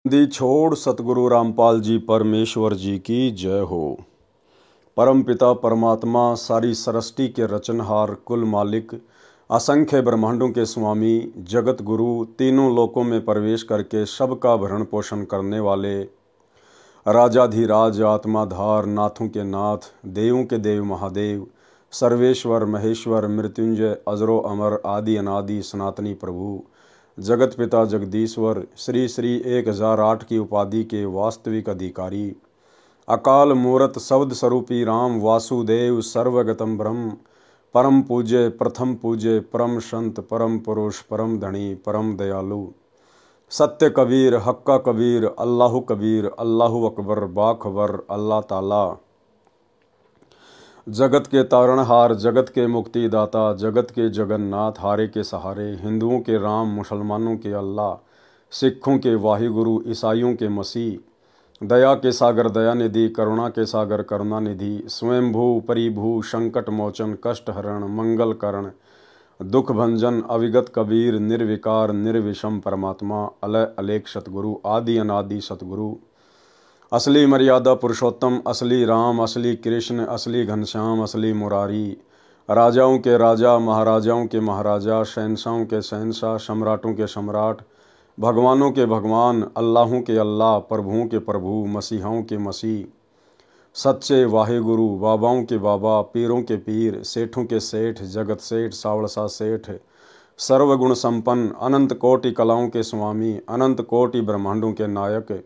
दी छोड़ सतगुरु रामपाल जी परमेश्वर जी की जय हो। परम पिता परमात्मा सारी सृष्टि के रचनहार कुल मालिक असंख्य ब्रह्मांडों के स्वामी जगत गुरु तीनों लोकों में प्रवेश करके सबका भरण पोषण करने वाले राजाधिराज आत्माधार नाथों के नाथ देवों के देव महादेव सर्वेश्वर महेश्वर मृत्युंजय अजरो अमर आदि अनादि सनातनी प्रभु जगत पिता जगदीश्वर श्री श्री 1008 की उपाधि के वास्तविक अधिकारी अकाल मूरत शब्द स्वरूपी राम वासुदेव सर्वगतम ब्रह्म परम पूज्य प्रथम पूज्य परम संत परम पुरुष परम धनी परम दयालु सत्य कबीर हक्का कबीर अल्लाहु अकबर बाखबर अल्लाह ताला जगत के तारणहार जगत के मुक्तिदाता जगत के जगन्नाथ हारे के सहारे हिंदुओं के राम मुसलमानों के अल्लाह सिखों के वाहिगुरु ईसाइयों के मसीह दया के सागर दया निधि करुणा के सागर करुणा निधि स्वयंभू परिभू संकट मोचन कष्ट हरण मंगल करण दुख भंजन अविगत कबीर निर्विकार निर्विषम परमात्मा अलय अलेख सतगुरु आदि अनादि सतगुरु असली मर्यादा पुरुषोत्तम असली राम असली कृष्ण असली घनश्याम असली मुरारी राजाओं के राजा महाराजाओं के महाराजा शहंशाहों के शहंशाह सम्राटों के सम्राट भगवानों के भगवान अल्लाहों के अल्लाह प्रभुओं के प्रभु मसीहाओं के मसीह सच्चे वाहिगुरु बाबाओं के बाबा पीरों के पीर सेठों के सेठ जगत सेठ सावड़सा सेठ सर्वगुण संपन्न अनंत कोटि कलाओं के स्वामी अनंत कोटि ब्रह्मांडों के नायक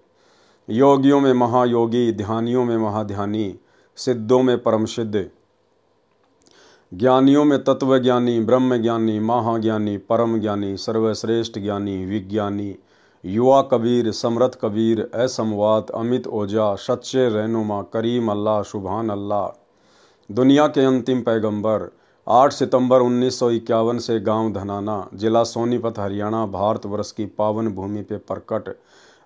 योगियों में महायोगी ध्यानियों में महाध्यानी सिद्धों में परम सिद्ध ज्ञानियों में तत्वज्ञानी ब्रह्म ज्ञानी महाज्ञानी परम ज्ञानी सर्वश्रेष्ठ ज्ञानी विज्ञानी युवा कबीर समर्थ कबीर असमवात अमित ओझा सच्चे रहनुमा करीम अल्लाह सुभान अल्लाह दुनिया के अंतिम पैगंबर 8 सितंबर 1951 से गांव धनाना जिला सोनीपत हरियाणा भारतवर्ष की पावन भूमि पे प्रकट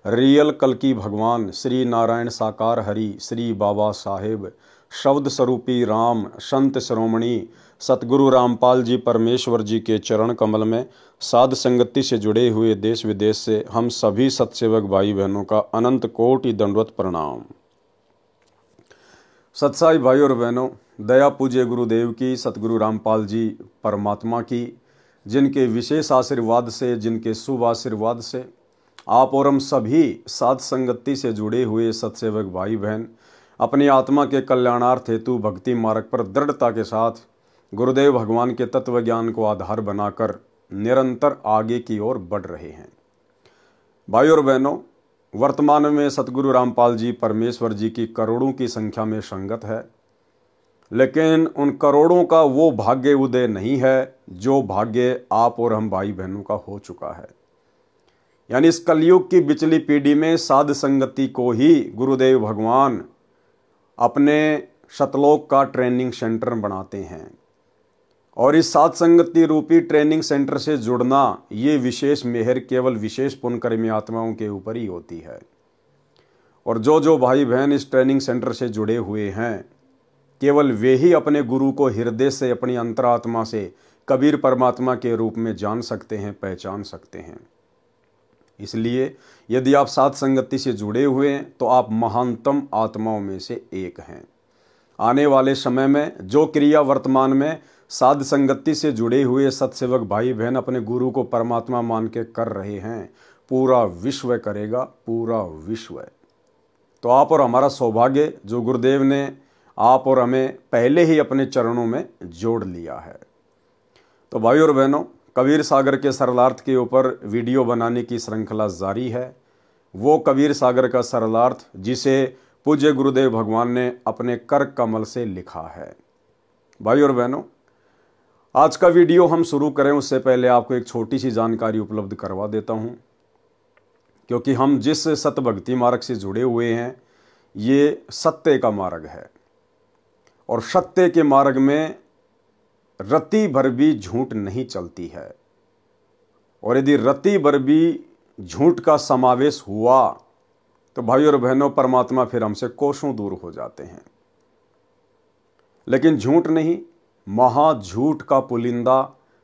रियल कल्कि भगवान श्री नारायण साकार हरि श्री बाबा साहेब शब्द स्वरूपी राम संत शिरोमणि सतगुरु रामपाल जी परमेश्वर जी के चरण कमल में साध संगति से जुड़े हुए देश विदेश से हम सभी सत्सेवक भाई बहनों का अनंत कोटि दंडवत प्रणाम। सत्साई भाई और बहनों, दया पूज्य गुरुदेव की सतगुरु रामपाल जी परमात्मा की जिनके विशेष आशीर्वाद से जिनके शुभ आशीर्वाद से आप और हम सभी साध संगति से जुड़े हुए सत्सेवक भाई बहन अपनी आत्मा के कल्याणार्थ हेतु भक्ति मार्ग पर दृढ़ता के साथ गुरुदेव भगवान के तत्व ज्ञान को आधार बनाकर निरंतर आगे की ओर बढ़ रहे हैं। भाई और बहनों, वर्तमान में सतगुरु रामपाल जी परमेश्वर जी की करोड़ों की संख्या में संगत है, लेकिन उन करोड़ों का वो भाग्य उदय नहीं है जो भाग्य आप और हम भाई बहनों का हो चुका है। यानी इस कलयुग की बिचली पीढ़ी में साध संगति को ही गुरुदेव भगवान अपने शतलोक का ट्रेनिंग सेंटर बनाते हैं और इस साध संगति रूपी ट्रेनिंग सेंटर से जुड़ना ये विशेष मेहर केवल विशेष पुण्यकर्मी आत्माओं के ऊपर ही होती है। और जो भाई बहन इस ट्रेनिंग सेंटर से जुड़े हुए हैं केवल वे ही अपने गुरु को हृदय से अपनी अंतरात्मा से कबीर परमात्मा के रूप में जान सकते हैं, पहचान सकते हैं। इसलिए यदि आप साध संगति से जुड़े हुए हैं तो आप महानतम आत्माओं में से एक हैं। आने वाले समय में जो क्रिया वर्तमान में साध संगति से जुड़े हुए सत्सेवक भाई बहन अपने गुरु को परमात्मा मान के कर रहे हैं, पूरा विश्व करेगा, पूरा विश्व। तो आप और हमारा सौभाग्य जो गुरुदेव ने आप और हमें पहले ही अपने चरणों में जोड़ लिया है। तो भाई और बहनों, कबीर सागर के सरलार्थ के ऊपर वीडियो बनाने की श्रृंखला जारी है। वो कबीर सागर का सरलार्थ जिसे पूज्य गुरुदेव भगवान ने अपने कर कमल से लिखा है। भाई और बहनों, आज का वीडियो हम शुरू करें उससे पहले आपको एक छोटी सी जानकारी उपलब्ध करवा देता हूँ, क्योंकि हम जिस सतभक्ति मार्ग से जुड़े हुए हैं ये सत्य का मार्ग है और सत्य के मार्ग में रत्ती भर भी झूठ नहीं चलती है। और यदि रत्ती भर भी झूठ का समावेश हुआ तो भाई और बहनों, परमात्मा फिर हमसे कोसों दूर हो जाते हैं। लेकिन झूठ नहीं, महाझूठ का पुलिंदा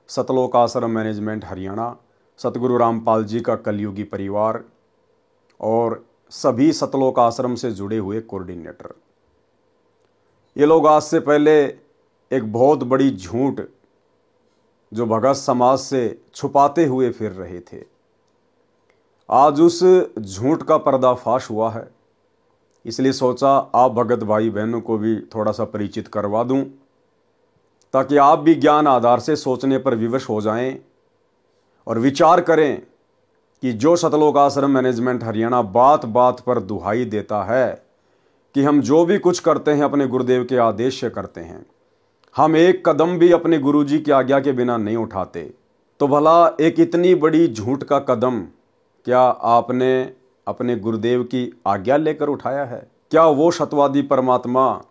सतलोक आश्रम मैनेजमेंट हरियाणा सतगुरु रामपाल जी का कलयुगी परिवार और सभी सतलोक आश्रम से जुड़े हुए कोऑर्डिनेटर। ये लोग आज से पहले एक बहुत बड़ी झूठ जो भगत समाज से छुपाते हुए फिर रहे थे, आज उस झूठ का पर्दाफाश हुआ है। इसलिए सोचा आप भगत भाई बहनों को भी थोड़ा सा परिचित करवा दूं, ताकि आप भी ज्ञान आधार से सोचने पर विवश हो जाएं और विचार करें कि जो सतलोक आश्रम मैनेजमेंट हरियाणा बात बात पर दुहाई देता है कि हम जो भी कुछ करते हैं अपने गुरुदेव के आदेश से करते हैं, हम एक कदम भी अपने गुरुजी की आज्ञा के बिना नहीं उठाते, तो भला एक इतनी बड़ी झूठ का कदम क्या आपने अपने गुरुदेव की आज्ञा लेकर उठाया है? क्या वो सत्यवादी परमात्मा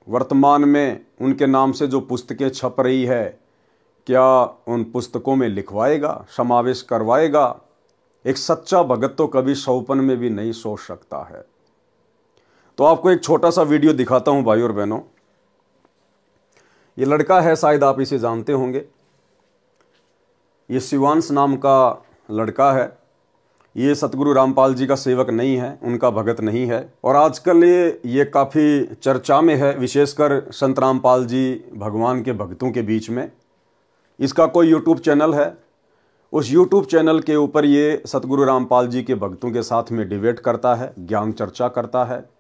वर्तमान में उनके नाम से जो पुस्तकें छप रही है, क्या उन पुस्तकों में लिखवाएगा, समावेश करवाएगा? एक सच्चा भगत तो कभी सौपन में भी नहीं सोच सकता है। तो आपको एक छोटा सा वीडियो दिखाता हूं भाई और बहनों। ये लड़का है, शायद आप इसे जानते होंगे। ये शिवांश नाम का लड़का है। ये सतगुरु रामपाल जी का सेवक नहीं है, उनका भगत नहीं है, और आजकल ये काफ़ी चर्चा में है, विशेषकर संत रामपाल जी भगवान के भक्तों के बीच में। इसका कोई यूट्यूब चैनल है, उस यूट्यूब चैनल के ऊपर ये सतगुरु रामपाल जी के भक्तों के साथ में डिबेट करता है, ज्ञान चर्चा करता है।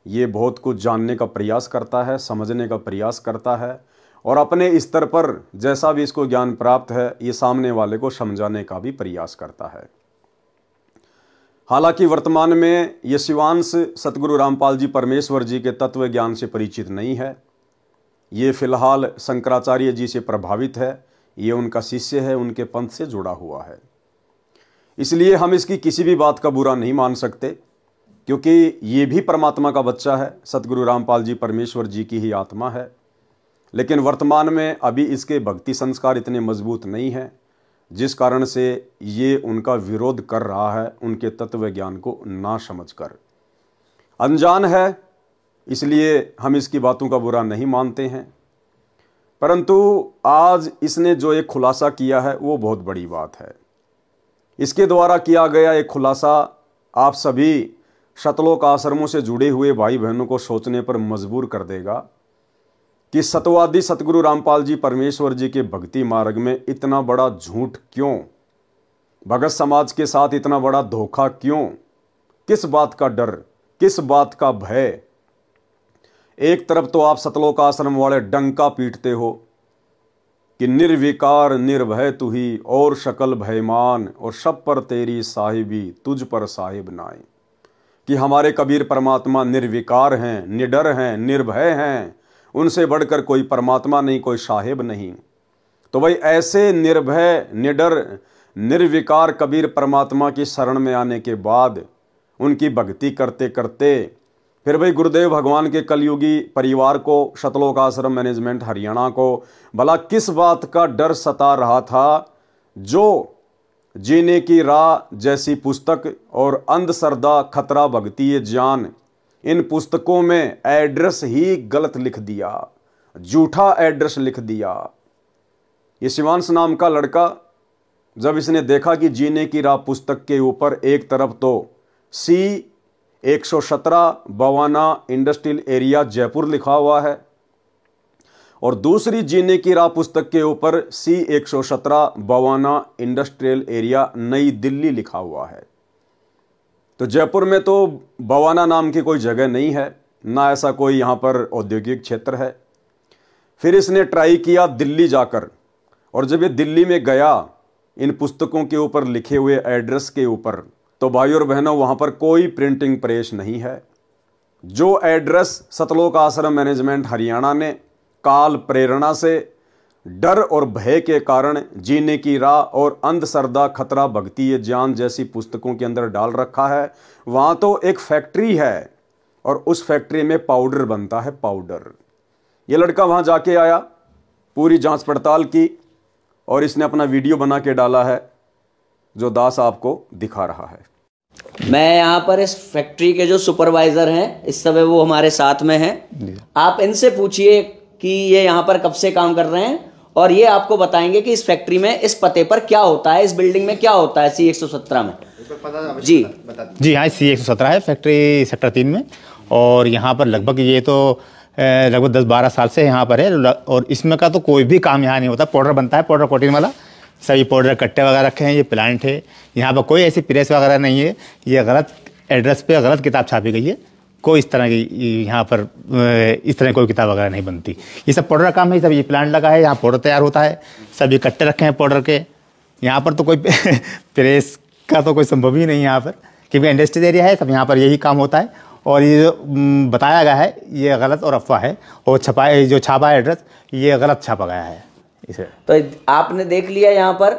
ये बहुत कुछ जानने का प्रयास करता है, समझने का प्रयास करता है, और अपने स्तर पर जैसा भी इसको ज्ञान प्राप्त है ये सामने वाले को समझाने का भी प्रयास करता है। हालांकि वर्तमान में ये शिवांश सतगुरु रामपाल जी परमेश्वर जी के तत्व ज्ञान से परिचित नहीं है। ये फिलहाल शंकराचार्य जी से प्रभावित है, ये उनका शिष्य है, उनके पंथ से जुड़ा हुआ है। इसलिए हम इसकी किसी भी बात का बुरा नहीं मान सकते, क्योंकि ये भी परमात्मा का बच्चा है, सतगुरु रामपाल जी परमेश्वर जी की ही आत्मा है। लेकिन वर्तमान में अभी इसके भक्ति संस्कार इतने मजबूत नहीं हैं, जिस कारण से ये उनका विरोध कर रहा है, उनके तत्व ज्ञान को ना समझकर। अनजान है, इसलिए हम इसकी बातों का बुरा नहीं मानते हैं। परंतु आज इसने जो एक खुलासा किया है वो बहुत बड़ी बात है। इसके द्वारा किया गया एक खुलासा आप सभी सतलोक आश्रमों से जुड़े हुए भाई बहनों को सोचने पर मजबूर कर देगा कि सत्यवादी सतगुरु रामपाल जी परमेश्वर जी के भक्ति मार्ग में इतना बड़ा झूठ क्यों, भगत समाज के साथ इतना बड़ा धोखा क्यों, किस बात का डर, किस बात का भय? एक तरफ तो आप सतलोक आश्रम वाले डंका पीटते हो कि निर्विकार निर्भय तू ही और शकल भयमान, और सब पर तेरी साहिबी तुझ पर साहिब नाए, कि हमारे कबीर परमात्मा निर्विकार हैं, निडर हैं, निर्भय हैं, उनसे बढ़कर कोई परमात्मा नहीं, कोई साहिब नहीं। तो भाई ऐसे निर्भय, निडर, निर्विकार कबीर परमात्मा की शरण में आने के बाद उनकी भक्ति करते करते फिर भाई गुरुदेव भगवान के कलयुगी परिवार को, सतलोक आश्रम मैनेजमेंट हरियाणा को भला किस बात का डर सता रहा था, जो जीने की राह जैसी पुस्तक और अंधश्रद्धा खतरा भक्ति ये ज्ञान, इन पुस्तकों में एड्रेस ही गलत लिख दिया, झूठा एड्रेस लिख दिया। ये शिवांश नाम का लड़का जब इसने देखा कि जीने की राह पुस्तक के ऊपर एक तरफ तो C117 Bawana industrial area Jaipur लिखा हुआ है, और दूसरी जीने की राह पुस्तक के ऊपर C117 बवाना इंडस्ट्रियल एरिया नई दिल्ली लिखा हुआ है। तो जयपुर में तो बवाना नाम की कोई जगह नहीं है, ना ऐसा कोई यहाँ पर औद्योगिक क्षेत्र है। फिर इसने ट्राई किया दिल्ली जाकर, और जब ये दिल्ली में गया इन पुस्तकों के ऊपर लिखे हुए एड्रेस के ऊपर, तो भाई और बहनों वहाँ पर कोई प्रिंटिंग प्रेस नहीं है। जो एड्रेस सतलोक आश्रम मैनेजमेंट हरियाणा ने काल प्रेरणा से डर और भय के कारण जीने की राह और अंधश्रद्धा खतरा भक्ति ये ज्ञान जैसी पुस्तकों के अंदर डाल रखा है, वहाँ तो एक फैक्ट्री है और उस फैक्ट्री में पाउडर बनता है, पाउडर। ये लड़का वहाँ जाके आया, पूरी जांच पड़ताल की, और इसने अपना वीडियो बना के डाला है जो दास आपको दिखा रहा है। मैं यहाँ पर इस फैक्ट्री के जो सुपरवाइजर हैं, इस समय वो हमारे साथ में हैं। आप इनसे पूछिए कि ये यहाँ पर कब से काम कर रहे हैं और ये आपको बताएंगे कि इस फैक्ट्री में इस पते पर क्या होता है, इस बिल्डिंग में क्या होता है C117 में। जी जी हाँ, C117 है, फैक्ट्री सेक्टर 3 में। और यहाँ पर लगभग ये तो लगभग 10-12 साल से यहाँ पर है। और इसमें का तो कोई भी काम यहाँ नहीं होता। पाउडर बनता है, पाउडर कोटिंग वाला, सभी पाउडर कट्टे वगैरह रखे हैं। ये प्लांट है, यहाँ पर कोई ऐसी प्रेस वगैरह नहीं है। ये गलत एड्रेस पे गलत किताब छापी गई है। कोई इस तरह की यहाँ पर इस तरह कोई किताब वगैरह नहीं बनती। ये सब पाउडर का काम है। सब ये प्लांट लगा है, यहाँ पाउडर तैयार होता है। सभी कट्टे रखे हैं पाउडर के। यहाँ पर तो कोई प्रेस का तो कोई संभव ही नहीं है यहाँ पर, क्योंकि इंडस्ट्रियल एरिया है। सब यहाँ पर यही काम होता है। और ये जो बताया गया है ये गलत और अफवाह है। और जो छापा है एड्रेस, ये गलत छापा गया है इसे। तो आपने देख लिया यहाँ पर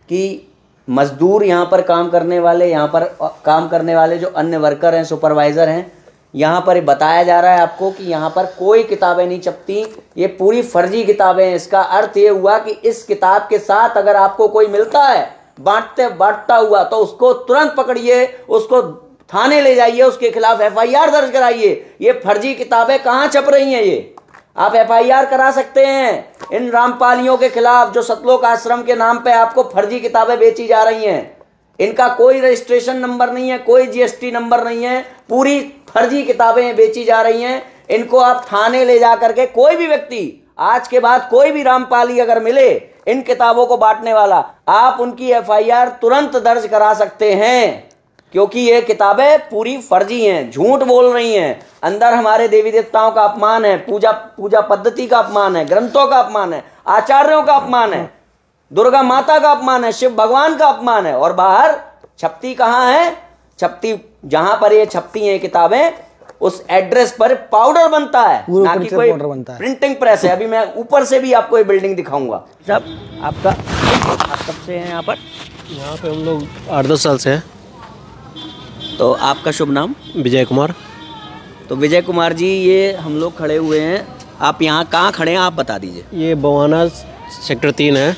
कि मजदूर यहाँ पर काम करने वाले, यहाँ पर काम करने वाले जो अन्य वर्कर हैं, सुपरवाइज़र हैं, यहाँ पर बताया जा रहा है आपको कि यहाँ पर कोई किताबें नहीं छपती, ये पूरी फर्जी किताबें हैं। इसका अर्थ ये हुआ कि इस किताब के साथ अगर आपको कोई मिलता है बांटता हुआ, तो उसको तुरंत पकड़िए, उसको थाने ले जाइए, उसके खिलाफ FIR दर्ज कराइए। ये फर्जी किताबें कहाँ छप रही हैं? ये आप FIR करा सकते हैं इन रामपालियों के खिलाफ जो सतलोक आश्रम के नाम पे आपको फर्जी किताबें बेची जा रही हैं। इनका कोई रजिस्ट्रेशन नंबर नहीं है, कोई GST नंबर नहीं है, पूरी फर्जी किताबें बेची जा रही हैं। इनको आप थाने ले जा करके, कोई भी व्यक्ति आज के बाद कोई भी रामपाली अगर मिले इन किताबों को बांटने वाला, आप उनकी FIR तुरंत दर्ज करा सकते हैं, क्योंकि ये किताबें पूरी फर्जी हैं, झूठ बोल रही हैं। अंदर हमारे देवी देवताओं का अपमान है, पूजा पद्धति का अपमान है, ग्रंथों का अपमान है, आचार्यों का अपमान है, दुर्गा माता का अपमान है, शिव भगवान का अपमान है। और बाहर छपती कहाँ है? छपती जहां पर ये छपती हैं किताबें, उस एड्रेस पर पाउडर बनता है, ना कि कोई प्रिंटिंग प्रेस है। अभी मैं ऊपर से भी आपको ये बिल्डिंग दिखाऊंगा। सब आप कब से हैं यहाँ पर? यहाँ पे हम लोग 8-10 साल से हैं। तो आपका शुभ नाम? विजय कुमार। तो विजय कुमार जी, ये हम लोग खड़े हुए हैं, आप यहाँ कहाँ खड़े हैं आप बता दीजिए। ये बवाना सेक्टर 3 है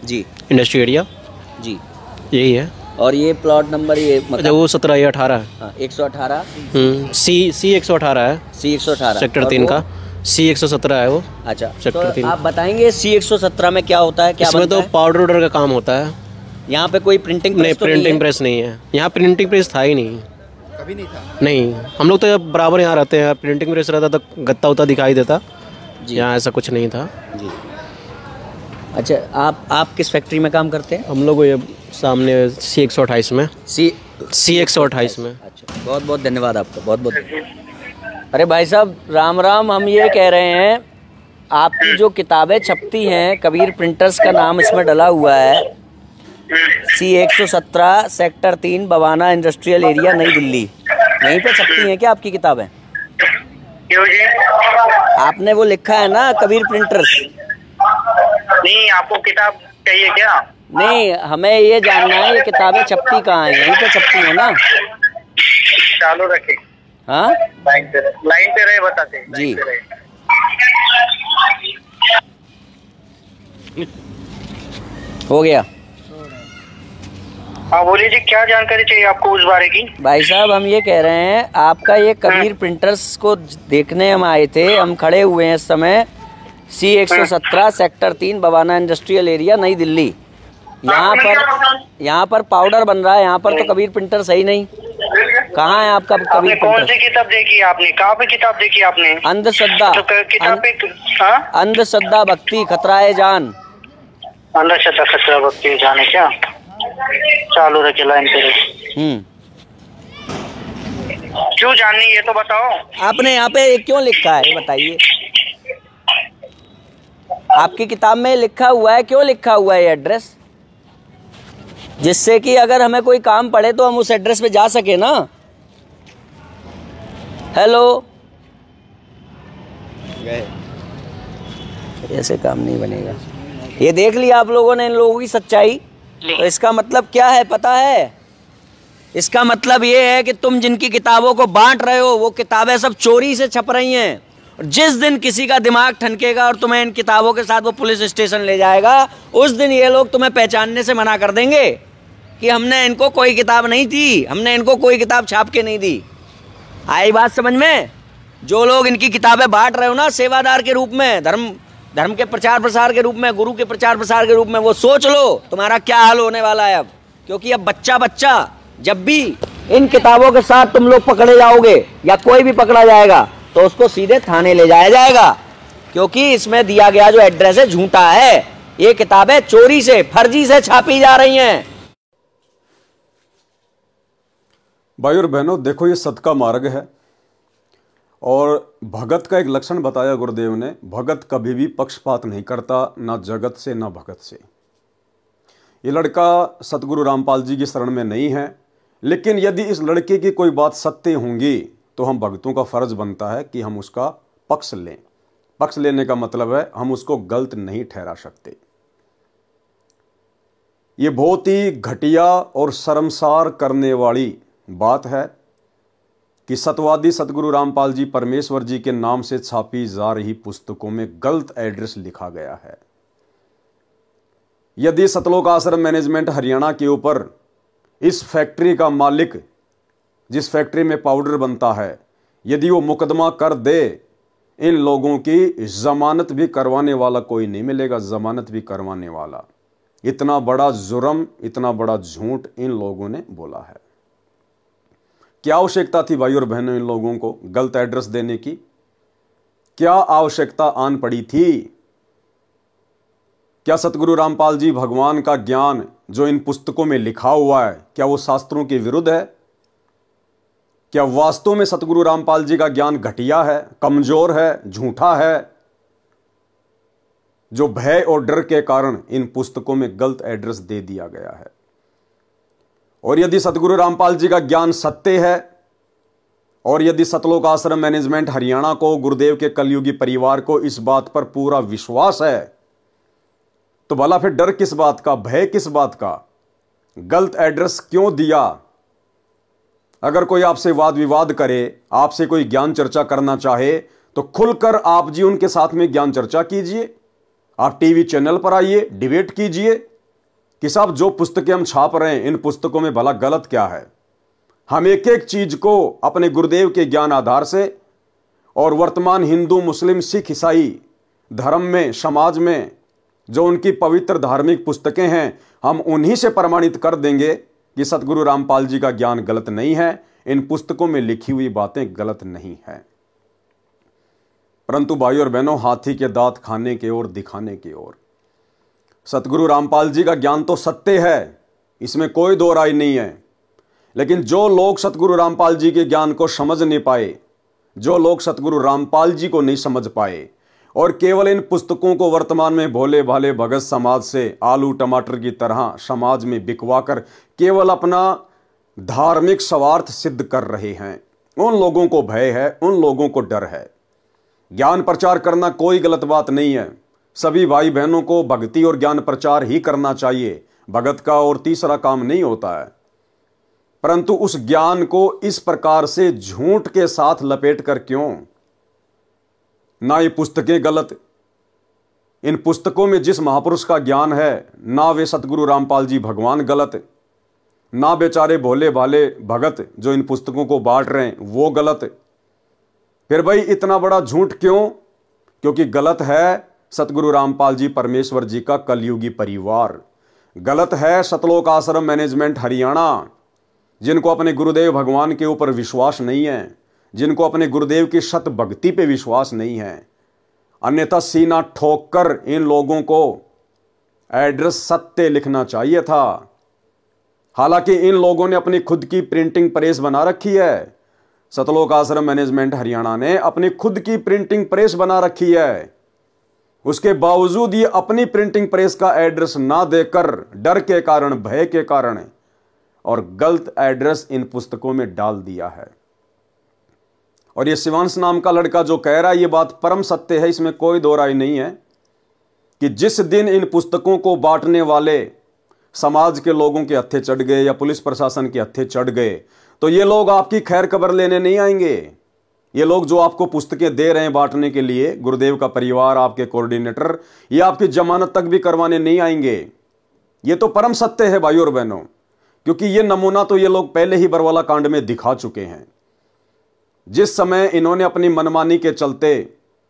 जी, इंडस्ट्री एरिया जी, यही है। और ये प्लॉट नंबर ये मतलब वो 17 या 18 है। 118 C 118 है, C118 सेक्टर 3 का। C 117 है वो। अच्छा, सेक्टर 3। आप बताएंगे C117 में क्या होता है? क्या इसमें तो पाउडर ऑर्डर का काम होता है। यहाँ पे कोई प्रिंटिंग नहीं, प्रिंटिंग प्रेस नहीं है यहाँ। प्रिंटिंग प्रेस था ही नहीं, कभी नहीं था। नहीं, हम लोग तो बराबर यहाँ रहते हैं। प्रिंटिंग प्रेस रहता तो गत्ता उत्ता दिखाई देता, यहाँ ऐसा कुछ नहीं था जी। अच्छा, आप किस फैक्ट्री में काम करते हैं? हम लोग ये सामने C 128 में। C 128 में। अच्छा, बहुत बहुत धन्यवाद आपका, बहुत बहुत। अरे भाई साहब, राम राम। हम ये कह रहे हैं, आपकी जो किताबें छपती हैं, कबीर प्रिंटर्स का नाम इसमें डला हुआ है, C 117 sector 3 Bawana industrial area नई दिल्ली, यहीं पे छपती हैं क्या आपकी किताबें? क्यों जी? आपने वो लिखा है ना कबीर प्रिंटर्स? नहीं, आपको किताब चाहिए क्या? नहीं, हमें ये जानना है ये किताबें छपती कहाँ हैं? यहीं पे छपती हैं ना? चालू रखे। हाँ, लाइन पे रहे, बताते जी। हो गया। हाँ बोलिए जी, क्या जानकारी चाहिए आपको उस बारे की? भाई साहब, हम ये कह रहे हैं, आपका ये कबीर प्रिंटर्स को देखने हम आए थे। हम खड़े हुए हैं इस समय C 117 sector 3 Bawana industrial area नई दिल्ली। यहाँ पर पाउडर बन रहा है, यहाँ पर तो कबीर प्रिंटर सही नहीं। कहाँ है आपका कबीर प्रिंटर? कौन सी किताब देखी आपने? कहाँ पे किताब देखी आपने? अंधश्रद्धा, किताब पे अंधश्रद्धा भक्ति खतराए जान। अंधश्रद्धा खतरा भक्ति जान है क्या? चालू रखे, लाइन पे रहे। क्यों जाननी ये तो बताओ। आपने यहाँ पे क्यों लिखा है, बताइए। आपकी किताब में लिखा हुआ है, क्यों लिखा हुआ है ये एड्रेस? जिससे कि अगर हमें कोई काम पड़े तो हम उस एड्रेस पे जा सके ना। हेलो, ऐसे काम नहीं बनेगा। ये देख लिया आप लोगों ने इन लोगों की सच्चाई। तो इसका मतलब क्या है पता है? इसका मतलब ये है कि तुम जिनकी किताबों को बांट रहे हो, वो किताबें सब चोरी से छप रही हैं। जिस दिन किसी का दिमाग ठनकेगा और तुम्हें इन किताबों के साथ वो पुलिस स्टेशन ले जाएगा, उस दिन ये लोग तुम्हें पहचानने से मना कर देंगे कि हमने इनको कोई किताब नहीं दी, हमने इनको कोई किताब छाप के नहीं दी। आई बात समझ में? जो लोग इनकी किताबें बांट रहे हो ना सेवादार के रूप में, धर्म धर्म के प्रचार प्रसार के रूप में, गुरु के प्रचार प्रसार के रूप में, वो सोच लो तुम्हारा क्या हाल होने वाला है अब। क्योंकि अब बच्चा बच्चा जब भी इन किताबों के साथ तुम लोग पकड़े जाओगे या कोई भी पकड़ा जाएगा तो उसको सीधे थाने ले जाया जाएगा, क्योंकि इसमें दिया गया जो एड्रेस है झूठा है। ये किताबें चोरी से, फर्जी से छापी जा रही हैं। भाई और बहनों, देखो ये सत का मार्ग है और भगत का एक लक्षण बताया गुरुदेव ने। भगत कभी भी पक्षपात नहीं करता, ना जगत से ना भगत से। ये लड़का सतगुरु रामपाल जी की शरण में नहीं है, लेकिन यदि इस लड़के की कोई बात सत्य होंगी तो हम भक्तों का फर्ज बनता है कि हम उसका पक्ष लें। पक्ष लेने का मतलब है हम उसको गलत नहीं ठहरा सकते। ये बहुत ही घटिया और शर्मसार करने वाली बात है कि सतवादी सतगुरु रामपाल जी परमेश्वर जी के नाम से छापी जा रही पुस्तकों में गलत एड्रेस लिखा गया है। यदि सतलोक आश्रम मैनेजमेंट हरियाणा के ऊपर इस फैक्ट्री का मालिक, जिस फैक्ट्री में पाउडर बनता है, यदि वो मुकदमा कर दे, इन लोगों की जमानत भी करवाने वाला कोई नहीं मिलेगा, जमानत भी करवाने वाला। इतना बड़ा जुर्म, इतना बड़ा झूठ इन लोगों ने बोला है। क्या आवश्यकता थी भाई और बहनों इन लोगों को गलत एड्रेस देने की? क्या आवश्यकता आन पड़ी थी? क्या सतगुरु रामपाल जी भगवान का ज्ञान जो इन पुस्तकों में लिखा हुआ है, क्या वो शास्त्रों के विरुद्ध है? क्या वास्तव में सतगुरु रामपाल जी का ज्ञान घटिया है, कमजोर है, झूठा है, जो भय और डर के कारण इन पुस्तकों में गलत एड्रेस दे दिया गया है? और यदि सतगुरु रामपाल जी का ज्ञान सत्य है और यदि सतलोक आश्रम मैनेजमेंट हरियाणा को, गुरुदेव के कलयुगी परिवार को इस बात पर पूरा विश्वास है, तो भला फिर डर किस बात का, भय किस बात का? गलत एड्रेस क्यों दिया? अगर कोई आपसे वाद विवाद करे, आपसे कोई ज्ञान चर्चा करना चाहे, तो खुलकर आप जी उनके साथ में ज्ञान चर्चा कीजिए। आप टीवी चैनल पर आइए, डिबेट कीजिए कि साहब जो पुस्तकें हम छाप रहे हैं, इन पुस्तकों में भला गलत क्या है। हम एक एक चीज को अपने गुरुदेव के ज्ञान आधार से और वर्तमान हिंदू, मुस्लिम, सिख, ईसाई धर्म में, समाज में जो उनकी पवित्र धार्मिक पुस्तकें हैं, हम उन्हीं से प्रमाणित कर देंगे कि सतगुरु रामपाल जी का ज्ञान गलत नहीं है, इन पुस्तकों में लिखी हुई बातें गलत नहीं है। परंतु भाई और बहनों, हाथी के दांत खाने की ओर, दिखाने की ओर। सतगुरु रामपाल जी का ज्ञान तो सत्य है, इसमें कोई दो राय नहीं है, लेकिन जो लोग सतगुरु रामपाल जी के ज्ञान को समझ नहीं पाए, जो लोग सतगुरु रामपाल जी को नहीं समझ पाए और केवल इन पुस्तकों को वर्तमान में भोले भाले भगत समाज से आलू टमाटर की तरह समाज में बिकवा कर केवल अपना धार्मिक स्वार्थ सिद्ध कर रहे हैं, उन लोगों को भय है, उन लोगों को डर है। ज्ञान प्रचार करना कोई गलत बात नहीं है, सभी भाई बहनों को भक्ति और ज्ञान प्रचार ही करना चाहिए, भगत का और तीसरा काम नहीं होता है। परंतु उस ज्ञान को इस प्रकार से झूठ के साथ लपेट कर क्यों? ना ये पुस्तकें गलत, इन पुस्तकों में जिस महापुरुष का ज्ञान है, ना वे सतगुरु रामपाल जी भगवान गलत, ना बेचारे भोले भाले भगत जो इन पुस्तकों को बांट रहे हैं वो गलत। फिर भाई इतना बड़ा झूठ क्यों? क्योंकि गलत है सतगुरु रामपाल जी परमेश्वर जी का कलयुगी परिवार, गलत है सतलोक आश्रम मैनेजमेंट हरियाणा, जिनको अपने गुरुदेव भगवान के ऊपर विश्वास नहीं है, जिनको अपने गुरुदेव की सत भक्ति पे विश्वास नहीं है। अन्यथा सीना ठोक कर इन लोगों को एड्रेस सत्य लिखना चाहिए था। हालांकि इन लोगों ने अपनी खुद की प्रिंटिंग प्रेस बना रखी है, सतलोक आश्रम मैनेजमेंट हरियाणा ने अपनी खुद की प्रिंटिंग प्रेस बना रखी है। उसके बावजूद ये अपनी प्रिंटिंग प्रेस का एड्रेस ना देकर, डर के कारण, भय के कारण, और गलत एड्रेस इन पुस्तकों में डाल दिया है। और ये शिवांश नाम का लड़का जो कह रहा है ये बात परम सत्य है, इसमें कोई दो राय नहीं है कि जिस दिन इन पुस्तकों को बांटने वाले समाज के लोगों के हत्थे चढ़ गए या पुलिस प्रशासन के हत्थे चढ़ गए, तो ये लोग आपकी खैर खबर लेने नहीं आएंगे। ये लोग जो आपको पुस्तकें दे रहे हैं बांटने के लिए, गुरुदेव का परिवार, आपके कोऑर्डिनेटर, ये आपकी जमानत तक भी करवाने नहीं आएंगे। ये तो परम सत्य है भाई और बहनों, क्योंकि ये नमूना तो ये लोग पहले ही बरवाला कांड में दिखा चुके हैं। जिस समय इन्होंने अपनी मनमानी के चलते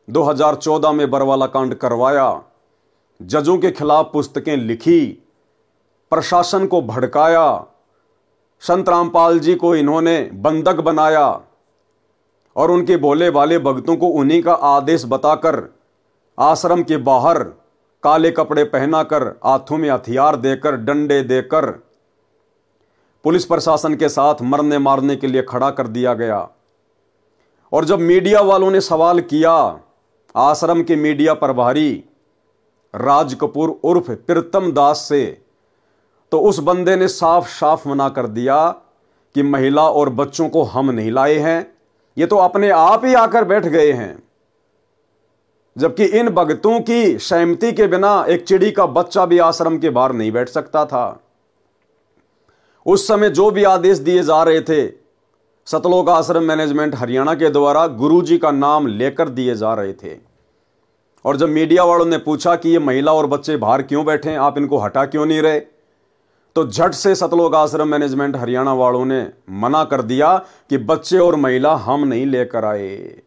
2014 में बरवाला कांड करवाया, जजों के खिलाफ पुस्तकें लिखी, प्रशासन को भड़काया, संत रामपाल जी को इन्होंने बंधक बनाया और उनके भोले भाले भक्तों को उन्हीं का आदेश बताकर आश्रम के बाहर काले कपड़े पहनाकर, हाथों में हथियार देकर, डंडे देकर पुलिस प्रशासन के साथ मरने मारने के लिए खड़ा कर दिया गया। और जब मीडिया वालों ने सवाल किया आश्रम के मीडिया प्रभारी राज कपूर उर्फ प्रीतम दास से, तो उस बंदे ने साफ साफ मना कर दिया कि महिला और बच्चों को हम नहीं लाए हैं, ये तो अपने आप ही आकर बैठ गए हैं। जबकि इन भक्तों की सहमति के बिना एक चिड़ी का बच्चा भी आश्रम के बाहर नहीं बैठ सकता था। उस समय जो भी आदेश दिए जा रहे थे सतलोक आश्रम मैनेजमेंट हरियाणा के द्वारा गुरुजी का नाम लेकर दिए जा रहे थे। और जब मीडिया वालों ने पूछा कि ये महिला और बच्चे बाहर क्यों बैठे हैं, आप इनको हटा क्यों नहीं रहे, तो झट से सतलोक आश्रम मैनेजमेंट हरियाणा वालों ने मना कर दिया कि बच्चे और महिला हम नहीं लेकर आए।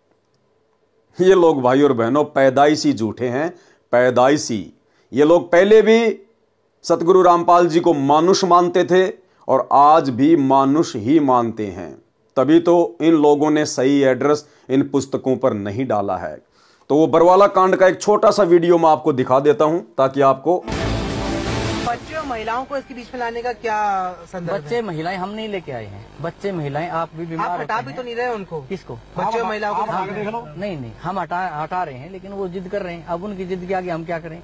ये लोग भाई और बहनों पैदाइशी झूठे हैं, पैदाइशी। ये लोग पहले भी सतगुरु रामपाल जी को मानुष मानते थे और आज भी मानुष ही मानते हैं, तभी तो इन लोगों ने सही एड्रेस इन पुस्तकों पर नहीं डाला है। तो वो बरवाला कांड का एक छोटा सा वीडियो मैं आपको दिखा देता हूं ताकि आपको। बच्चे और महिलाओं को इसके बीच में लाने का क्या संदर्भ है? बच्चे महिलाएं हम नहीं लेके आए हैं, बच्चे महिलाएं आप भी बीमार आप हटा भी तो नहीं रहे उनको? किसको? बच्चे और महिलाओं को नहीं हम हटा रहे हैं, लेकिन वो जिद कर रहे हैं। अब उनकी जिद के आगे हम क्या करें?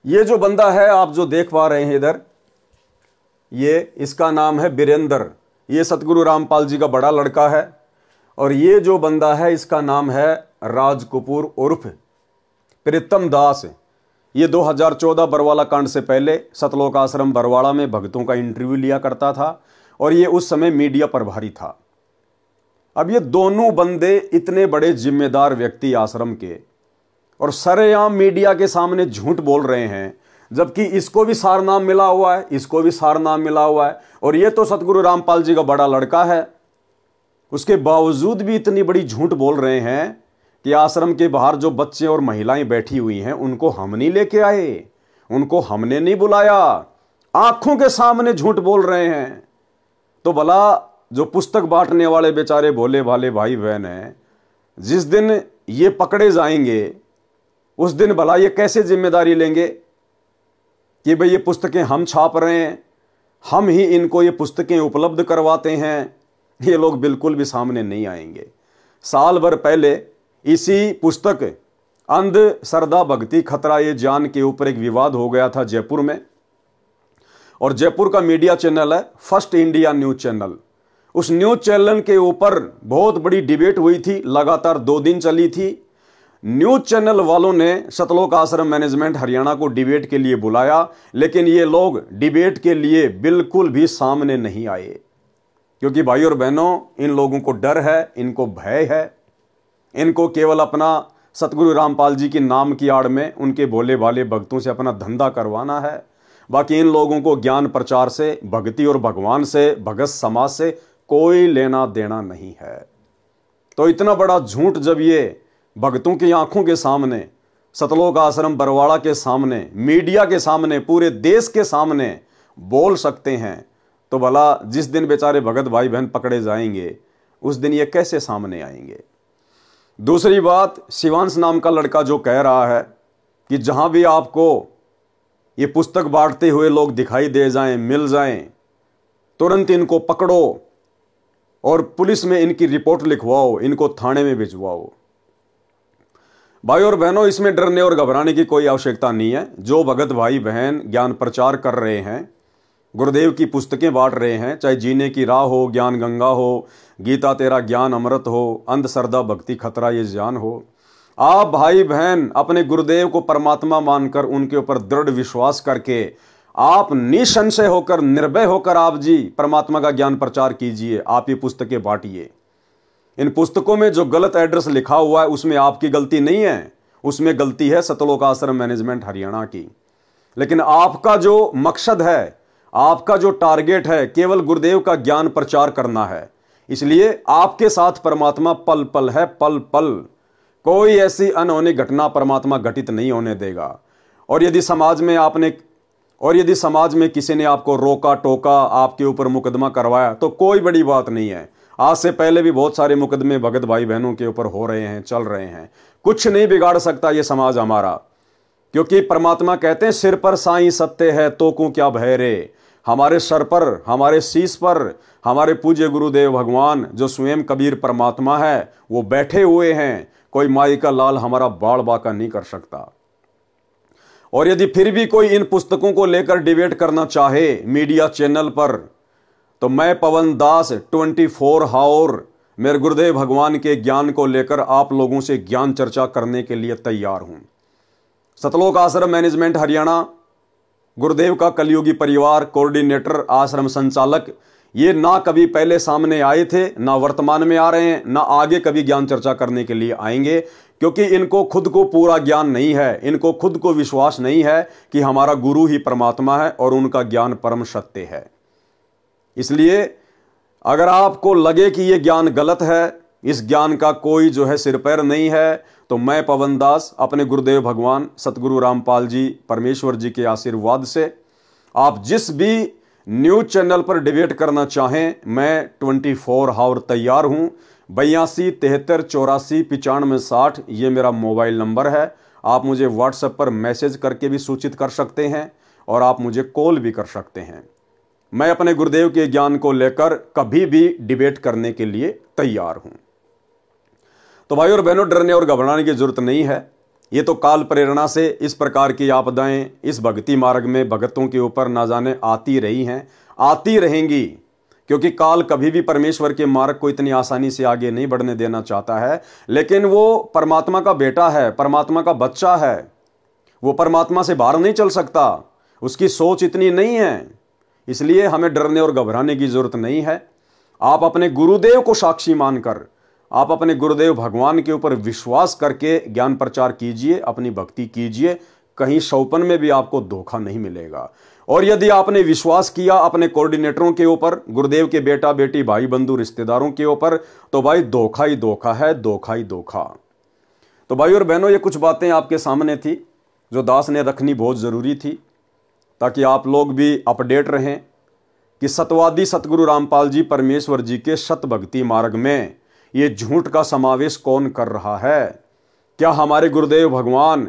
ये जो बंदा है आप जो देख पा रहे हैं इधर, ये इसका नाम है बीरेंद्र। ये सतगुरु रामपाल जी का बड़ा लड़का है। और ये जो बंदा है इसका नाम है राज कपूर उर्फ प्रीतम दास। ये 2014 बरवाला कांड से पहले सतलोक आश्रम बरवाड़ा में भक्तों का इंटरव्यू लिया करता था और ये उस समय मीडिया प्रभारी था। अब ये दोनों बंदे इतने बड़े जिम्मेदार व्यक्ति आश्रम के और सरेआम मीडिया के सामने झूठ बोल रहे हैं, जबकि इसको भी सारनाम मिला हुआ है, इसको भी सारनाम मिला हुआ है और ये तो सतगुरु रामपाल जी का बड़ा लड़का है। उसके बावजूद भी इतनी बड़ी झूठ बोल रहे हैं कि आश्रम के बाहर जो बच्चे और महिलाएं बैठी हुई हैं उनको हम नहीं लेके आए, उनको हमने नहीं बुलाया, आंखों के सामने झूठ बोल रहे हैं। तो भला जो पुस्तक बांटने वाले बेचारे भोले भाले भाई बहन हैं, जिस दिन ये पकड़े जाएंगे उस दिन भला ये कैसे जिम्मेदारी लेंगे कि भाई ये पुस्तकें हम छाप रहे हैं, हम ही इनको ये पुस्तकें उपलब्ध करवाते हैं। ये लोग बिल्कुल भी सामने नहीं आएंगे। साल भर पहले इसी पुस्तक अंध श्रद्धा भक्ति खतरा ये जान के ऊपर एक विवाद हो गया था जयपुर में। और जयपुर का मीडिया चैनल है फर्स्ट इंडिया न्यूज चैनल। उस न्यूज चैनल के ऊपर बहुत बड़ी डिबेट हुई थी, लगातार 2 दिन चली थी। न्यूज चैनल वालों ने सतलोक आश्रम मैनेजमेंट हरियाणा को डिबेट के लिए बुलाया, लेकिन ये लोग डिबेट के लिए बिल्कुल भी सामने नहीं आए, क्योंकि भाई और बहनों इन लोगों को डर है, इनको भय है। इनको केवल अपना सतगुरु रामपाल जी के नाम की आड़ में उनके भोले भाले भक्तों से अपना धंधा करवाना है। बाकी इन लोगों को ज्ञान प्रचार से, भक्ति और भगवान से, भगत समाज से कोई लेना देना नहीं है। तो इतना बड़ा झूठ जब ये भक्तों की आंखों के सामने, सतलोक आश्रम बरवाड़ा के सामने, मीडिया के सामने, पूरे देश के सामने बोल सकते हैं, तो भला जिस दिन बेचारे भगत भाई बहन पकड़े जाएंगे उस दिन ये कैसे सामने आएंगे। दूसरी बात, शिवांश नाम का लड़का जो कह रहा है कि जहां भी आपको ये पुस्तक बांटते हुए लोग दिखाई दे जाएं, मिल जाएं, तुरंत इनको पकड़ो और पुलिस में इनकी रिपोर्ट लिखवाओ, इनको थाने में भिजवाओ। भाई और बहनों, इसमें डरने और घबराने की कोई आवश्यकता नहीं है। जो भगत भाई बहन ज्ञान प्रचार कर रहे हैं, गुरुदेव की पुस्तकें बांट रहे हैं, चाहे जीने की राह हो, ज्ञान गंगा हो, गीता तेरा ज्ञान अमृत हो, अंधश्रद्धा भक्ति खतरा ये जान हो, आप भाई बहन अपने गुरुदेव को परमात्मा मानकर उनके ऊपर दृढ़ विश्वास करके आप निसंशय होकर, निर्भय होकर आप जी परमात्मा का ज्ञान प्रचार कीजिए। आप ये पुस्तकें बांटिए। इन पुस्तकों में जो गलत एड्रेस लिखा हुआ है उसमें आपकी गलती नहीं है, उसमें गलती है सतलोक आश्रम मैनेजमेंट हरियाणा की। लेकिन आपका जो मकसद है, आपका जो टारगेट है, केवल गुरुदेव का ज्ञान प्रचार करना है। इसलिए आपके साथ परमात्मा पल पल है, पल पल। कोई ऐसी अनहोनी घटना परमात्मा घटित नहीं होने देगा। और यदि समाज में किसी ने आपको रोका टोका, आपके ऊपर मुकदमा करवाया, तो कोई बड़ी बात नहीं है। आज से पहले भी बहुत सारे मुकदमे भगत भाई बहनों के ऊपर हो रहे हैं, चल रहे हैं। कुछ नहीं बिगाड़ सकता ये समाज हमारा, क्योंकि परमात्मा कहते हैं सिर पर साईं सत्य है तो को क्या भय रे। हमारे सर पर, हमारे शीश पर हमारे पूज्य गुरुदेव भगवान जो स्वयं कबीर परमात्मा है वो बैठे हुए हैं। कोई माई का लाल हमारा बाल बाका नहीं कर सकता। और यदि फिर भी कोई इन पुस्तकों को लेकर डिबेट करना चाहे मीडिया चैनल पर, तो मैं पवन दास 24 हावर मेरे गुरुदेव भगवान के ज्ञान को लेकर आप लोगों से ज्ञान चर्चा करने के लिए तैयार हूं। सतलोक आश्रम मैनेजमेंट हरियाणा, गुरुदेव का कलयुगी परिवार, कोऑर्डिनेटर, आश्रम संचालक, ये ना कभी पहले सामने आए थे, ना वर्तमान में आ रहे हैं, ना आगे कभी ज्ञान चर्चा करने के लिए आएंगे, क्योंकि इनको खुद को पूरा ज्ञान नहीं है। इनको खुद को विश्वास नहीं है कि हमारा गुरु ही परमात्मा है और उनका ज्ञान परम सत्य है। इसलिए अगर आपको लगे कि यह ज्ञान गलत है, इस ज्ञान का कोई जो है सिर पैर नहीं है, तो मैं पवन दास अपने गुरुदेव भगवान सतगुरु रामपाल जी परमेश्वर जी के आशीर्वाद से आप जिस भी न्यूज चैनल पर डिबेट करना चाहें, मैं 24 हावर तैयार हूं। 82 73 84 95 60 ये मेरा मोबाइल नंबर है। आप मुझे व्हाट्सएप पर मैसेज करके भी सूचित कर सकते हैं और आप मुझे कॉल भी कर सकते हैं। मैं अपने गुरुदेव के ज्ञान को लेकर कभी भी डिबेट करने के लिए तैयार हूं। तो भाई और बहनों, डरने और घबराने की जरूरत नहीं है। ये तो काल प्रेरणा से इस प्रकार की आपदाएं इस भक्ति मार्ग में भगतों के ऊपर ना जाने आती रही हैं, आती रहेंगी, क्योंकि काल कभी भी परमेश्वर के मार्ग को इतनी आसानी से आगे नहीं बढ़ने देना चाहता है। लेकिन वो परमात्मा का बेटा है, परमात्मा का बच्चा है, वो परमात्मा से बाहर नहीं चल सकता, उसकी सोच इतनी नहीं है। इसलिए हमें डरने और घबराने की जरूरत नहीं है। आप अपने गुरुदेव को साक्षी मानकर, आप अपने गुरुदेव भगवान के ऊपर विश्वास करके ज्ञान प्रचार कीजिए, अपनी भक्ति कीजिए। कहीं शौपन में भी आपको धोखा नहीं मिलेगा। और यदि आपने विश्वास किया अपने कोऑर्डिनेटरों के ऊपर, गुरुदेव के बेटा बेटी भाई बंधु रिश्तेदारों के ऊपर, तो भाई धोखा ही धोखा है, धोखा ही धोखा। तो भाई और बहनों, ये कुछ बातें आपके सामने थी जो दास ने रखनी बहुत जरूरी थी, ताकि आप लोग भी अपडेट रहें कि सतवादी सतगुरु रामपाल जी परमेश्वर जी के सत भक्ति मार्ग में ये झूठ का समावेश कौन कर रहा है। क्या हमारे गुरुदेव भगवान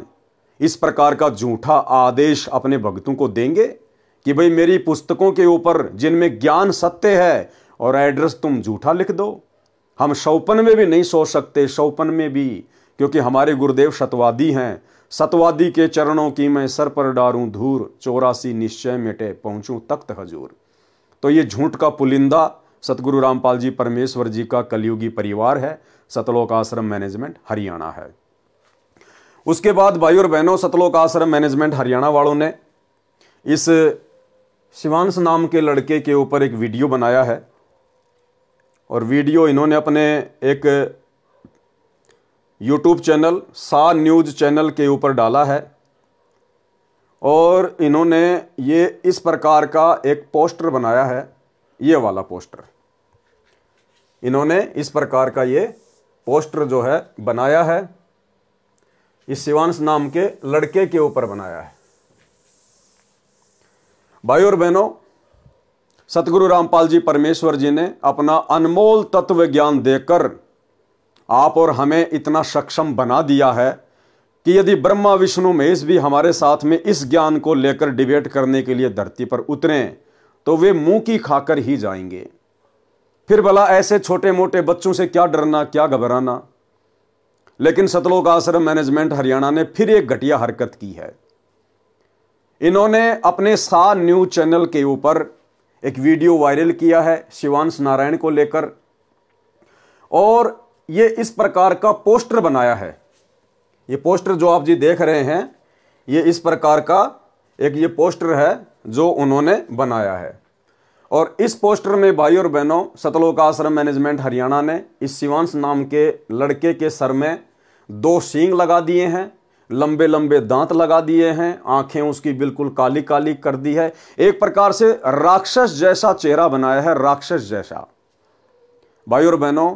इस प्रकार का झूठा आदेश अपने भक्तों को देंगे कि भाई मेरी पुस्तकों के ऊपर जिनमें ज्ञान सत्य है और एड्रेस तुम झूठा लिख दो। हम शौपन में भी नहीं सोच सकते, शौपन में भी, क्योंकि हमारे गुरुदेव सतवादी हैं। सतवादी के चरणों की मैं सर पर डारूं धूर, 84 निश्चय मिटे पहुंचूं तख्त हजूर। तो ये झूठ का पुलिंदा सतगुरु रामपाल जी परमेश्वर जी का कलयुगी परिवार है, सतलोक आश्रम मैनेजमेंट हरियाणा है। उसके बाद भाई और बहनों, सतलोक आश्रम मैनेजमेंट हरियाणा वालों ने इस शिवांश नाम के लड़के के ऊपर एक वीडियो बनाया है। और वीडियो इन्होंने अपने एक यूट्यूब चैनल सा न्यूज चैनल के ऊपर डाला है। और इन्होंने ये इस प्रकार का एक पोस्टर बनाया है, ये वाला पोस्टर इन्होंने इस प्रकार का ये पोस्टर जो है बनाया है, इस शिवांश नाम के लड़के के ऊपर बनाया है। भाई और बहनों, सतगुरु रामपाल जी परमेश्वर जी ने अपना अनमोल तत्व ज्ञान देकर आप और हमें इतना सक्षम बना दिया है कि यदि ब्रह्मा विष्णु महेश भी हमारे साथ में इस ज्ञान को लेकर डिबेट करने के लिए धरती पर उतरें, तो वे मुंह की खाकर ही जाएंगे। फिर भला ऐसे छोटे मोटे बच्चों से क्या डरना, क्या घबराना। लेकिन सतलोक आश्रम मैनेजमेंट हरियाणा ने फिर एक घटिया हरकत की है। इन्होंने अपने सा न्यूज चैनल के ऊपर एक वीडियो वायरल किया है शिवांश नारायण को लेकर, और ये इस प्रकार का पोस्टर बनाया है। ये पोस्टर जो आप जी देख रहे हैं, ये इस प्रकार का एक ये पोस्टर है जो उन्होंने बनाया है। और इस पोस्टर में भाई और बहनों, सतलोक आश्रम मैनेजमेंट हरियाणा ने इस शिवांश नाम के लड़के के सर में 2 सींग लगा दिए हैं, लंबे लंबे दांत लगा दिए हैं, आंखें उसकी बिल्कुल काली काली कर दी है, एक प्रकार से राक्षस जैसा चेहरा बनाया है, राक्षस जैसा। भाई और बहनों,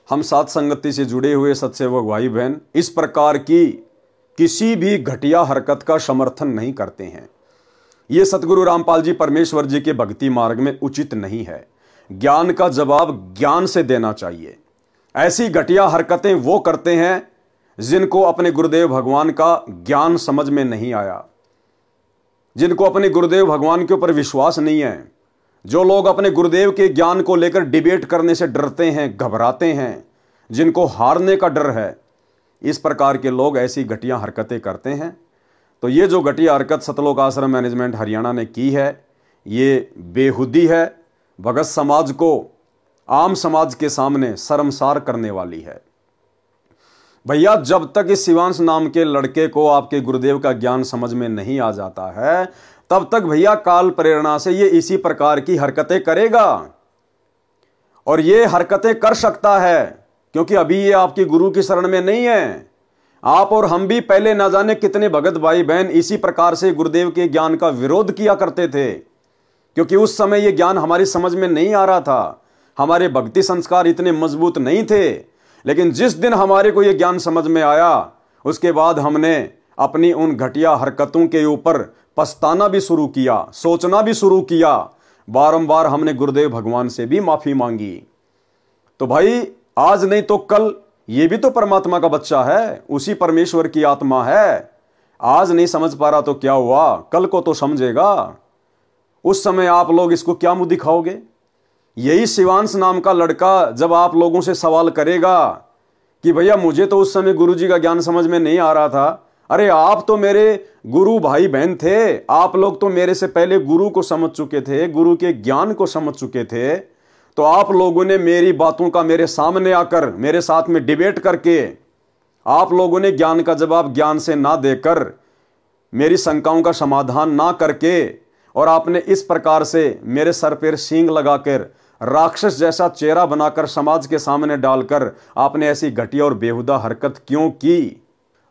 हम साथ संगति से जुड़े हुए सत्सेवक भाई बहन इस प्रकार की किसी भी घटिया हरकत का समर्थन नहीं करते हैं। ये सतगुरु रामपाल जी परमेश्वर जी के भक्ति मार्ग में उचित नहीं है। ज्ञान का जवाब ज्ञान से देना चाहिए। ऐसी घटिया हरकतें वो करते हैं जिनको अपने गुरुदेव भगवान का ज्ञान समझ में नहीं आया, जिनको अपने गुरुदेव भगवान के ऊपर विश्वास नहीं है, जो लोग अपने गुरुदेव के ज्ञान को लेकर डिबेट करने से डरते हैं, घबराते हैं, जिनको हारने का डर है, इस प्रकार के लोग ऐसी घटिया हरकतें करते हैं। तो ये जो घटिया हरकत सतलोक आश्रम मैनेजमेंट हरियाणा ने की है, ये बेहुदी है, भगत समाज को आम समाज के सामने शर्मसार करने वाली है। भैया, जब तक इस शिवांश नाम के लड़के को आपके गुरुदेव का ज्ञान समझ में नहीं आ जाता है, तब तक भैया काल प्रेरणा से ये इसी प्रकार की हरकतें करेगा। और ये हरकतें कर सकता है क्योंकि अभी ये आपकी गुरु की शरण में नहीं है। आप और हम भी पहले ना जाने कितने भगत भाई बहन इसी प्रकार से गुरुदेव के ज्ञान का विरोध किया करते थे, क्योंकि उस समय ये ज्ञान हमारी समझ में नहीं आ रहा था, हमारे भक्ति संस्कार इतने मजबूत नहीं थे। लेकिन जिस दिन हमारे को ये ज्ञान समझ में आया, उसके बाद हमने अपनी उन घटिया हरकतों के ऊपर पछताना भी शुरू किया, सोचना भी शुरू किया। बारंबार हमने गुरुदेव भगवान से भी माफी मांगी। तो भाई, आज नहीं तो कल ये भी तो परमात्मा का बच्चा है, उसी परमेश्वर की आत्मा है। आज नहीं समझ पा रहा तो क्या हुआ, कल को तो समझेगा। उस समय आप लोग इसको क्या मुंह दिखाओगे? यही शिवांश नाम का लड़का जब आप लोगों से सवाल करेगा कि भैया मुझे तो उस समय गुरुजी का ज्ञान समझ में नहीं आ रहा था, अरे आप तो मेरे गुरु भाई बहन थे, आप लोग तो मेरे से पहले गुरु को समझ चुके थे, गुरु के ज्ञान को समझ चुके थे, तो आप लोगों ने मेरी बातों का मेरे सामने आकर मेरे साथ में डिबेट करके आप लोगों ने ज्ञान का जवाब ज्ञान से ना देकर, मेरी शंकाओं का समाधान ना करके, और आपने इस प्रकार से मेरे सर पर सींग लगाकर राक्षस जैसा चेहरा बनाकर समाज के सामने डालकर आपने ऐसी घटिया और बेहुदा हरकत क्यों की?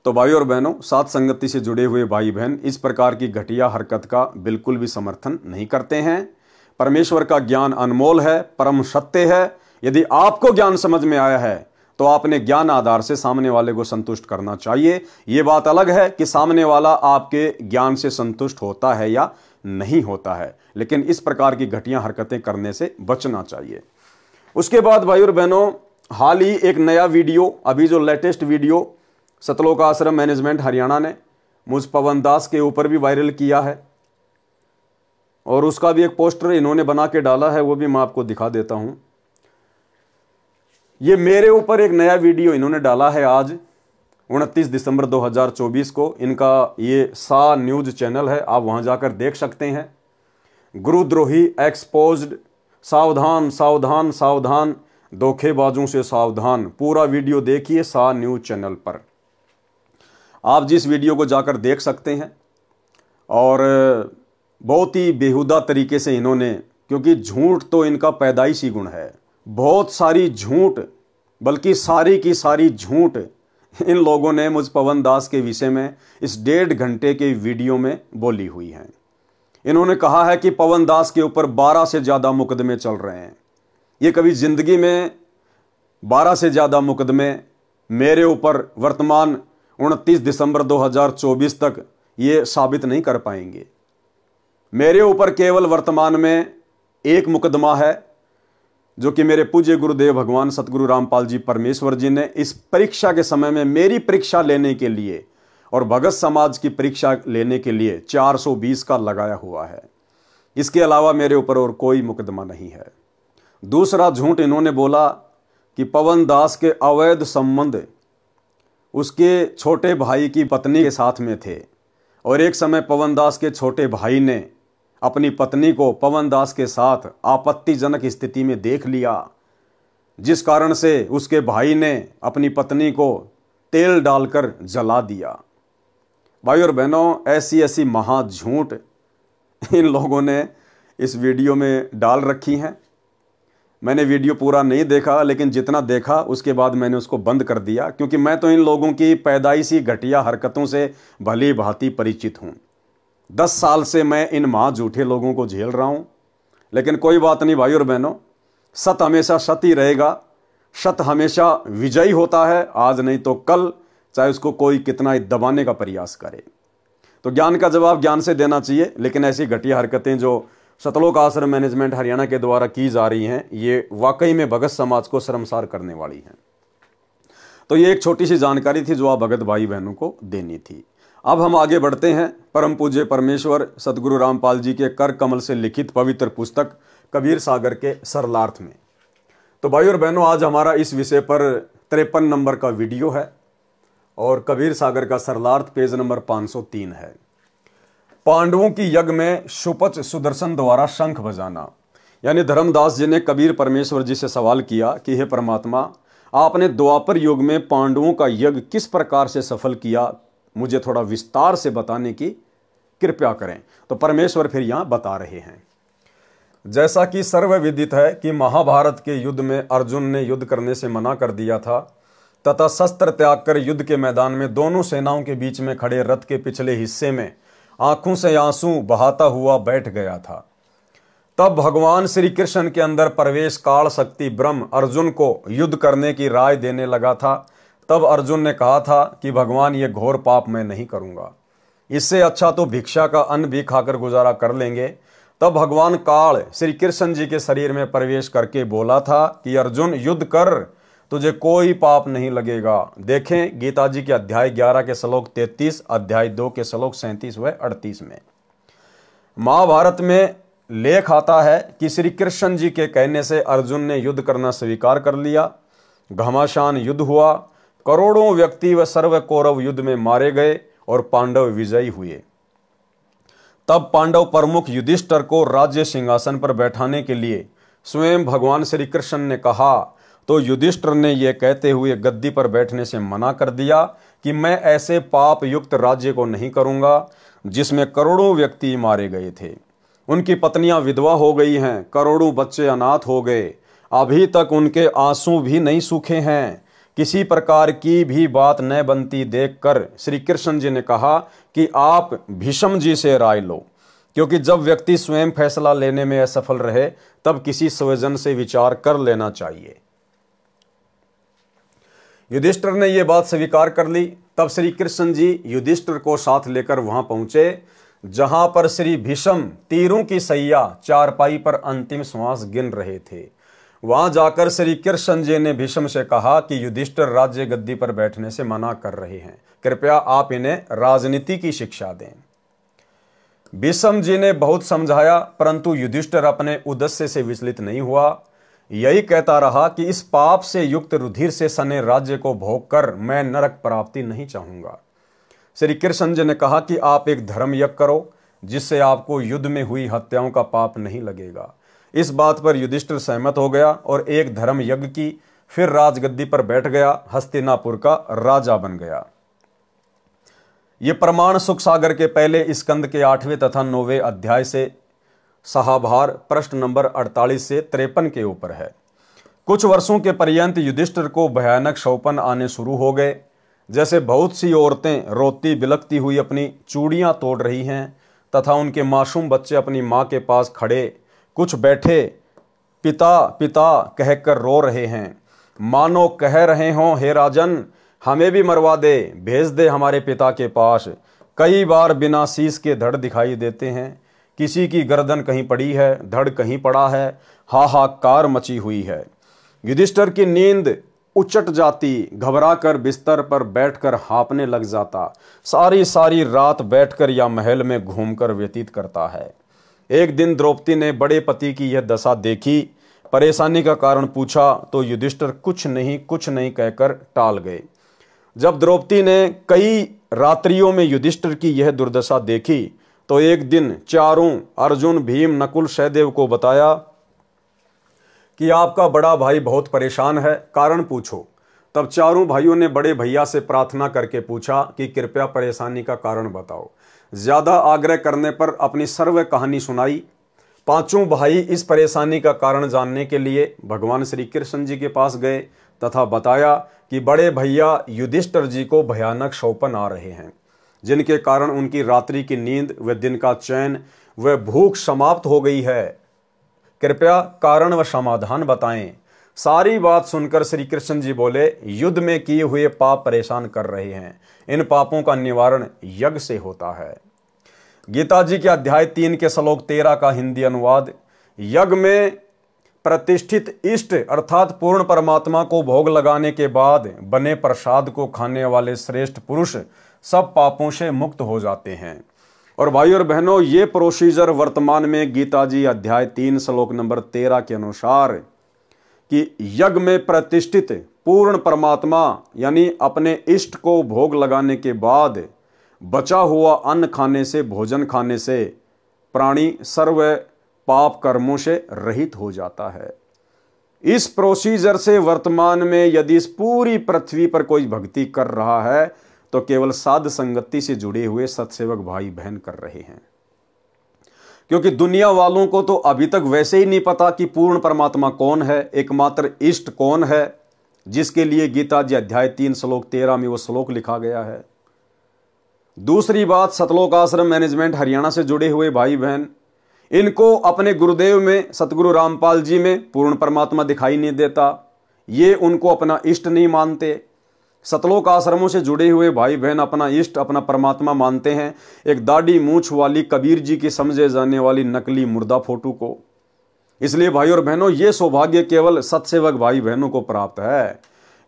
तो भाई और बहनों, साथ संगति से जुड़े हुए भाई बहन इस प्रकार की घटिया हरकत का बिल्कुल भी समर्थन नहीं करते हैं। परमेश्वर का ज्ञान अनमोल है, परम सत्य है। यदि आपको ज्ञान समझ में आया है तो आपने ज्ञान आधार से सामने वाले को संतुष्ट करना चाहिए। ये बात अलग है कि सामने वाला आपके ज्ञान से संतुष्ट होता है या नहीं होता है, लेकिन इस प्रकार की घटिया हरकतें करने से बचना चाहिए। उसके बाद भाई और बहनों, हाल ही एक नया वीडियो, अभी जो लेटेस्ट वीडियो सतलोक आश्रम मैनेजमेंट हरियाणा ने मुझ पवन दास के ऊपर भी वायरल किया है, और उसका भी एक पोस्टर इन्होंने बना के डाला है, वो भी मैं आपको दिखा देता हूं। ये मेरे ऊपर एक नया वीडियो इन्होंने डाला है आज 29 दिसंबर 2024 को। इनका ये सा न्यूज चैनल है, आप वहां जाकर देख सकते हैं। गुरुद्रोही एक्सपोज्ड, सावधान सावधान सावधान, धोखेबाजों से सावधान। पूरा वीडियो देखिए सा न्यूज चैनल पर, आप जिस वीडियो को जाकर देख सकते हैं। और बहुत ही बेहुदा तरीके से इन्होंने, क्योंकि झूठ तो इनका पैदाइशी गुण है, बहुत सारी झूठ, बल्कि सारी की सारी झूठ इन लोगों ने मुझ पवन दास के विषय में इस 1.5 घंटे के वीडियो में बोली हुई है। इन्होंने कहा है कि पवन दास के ऊपर 12 से ज़्यादा मुकदमे चल रहे हैं। ये कभी जिंदगी में 12 से ज़्यादा मुकदमे मेरे ऊपर वर्तमान 29 दिसंबर 2024 तक ये साबित नहीं कर पाएंगे। मेरे ऊपर केवल वर्तमान में एक मुकदमा है, जो कि मेरे पूज्य गुरुदेव भगवान सतगुरु रामपाल जी परमेश्वर जी ने इस परीक्षा के समय में मेरी परीक्षा लेने के लिए और भगत समाज की परीक्षा लेने के लिए 420 का लगाया हुआ है। इसके अलावा मेरे ऊपर और कोई मुकदमा नहीं है। दूसरा झूठ इन्होंने बोला कि पवन दास के अवैध संबंध उसके छोटे भाई की पत्नी के साथ में थे, और एक समय पवन दास के छोटे भाई ने अपनी पत्नी को पवन दास के साथ आपत्तिजनक स्थिति में देख लिया, जिस कारण से उसके भाई ने अपनी पत्नी को तेल डालकर जला दिया। भाई और बहनों, ऐसी ऐसी महाझूठ इन लोगों ने इस वीडियो में डाल रखी हैं। मैंने वीडियो पूरा नहीं देखा, लेकिन जितना देखा उसके बाद मैंने उसको बंद कर दिया, क्योंकि मैं तो इन लोगों की पैदाइशी घटिया हरकतों से भली भांति परिचित हूँ। 10 साल से मैं इन महा झूठे लोगों को झेल रहा हूँ। लेकिन कोई बात नहीं भाई और बहनों, सत हमेशा सत ही रहेगा, सत हमेशा विजयी होता है, आज नहीं तो कल, चाहे उसको कोई कितना ही दबाने का प्रयास करे। तो ज्ञान का जवाब ज्ञान से देना चाहिए, लेकिन ऐसी घटिया हरकतें जो सतलोक आश्रम मैनेजमेंट हरियाणा के द्वारा की जा रही हैं, ये वाकई में भगत समाज को शर्मसार करने वाली हैं। तो ये एक छोटी सी जानकारी थी जो आप भगत भाई बहनों को देनी थी। अब हम आगे बढ़ते हैं परम पूज्य परमेश्वर सतगुरु रामपाल जी के कर कमल से लिखित पवित्र पुस्तक कबीर सागर के सरलार्थ में। तो भाई और बहनों, आज हमारा इस विषय पर 53 नंबर का वीडियो है और कबीर सागर का सरलार्थ पेज नंबर 503 है। पांडवों की यज्ञ में शुपच सुदर्शन द्वारा शंख बजाना। यानी धर्मदास जी ने कबीर परमेश्वर जी से सवाल किया कि हे परमात्मा, आपने द्वापर युग में पांडवों का यज्ञ किस प्रकार से सफल किया, मुझे थोड़ा विस्तार से बताने की कृपया करें। तो परमेश्वर फिर यहां बता रहे हैं, जैसा कि सर्वविदित है कि महाभारत के युद्ध में अर्जुन ने युद्ध करने से मना कर दिया था तथा शस्त्र त्याग कर युद्ध के मैदान में दोनों सेनाओं के बीच में खड़े रथ के पिछले हिस्से में आंखों से आंसू बहाता हुआ बैठ गया था। तब भगवान श्री कृष्ण के अंदर प्रवेश काल शक्ति ब्रह्म अर्जुन को युद्ध करने की राय देने लगा था। तब अर्जुन ने कहा था कि भगवान, ये घोर पाप मैं नहीं करूंगा, इससे अच्छा तो भिक्षा का अन्न भी खाकर गुजारा कर लेंगे। तब भगवान काल श्री कृष्ण जी के शरीर में प्रवेश करके बोला था कि अर्जुन, युद्ध कर, तुझे कोई पाप नहीं लगेगा। देखें गीता जी के अध्याय 11 के श्लोक 33, अध्याय 2 के श्लोक 37 व 38 में। महाभारत में लेख आता है कि श्री कृष्ण जी के कहने से अर्जुन ने युद्ध करना स्वीकार कर लिया। घमासान युद्ध हुआ, करोड़ों व्यक्ति व सर्व कौरव युद्ध में मारे गए और पांडव विजयी हुए। तब पांडव प्रमुख युधिष्ठिर को राज्य सिंहासन पर बैठाने के लिए स्वयं भगवान श्री कृष्ण ने कहा, तो युधिष्ठिर ने यह कहते हुए गद्दी पर बैठने से मना कर दिया कि मैं ऐसे पाप युक्त राज्य को नहीं करूंगा जिसमें करोड़ों व्यक्ति मारे गए थे। उनकी पत्नियां विधवा हो गई हैं, करोड़ों बच्चे अनाथ हो गए, अभी तक उनके आंसू भी नहीं सूखे हैं। किसी प्रकार की भी बात न बनती देखकर श्री कृष्ण जी ने कहा कि आप भीष्म जी से राय लो, क्योंकि जब व्यक्ति स्वयं फैसला लेने में असफल रहे तब किसी स्वजन से विचार कर लेना चाहिए। युधिष्ठिर ने यह बात स्वीकार कर ली। तब श्री कृष्ण जी युधिष्ठिर को साथ लेकर वहां पहुंचे जहां पर श्री भीष्म तीरों की सैया चारपाई पर अंतिम श्वास गिन रहे थे। वहां जाकर श्री कृष्ण जी ने भीष्म से कहा कि युधिष्ठिर राज्य गद्दी पर बैठने से मना कर रहे हैं, कृपया आप इन्हें राजनीति की शिक्षा दें। भीष्म जी ने बहुत समझाया, परंतु युधिष्ठिर अपने उद्देश्य से विचलित नहीं हुआ। यही कहता रहा कि इस पाप से युक्त रुधिर से सने राज्य को भोग कर मैं नरक प्राप्ति नहीं चाहूंगा। श्री कृष्ण जी ने कहा कि आप एक धर्म यज्ञ करो जिससे आपको युद्ध में हुई हत्याओं का पाप नहीं लगेगा। इस बात पर युधिष्ठिर सहमत हो गया और एक धर्म यज्ञ की, फिर राजगद्दी पर बैठ गया, हस्तिनापुर का राजा बन गया। ये प्रमाण सुख सागर के पहले स्कंद के 8वें तथा 9वें अध्याय से सहाभार प्रश्न नंबर 48 से 53 के ऊपर है। कुछ वर्षों के पर्यंत युधिष्ठिर को भयानक शौपन आने शुरू हो गए, जैसे बहुत सी औरतें रोती बिलखती हुई अपनी चूड़ियां तोड़ रही हैं तथा उनके मासूम बच्चे अपनी मां के पास खड़े, कुछ बैठे पिता पिता कहकर रो रहे हैं, मानो कह रहे हों, हे राजन, हमें भी मरवा दे, भेज दे हमारे पिता के पास। कई बार बिना शीश के धड़ दिखाई देते हैं, किसी की गर्दन कहीं पड़ी है, धड़ कहीं पड़ा है, हाहाकार मची हुई है। युधिष्ठिर की नींद उचट जाती, घबरा कर बिस्तर पर बैठकर हाँपने लग जाता, सारी सारी रात बैठकर या महल में घूमकर व्यतीत करता है। एक दिन द्रौपदी ने बड़े पति की यह दशा देखी, परेशानी का कारण पूछा तो युधिष्ठिर कुछ नहीं कहकर टाल गए। जब द्रौपदी ने कई रात्रियों में युधिष्ठिर की यह दुर्दशा देखी तो एक दिन चारों अर्जुन, भीम, नकुल, सहदेव को बताया कि आपका बड़ा भाई बहुत परेशान है, कारण पूछो। तब चारों भाइयों ने बड़े भैया से प्रार्थना करके पूछा कि कृपया परेशानी का कारण बताओ। ज्यादा आग्रह करने पर अपनी सर्व कहानी सुनाई। पांचों भाई इस परेशानी का कारण जानने के लिए भगवान श्री कृष्ण जी के पास गए तथा बताया कि बड़े भैया युधिष्ठिर जी को भयानक शौपन आ रहे हैं, जिनके कारण उनकी रात्रि की नींद व दिन का चैन व भूख समाप्त हो गई है। कृपया कारण व समाधान बताएं। सारी बात सुनकर श्री कृष्ण जी बोले, युद्ध में किए हुए पाप परेशान कर रहे हैं, इन पापों का निवारण यज्ञ से होता है। गीता जी के अध्याय 3 के श्लोक 13 का हिंदी अनुवाद, यज्ञ में प्रतिष्ठित इष्ट अर्थात पूर्ण परमात्मा को भोग लगाने के बाद बने प्रसाद को खाने वाले श्रेष्ठ पुरुष सब पापों से मुक्त हो जाते हैं। और भाई और बहनों, ये प्रोसीजर वर्तमान में गीता जी अध्याय 3 श्लोक नंबर 13 के अनुसार कि यज्ञ में प्रतिष्ठित पूर्ण परमात्मा यानी अपने इष्ट को भोग लगाने के बाद बचा हुआ अन्न खाने से, भोजन खाने से प्राणी सर्व पाप कर्मों से रहित हो जाता है। इस प्रोसीजर से वर्तमान में यदि इस पूरी पृथ्वी पर कोई भक्ति कर रहा है तो केवल साध संगति से जुड़े हुए सत्सेवक भाई बहन कर रहे हैं, क्योंकि दुनिया वालों को तो अभी तक वैसे ही नहीं पता कि पूर्ण परमात्मा कौन है, एकमात्र इष्ट कौन है, जिसके लिए गीता जी अध्याय 3 श्लोक 13 में वो श्लोक लिखा गया है। दूसरी बात, सतलोक आश्रम मैनेजमेंट हरियाणा से जुड़े हुए भाई बहन, इनको अपने गुरुदेव में सतगुरु रामपाल जी में पूर्ण परमात्मा दिखाई नहीं देता, ये उनको अपना इष्ट नहीं मानते। सतलोक आश्रमों से जुड़े हुए भाई बहन अपना इष्ट, अपना परमात्मा मानते हैं एक दाढ़ी मूछ वाली कबीर जी की समझे जाने वाली नकली मुर्दा फोटो को। इसलिए भाई और बहनों, ये सौभाग्य केवल सत्सेवक भाई बहनों को प्राप्त है,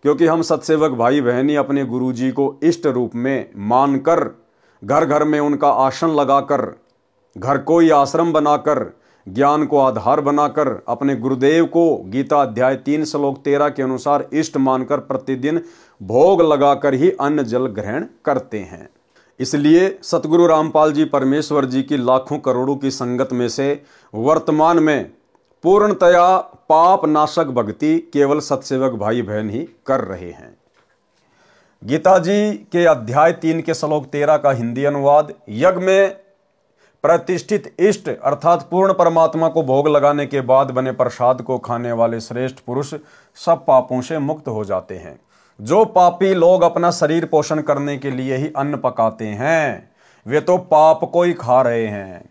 क्योंकि हम सत्सेवक भाई बहन ही अपने गुरु जी को इष्ट रूप में मानकर घर घर में उनका आसन लगाकर, घर को ही आश्रम बनाकर, ज्ञान को आधार बनाकर अपने गुरुदेव को गीता अध्याय 3 श्लोक 13 के अनुसार इष्ट मानकर प्रतिदिन भोग लगाकर ही अन्न जल ग्रहण करते हैं। इसलिए सतगुरु रामपाल जी परमेश्वर जी की लाखों करोड़ों की संगत में से वर्तमान में पूर्णतया पाप नाशक भक्ति केवल सत्सेवक भाई बहन ही कर रहे हैं। गीता जी के अध्याय 3 के श्लोक 13 का हिंदी अनुवाद, यज्ञ में प्रतिष्ठित इष्ट अर्थात पूर्ण परमात्मा को भोग लगाने के बाद बने प्रसाद को खाने वाले श्रेष्ठ पुरुष सब पापों से मुक्त हो जाते हैं। जो पापी लोग अपना शरीर पोषण करने के लिए ही अन्न पकाते हैं, वे तो पाप को ही खा रहे हैं।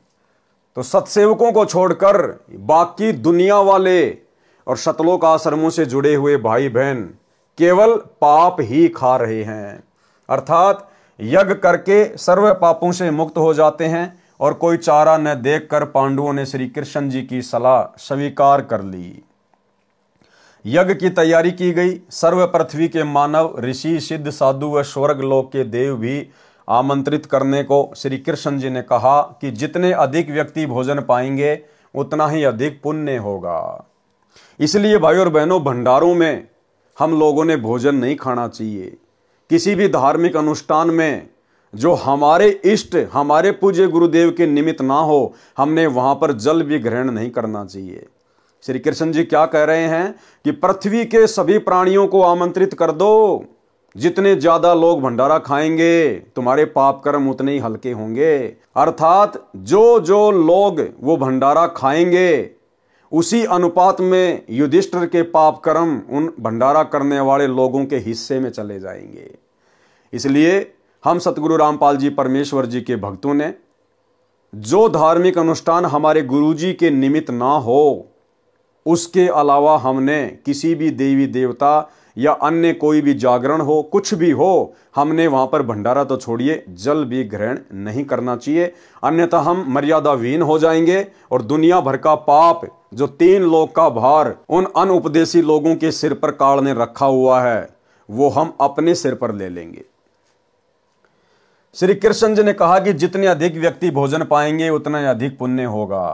तो सत्सेवकों को छोड़कर बाकी दुनिया वाले और सतलोक आश्रमों से जुड़े हुए भाई बहन केवल पाप ही खा रहे हैं, अर्थात यज्ञ करके सर्व पापों से मुक्त हो जाते हैं। और कोई चारा न देखकर पांडवों ने श्री कृष्ण जी की सलाह स्वीकार कर ली। यज्ञ की तैयारी की गई। सर्व पृथ्वी के मानव, ऋषि, सिद्ध, साधु व स्वर्ग लोक के देव भी आमंत्रित करने को श्री कृष्ण जी ने कहा कि जितने अधिक व्यक्ति भोजन पाएंगे उतना ही अधिक पुण्य होगा। इसलिए भाई और बहनों, भंडारों में हम लोगों ने भोजन नहीं खाना चाहिए। किसी भी धार्मिक अनुष्ठान में जो हमारे इष्ट, हमारे पूज्य गुरुदेव के निमित्त ना हो, हमने वहां पर जल भी ग्रहण नहीं करना चाहिए। श्री कृष्ण जी क्या कह रहे हैं कि पृथ्वी के सभी प्राणियों को आमंत्रित कर दो। जितने ज्यादा लोग भंडारा खाएंगे तुम्हारे पाप कर्म उतने ही हल्के होंगे। अर्थात जो जो लोग वो भंडारा खाएंगे उसी अनुपात में युधिष्ठिर के पाप कर्म उन भंडारा करने वाले लोगों के हिस्से में चले जाएंगे। इसलिए हम सतगुरु रामपाल जी परमेश्वर जी के भक्तों ने जो धार्मिक अनुष्ठान हमारे गुरु जी के निमित्त ना हो, उसके अलावा हमने किसी भी देवी देवता या अन्य कोई भी जागरण हो, कुछ भी हो, हमने वहां पर भंडारा तो छोड़िए जल भी ग्रहण नहीं करना चाहिए। अन्यथा हम मर्यादाहीन हो जाएंगे और दुनिया भर का पाप, जो 3 लोक का भार उन अनुपदेशी लोगों के सिर पर काल ने रखा हुआ है, वो हम अपने सिर पर ले लेंगे। श्री कृष्ण जी ने कहा कि जितने अधिक व्यक्ति भोजन पाएंगे उतना ही अधिक पुण्य होगा,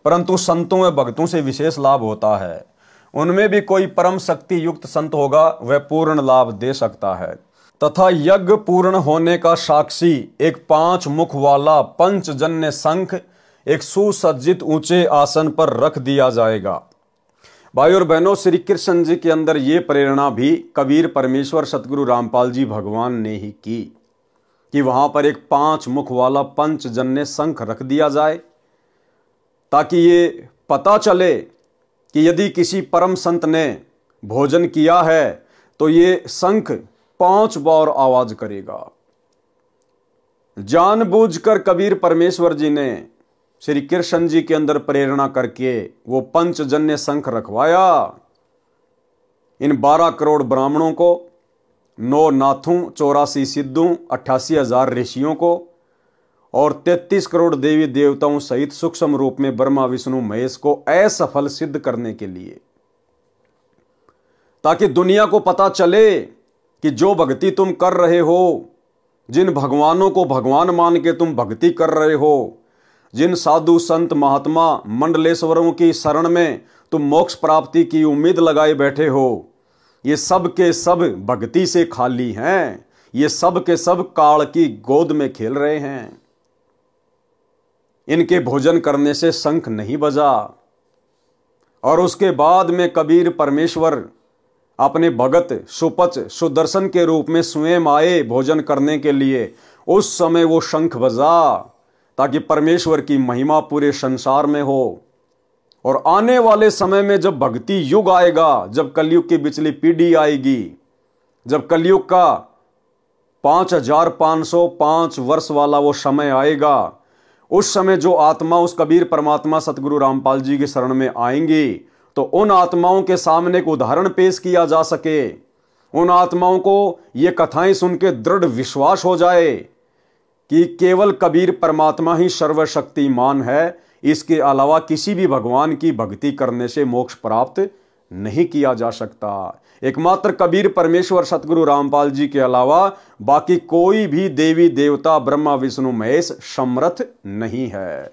परंतु संतों व भक्तों से विशेष लाभ होता है। उनमें भी कोई परम शक्ति युक्त संत होगा, वह पूर्ण लाभ दे सकता है। तथा यज्ञ पूर्ण होने का साक्षी एक 5 मुख वाला पंचजन्य शंख एक सुसज्जित ऊंचे आसन पर रख दिया जाएगा। भाई और बहनों, श्री कृष्ण जी के अंदर ये प्रेरणा भी कबीर परमेश्वर सतगुरु रामपाल जी भगवान ने ही की कि वहां पर एक 5 मुख वाला पंचजन्य शंख रख दिया जाए, ताकि ये पता चले कि यदि किसी परम संत ने भोजन किया है तो ये शंख 5 बार आवाज करेगा। जानबूझकर कबीर परमेश्वर जी ने श्री कृष्ण जी के अंदर प्रेरणा करके वो पंचजन्य शंख रखवाया। इन 12 करोड़ ब्राह्मणों को, 9 नाथों, 84 सिद्धों, 88,000 ऋषियों को और 33 करोड़ देवी देवताओं सहित सूक्ष्म रूप में ब्रह्मा विष्णु महेश को असफल सिद्ध करने के लिए, ताकि दुनिया को पता चले कि जो भक्ति तुम कर रहे हो, जिन भगवानों को भगवान मान के तुम भक्ति कर रहे हो, जिन साधु संत महात्मा मंडलेश्वरों की शरण में तुम मोक्ष प्राप्ति की उम्मीद लगाए बैठे हो, ये सब के सब भक्ति से खाली हैं। ये सब के सब काल की गोद में खेल रहे हैं। इनके भोजन करने से शंख नहीं बजा। और उसके बाद में कबीर परमेश्वर अपने भगत सुपच सुदर्शन के रूप में स्वयं आए भोजन करने के लिए। उस समय वो शंख बजा ताकि परमेश्वर की महिमा पूरे संसार में हो। और आने वाले समय में जब भक्ति युग आएगा, जब कलयुग की पिछली पीढ़ी आएगी, जब कलयुग का 5505 वर्ष वाला वो समय आएगा, उस समय जो आत्मा उस कबीर परमात्मा सतगुरु रामपाल जी की शरण में आएंगी, तो उन आत्माओं के सामने एक उदाहरण पेश किया जा सके। उन आत्माओं को ये कथाएं सुन के दृढ़ विश्वास हो जाए कि केवल कबीर परमात्मा ही सर्वशक्तिमान है, इसके अलावा किसी भी भगवान की भक्ति करने से मोक्ष प्राप्त नहीं किया जा सकता। एकमात्र कबीर परमेश्वर सतगुरु रामपाल जी के अलावा बाकी कोई भी देवी देवता ब्रह्मा विष्णु महेश समर्थ नहीं है।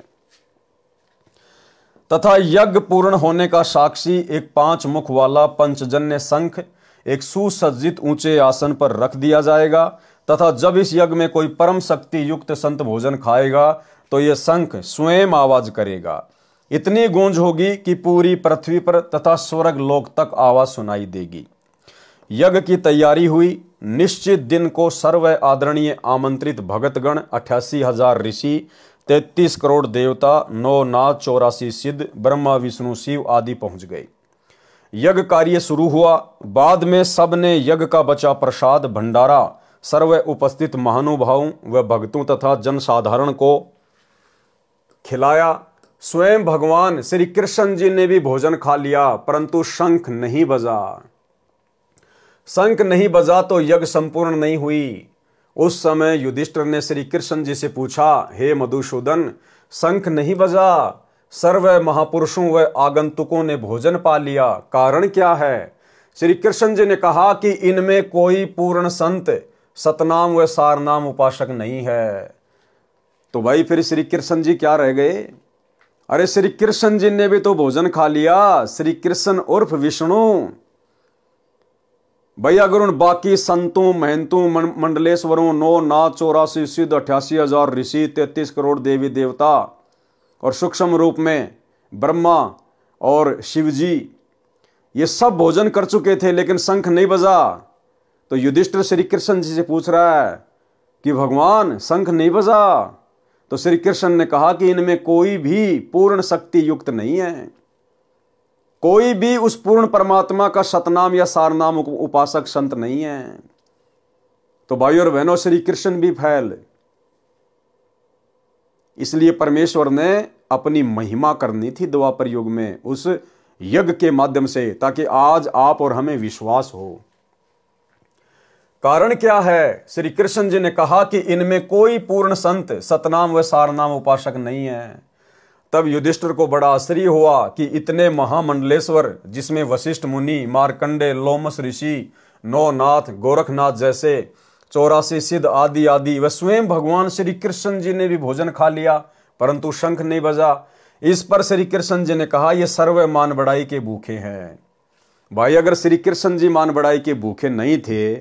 तथा यज्ञ पूर्ण होने का साक्षी एक 5 मुख वाला पंचजन्य शंख एक सुसज्जित ऊंचे आसन पर रख दिया जाएगा। तथा जब इस यज्ञ में कोई परम शक्ति युक्त संत भोजन खाएगा तो यह शंख स्वयं आवाज करेगा। इतनी गूंज होगी कि पूरी पृथ्वी पर तथा स्वर्ग लोक तक आवाज सुनाई देगी। यज्ञ की तैयारी हुई। निश्चित दिन को सर्व आदरणीय आमंत्रित भगतगण 88,000 ऋषि, 33 करोड़ देवता, 9 नाथ, 84 सिद्ध, ब्रह्मा विष्णु शिव आदि पहुंच गए। यज्ञ कार्य शुरू हुआ। बाद में सब ने यज्ञ का बचा प्रसाद भंडारा सर्व उपस्थित महानुभावों व भक्तों तथा जनसाधारण को खिलाया। स्वयं भगवान श्री कृष्ण जी ने भी भोजन खा लिया, परंतु शंख नहीं बजा। शंख नहीं बजा तो यज्ञ संपूर्ण नहीं हुई। उस समय युधिष्ठिर ने श्री कृष्ण जी से पूछा, हे मधुसूदन, शंख नहीं बजा, सर्व महापुरुषों व आगंतुकों ने भोजन पा लिया, कारण क्या है? श्री कृष्ण जी ने कहा कि इनमें कोई पूर्ण संत सतनाम व सारनाम उपासक नहीं है। तो भाई फिर श्री कृष्ण जी क्या रह गए? अरे श्री कृष्ण जी ने भी तो भोजन खा लिया। श्री कृष्ण उर्फ विष्णु। भाई अगर उन बाकी संतों महंतों मंडलेश्वरों 9 नाथ, 84 सिद्ध, 88,000 ऋषि, 33 करोड़ देवी देवता और सूक्ष्म रूप में ब्रह्मा और शिवजी ये सब भोजन कर चुके थे, लेकिन शंख नहीं बजा। तो युधिष्ठिर श्री कृष्ण जी से पूछ रहा है कि भगवान शंख नहीं बजा। तो श्री कृष्ण ने कहा कि इनमें कोई भी पूर्ण शक्ति युक्त नहीं है, कोई भी उस पूर्ण परमात्मा का सतनाम या सारनाम उपासक संत नहीं है। तो भाई और बहनों, श्री कृष्ण भी फैल। इसलिए परमेश्वर ने अपनी महिमा करनी थी द्वापर युग में उस यज्ञ के माध्यम से, ताकि आज आप और हमें विश्वास हो। कारण क्या है? श्री कृष्ण जी ने कहा कि इनमें कोई पूर्ण संत सतनाम व सारनाम उपासक नहीं है। तब युधिष्ठिर को बड़ा आश्चर्य हुआ कि इतने महामंडलेश्वर, जिसमें वशिष्ठ मुनि, मार्कंडे, लोमस ऋषि, 9 नाथ, गोरखनाथ जैसे 84 सिद्ध आदि आदि, व स्वयं भगवान श्री कृष्ण जी ने भी भोजन खा लिया, परंतु शंख नहीं बजा। इस पर श्री कृष्ण जी ने कहा, ये सर्व मान बढ़ाई के भूखे हैं। भाई अगर श्री कृष्ण जी मान बढ़ाई के भूखे नहीं थे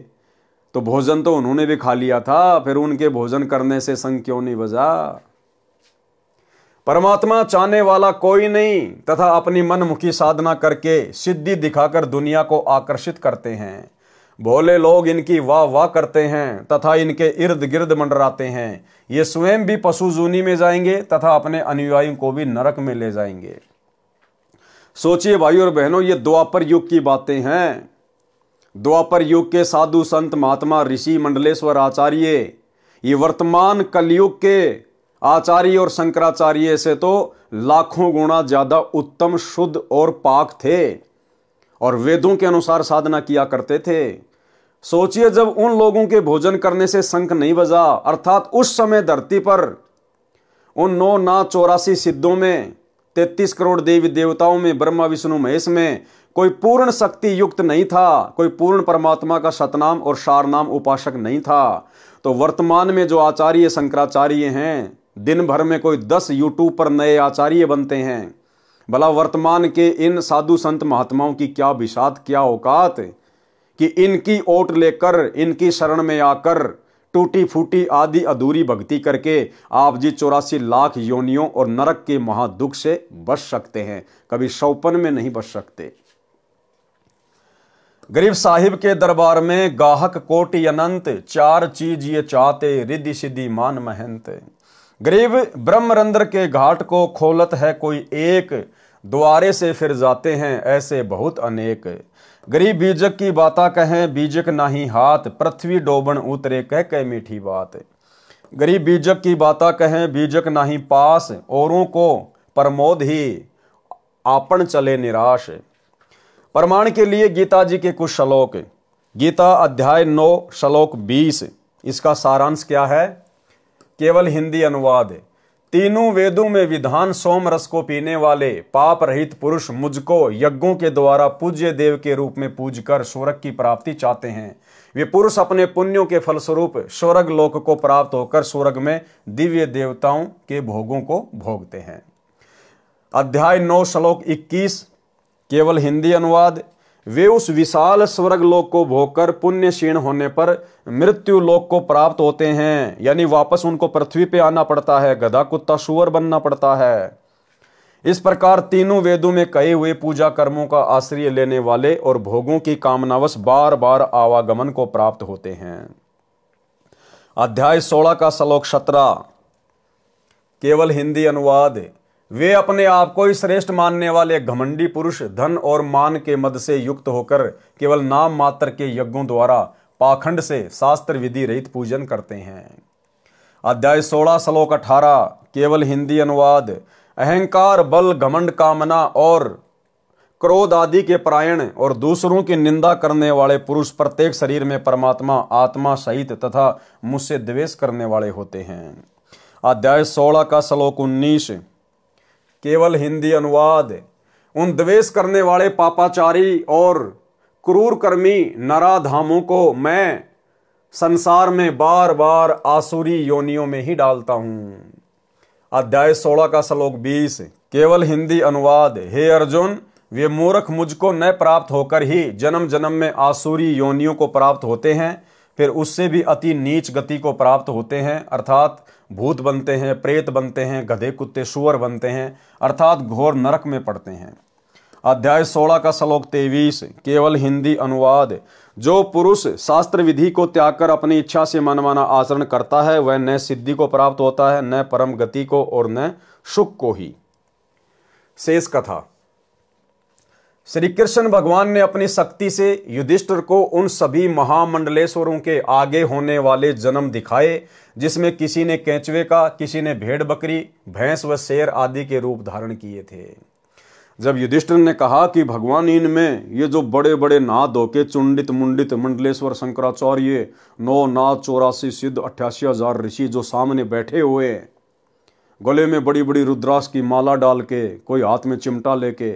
तो भोजन तो उन्होंने भी खा लिया था, फिर उनके भोजन करने से शंख क्यों नहीं बजा? परमात्मा चाहने वाला कोई नहीं तथा अपनी मनमुखी साधना करके सिद्धि दिखाकर दुनिया को आकर्षित करते हैं। भोले लोग इनकी वाह वाह करते हैं तथा इनके इर्द गिर्द मंडराते हैं। ये स्वयं भी पशु जूनी में जाएंगे तथा अपने अनुयायियों को भी नरक में ले जाएंगे। सोचिए भाई और बहनों, ये द्वापर युग की बातें हैं। द्वापर युग के साधु संत महात्मा ऋषि मंडलेश्वर आचार्य ये वर्तमान कलयुग के आचार्य और शंकराचार्य से तो लाखों गुना ज्यादा उत्तम, शुद्ध और पाक थे और वेदों के अनुसार साधना किया करते थे। सोचिए, जब उन लोगों के भोजन करने से शंख नहीं बजा, अर्थात उस समय धरती पर उन 9 नाथ 84 सिद्धों में, 33 करोड़ देवी देवताओं में, ब्रह्मा विष्णु महेश में कोई पूर्ण शक्ति युक्त नहीं था, कोई पूर्ण परमात्मा का सतनाम और सारनाम उपासक नहीं था। तो वर्तमान में जो आचार्य शंकराचार्य हैं, दिन भर में कोई 10 यूट्यूब पर नए आचार्य बनते हैं। भला वर्तमान के इन साधु संत महात्माओं की क्या बिसात, क्या औकात कि इनकी ओट लेकर, इनकी शरण में आकर टूटी फूटी आदि अधूरी भक्ति करके आप जी 84 लाख योनियों और नरक के महादुख से बच सकते हैं, कभी शौपन में नहीं बच सकते। गरीब साहिब के दरबार में गाहक कोटि अनंत, 4 चीज ये चाहते, रिद्धि सिद्धि मान महंत। गरीब ब्रह्मरंध्र के घाट को खोलत है कोई एक, द्वारे से फिर जाते हैं ऐसे बहुत अनेक। गरीब बीजक की बाता कहें बीजक नाही हाथ, पृथ्वी डोबन उतरे कह मीठी बात। गरीब बीजक की बाता कहें बीजक नाही पास, औरों को प्रमोद ही आपन चले निराश। प्रमाण के लिए गीता जी के कुछ श्लोक। गीता अध्याय 9 श्लोक 20, इसका सारांश क्या है? केवल हिंदी अनुवाद। तीनों वेदों में विधान सोम रस को पीने वाले पाप रहित पुरुष मुझको यज्ञों के द्वारा पूज्य देव के रूप में पूजकर स्वर्ग की प्राप्ति चाहते हैं। वे पुरुष अपने पुण्यों के फलस्वरूप स्वर्ग लोक को प्राप्त होकर स्वर्ग में दिव्य देवताओं के भोगों को भोगते हैं। अध्याय 9 श्लोक 21, केवल हिंदी अनुवाद। वे उस विशाल स्वर्ग लोक को भोगकर पुण्य क्षीण होने पर मृत्यु लोक को प्राप्त होते हैं, यानी वापस उनको पृथ्वी पे आना पड़ता है, गधा कुत्ता सुअर बनना पड़ता है। इस प्रकार तीनों वेदों में कहे हुए पूजा कर्मों का आश्रय लेने वाले और भोगों की कामनावश बार बार आवागमन को प्राप्त होते हैं। अध्याय 16 का श्लोक 17, केवल हिंदी अनुवाद। वे अपने आप को ही श्रेष्ठ मानने वाले घमंडी पुरुष धन और मान के मद से युक्त होकर केवल नाम मात्र के यज्ञों द्वारा पाखंड से शास्त्र विधि रहित पूजन करते हैं। अध्याय 16 श्लोक 18, केवल हिंदी अनुवाद। अहंकार, बल, घमंड, कामना और क्रोध आदि के परायण और दूसरों की निंदा करने वाले पुरुष प्रत्येक शरीर में परमात्मा आत्मा सहित तथा मुझसे द्वेष करने वाले होते हैं। अध्याय 16 का श्लोक 19, केवल हिंदी अनुवाद। उन द्वेष करने वाले पापाचारी और क्रूर कर्मी नराधामों को मैं संसार में बार बार आसुरी योनियों में ही डालता हूं। अध्याय 16 का श्लोक 20, केवल हिंदी अनुवाद। हे अर्जुन, वे मूर्ख मुझको न प्राप्त होकर ही जन्म जन्म में आसुरी योनियों को प्राप्त होते हैं, फिर उससे भी अति नीच गति को प्राप्त होते हैं, अर्थात भूत बनते हैं, प्रेत बनते हैं, गधे कुत्ते सुअर बनते हैं, अर्थात घोर नरक में पड़ते हैं। अध्याय 16 का श्लोक 23, केवल हिंदी अनुवाद। जो पुरुष शास्त्र विधि को त्याग कर अपनी इच्छा से मनमाना आचरण करता है वह न सिद्धि को प्राप्त होता है, न परम गति को और न सुख को ही। शेष कथा। श्री कृष्ण भगवान ने अपनी शक्ति से युधिष्ठिर को उन सभी महामंडलेश्वरों के आगे होने वाले जन्म दिखाए जिसमें किसी ने केंचुए का, किसी ने भेड़ बकरी, भैंस व शेर आदि के रूप धारण किए थे। जब युधिष्ठिर ने कहा कि भगवान, इनमें ये जो बड़े बड़े नाथ धोके चुंडित मुंडित मंडलेश्वर शंकराचार्य, 9 नाथ 84 सिद्ध 88,000 ऋषि जो सामने बैठे हुए, गले में बड़ी बड़ी रुद्राक्ष की माला डाल के, कोई हाथ में चिमटा लेके,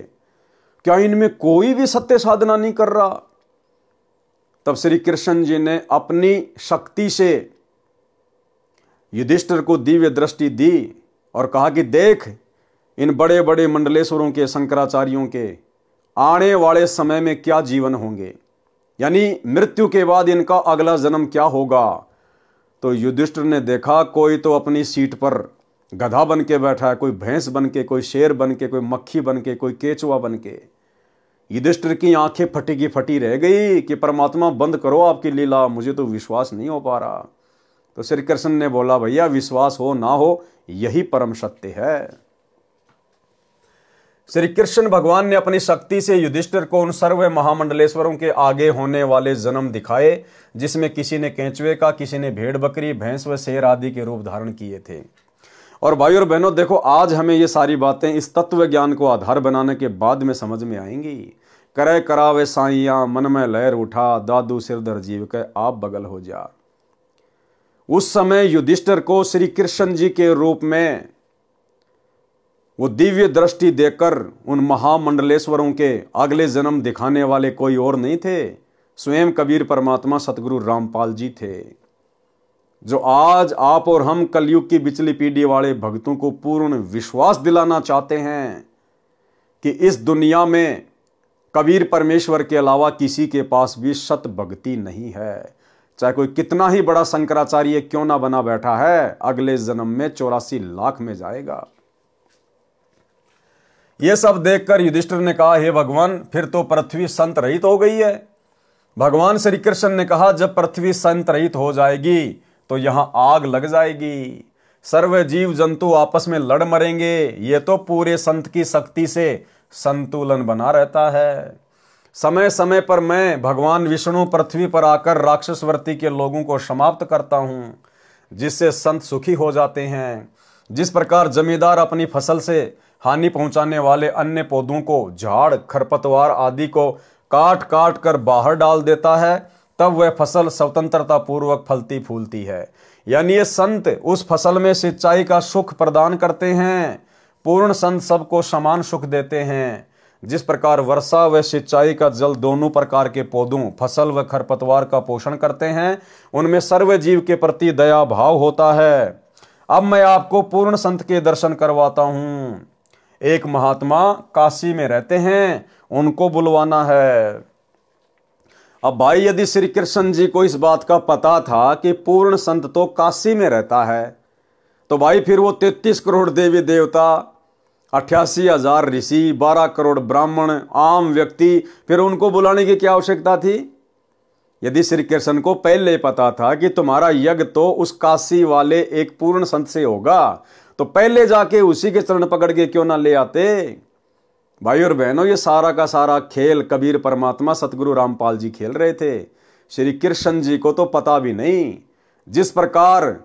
क्या इनमें कोई भी सत्य साधना नहीं कर रहा? तब श्री कृष्ण जी ने अपनी शक्ति से युधिष्ठिर को दिव्य दृष्टि दी और कहा कि देख, इन बड़े बड़े मंडलेश्वरों के, शंकराचार्यों के आने वाले समय में क्या जीवन होंगे, यानी मृत्यु के बाद इनका अगला जन्म क्या होगा। तो युधिष्ठिर ने देखा कोई तो अपनी सीट पर गधा बन के बैठा है, कोई भैंस बन के, कोई शेर बन के, कोई मक्खी बन के, कोई केचुआ बन के। युधिष्ठिर की आंखें फटी की फटी रह गई कि परमात्मा बंद करो आपकी लीला, मुझे तो विश्वास नहीं हो पा रहा। तो श्री कृष्ण ने बोला, भैया विश्वास हो ना हो यही परम सत्य है। श्री कृष्ण भगवान ने अपनी शक्ति से युधिष्ठिर को उन सर्व महामंडलेश्वरों के आगे होने वाले जन्म दिखाए जिसमें किसी ने केंचुए का, किसी ने भेड़ बकरी, भैंस व शेर आदि के रूप धारण किए थे। और भाई और बहनों देखो, आज हमें ये सारी बातें इस तत्व ज्ञान को आधार बनाने के बाद में समझ में आएंगी। करे करावे साइया मन में लहर उठा, दादू सिरदर जीव के आप बगल हो जा। उस समय युधिष्ठिर को श्री कृष्ण जी के रूप में वो दिव्य दृष्टि देकर उन महामंडलेश्वरों के अगले जन्म दिखाने वाले कोई और नहीं थे, स्वयं कबीर परमात्मा सतगुरु रामपाल जी थे, जो आज आप और हम कलयुग की बिचली पीढ़ी वाले भक्तों को पूर्ण विश्वास दिलाना चाहते हैं कि इस दुनिया में कबीर परमेश्वर के अलावा किसी के पास भी सत भक्ति नहीं है। चाहे कोई कितना ही बड़ा शंकराचार्य क्यों ना बना बैठा है, अगले जन्म में 84 लाख में जाएगा। यह सब देखकर युधिष्ठिर ने कहा, हे भगवान, फिर तो पृथ्वी संत रहित हो गई है। भगवान श्री कृष्ण ने कहा, जब पृथ्वी संत रहित हो जाएगी तो यहां आग लग जाएगी, सर्व जीव जंतु आपस में लड़ मरेंगे। ये तो पूरे संत की शक्ति से संतुलन बना रहता है। समय समय पर मैं भगवान विष्णु पृथ्वी पर आकर राक्षसवर्ती के लोगों को समाप्त करता हूं, जिससे संत सुखी हो जाते हैं। जिस प्रकार जमींदार अपनी फसल से हानि पहुंचाने वाले अन्य पौधों को, झाड़ खरपतवार आदि को काट काट कर बाहर डाल देता है, तब वह फसल स्वतंत्रता पूर्वक फलती फूलती है। यानी ये संत उस फसल में सिंचाई का सुख प्रदान करते हैं। पूर्ण संत सबको समान सुख देते हैं। जिस प्रकार वर्षा व सिंचाई का जल दोनों प्रकार के पौधों, फसल व खरपतवार का पोषण करते हैं, उनमें सर्व जीव के प्रति दया भाव होता है। अब मैं आपको पूर्ण संत के दर्शन करवाता हूं। एक महात्मा काशी में रहते हैं, उनको बुलवाना है। अब भाई, यदि श्री कृष्ण जी को इस बात का पता था कि पूर्ण संत तो काशी में रहता है, तो भाई फिर वो 33 करोड़ देवी देवता, 88,000 ऋषि, 12 करोड़ ब्राह्मण, आम व्यक्ति, फिर उनको बुलाने की क्या आवश्यकता थी? यदि श्री कृष्ण को पहले पता था कि तुम्हारा यज्ञ तो उस काशी वाले एक पूर्ण संत से होगा, तो पहले जाके उसी के चरण पकड़ के क्यों ना ले आते? भाई और बहनों, ये सारा का सारा खेल कबीर परमात्मा सतगुरु रामपाल जी खेल रहे थे। श्री कृष्ण जी को तो पता भी नहीं। जिस प्रकार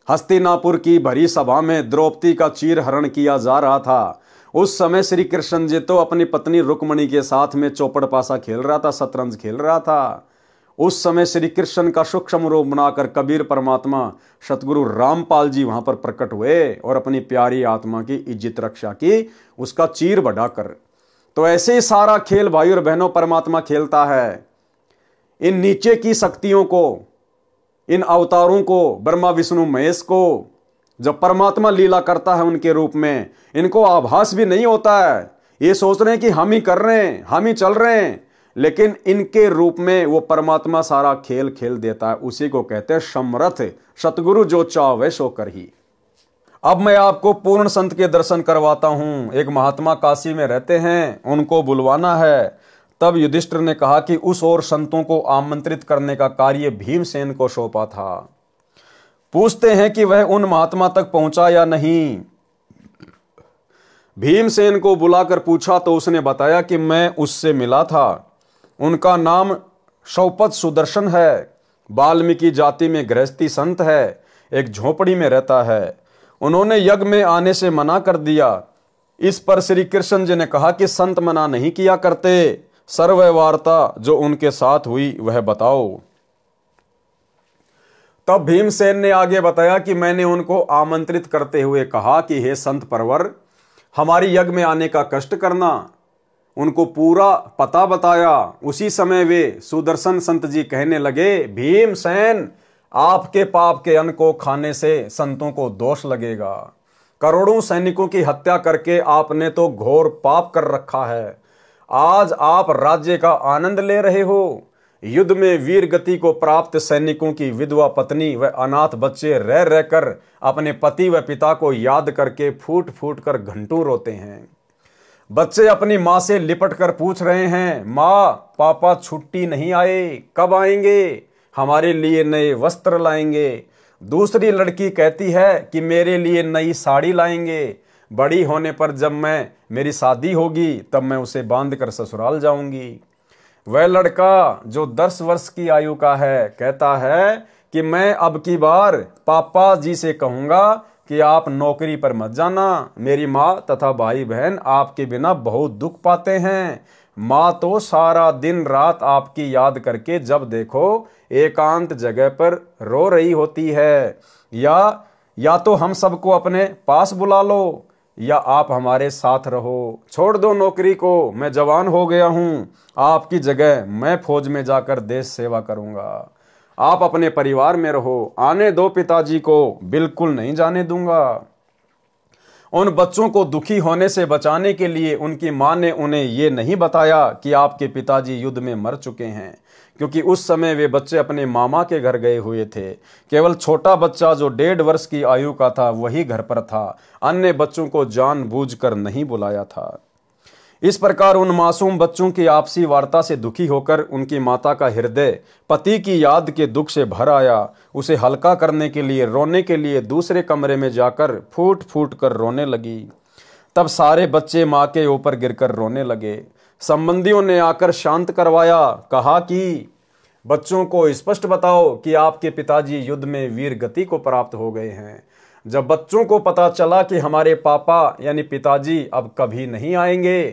हस्तिनापुर की भरी सभा में द्रौपदी का चीर हरण किया जा रहा था, उस समय श्री कृष्ण जी तो अपनी पत्नी रुक्मणी के साथ में चौपड़ पासा खेल रहा था, शतरंज खेल रहा था। उस समय श्री कृष्ण का सूक्ष्म रूप बनाकर कबीर परमात्मा सतगुरु रामपाल जी वहां पर प्रकट हुए और अपनी प्यारी आत्मा की इज्जत रक्षा की, उसका चीर बढ़ाकर। तो ऐसे ही सारा खेल भाई और बहनों परमात्मा खेलता है। इन नीचे की शक्तियों को, इन अवतारों को, ब्रह्मा विष्णु महेश को, जब परमात्मा लीला करता है उनके रूप में, इनको आभास भी नहीं होता है। ये सोच रहे हैं कि हम ही कर रहे हैं, हम ही चल रहे हैं, लेकिन इनके रूप में वो परमात्मा सारा खेल खेल देता है। उसी को कहते हैं समर्थ सतगुरु जो चाहे सो कर ही। अब मैं आपको पूर्ण संत के दर्शन करवाता हूं। एक महात्मा काशी में रहते हैं, उनको बुलवाना है। तब युधिष्ठिर ने कहा कि उस और संतों को आमंत्रित करने का कार्य भीमसेन को सौंपा था। पूछते हैं कि वह उन महात्मा तक पहुंचा या नहीं। भीमसेन को बुलाकर पूछा तो उसने बताया कि मैं उससे मिला था। उनका नाम शौपत सुदर्शन है, वाल्मीकि जाति में गृहस्थी संत है, एक झोपड़ी में रहता है। उन्होंने यज्ञ में आने से मना कर दिया। इस पर श्री कृष्ण जी ने कहा कि संत मना नहीं किया करते, सर्व वार्ता जो उनके साथ हुई वह बताओ। तब भीमसेन ने आगे बताया कि मैंने उनको आमंत्रित करते हुए कहा कि हे संत परवर, हमारी यज्ञ में आने का कष्ट करना। उनको पूरा पता बताया। उसी समय वे सुदर्शन संत जी कहने लगे, भीमसेन, आपके पाप के अन्न को खाने से संतों को दोष लगेगा। करोड़ों सैनिकों की हत्या करके आपने तो घोर पाप कर रखा है। आज आप राज्य का आनंद ले रहे हो। युद्ध में वीर गति को प्राप्त सैनिकों की विधवा पत्नी व अनाथ बच्चे रह रहकर अपने पति व पिता को याद करके फूट फूट कर घंटों रोते हैं। बच्चे अपनी माँ से लिपट कर पूछ रहे हैं, माँ पापा छुट्टी नहीं आए, कब आएंगे, हमारे लिए नए वस्त्र लाएंगे। दूसरी लड़की कहती है कि मेरे लिए नई साड़ी लाएंगे, बड़ी होने पर जब मेरी शादी होगी तब मैं उसे बांध कर ससुराल जाऊंगी। वह लड़का जो 10 वर्ष की आयु का है कहता है कि मैं अब की बार पापा जी से कहूंगा कि आप नौकरी पर मत जाना। मेरी माँ तथा भाई बहन आपके बिना बहुत दुख पाते हैं। माँ तो सारा दिन रात आपकी याद करके जब देखो एकांत जगह पर रो रही होती है। या तो हम सबको अपने पास बुला लो, या आप हमारे साथ रहो। छोड़ दो नौकरी को, मैं जवान हो गया हूँ। आपकी जगह मैं फौज में जाकर देश सेवा करूँगा। आप अपने परिवार में रहो। आने दो पिताजी को, बिल्कुल नहीं जाने दूंगा। उन बच्चों को दुखी होने से बचाने के लिए उनकी मां ने उन्हें ये नहीं बताया कि आपके पिताजी युद्ध में मर चुके हैं, क्योंकि उस समय वे बच्चे अपने मामा के घर गए हुए थे। केवल छोटा बच्चा जो 1.5 वर्ष की आयु का था वही घर पर था। अन्य बच्चों को जानबूझकर नहीं बुलाया था। इस प्रकार उन मासूम बच्चों की आपसी वार्ता से दुखी होकर उनकी माता का हृदय पति की याद के दुख से भर आया। उसे हल्का करने के लिए, रोने के लिए दूसरे कमरे में जाकर फूट फूट कर रोने लगी। तब सारे बच्चे माँ के ऊपर गिरकर रोने लगे। संबंधियों ने आकर शांत करवाया। कहा कि बच्चों को स्पष्ट बताओ कि आपके पिताजी युद्ध में वीर गति को प्राप्त हो गए हैं। जब बच्चों को पता चला कि हमारे पापा यानी पिताजी अब कभी नहीं आएंगे,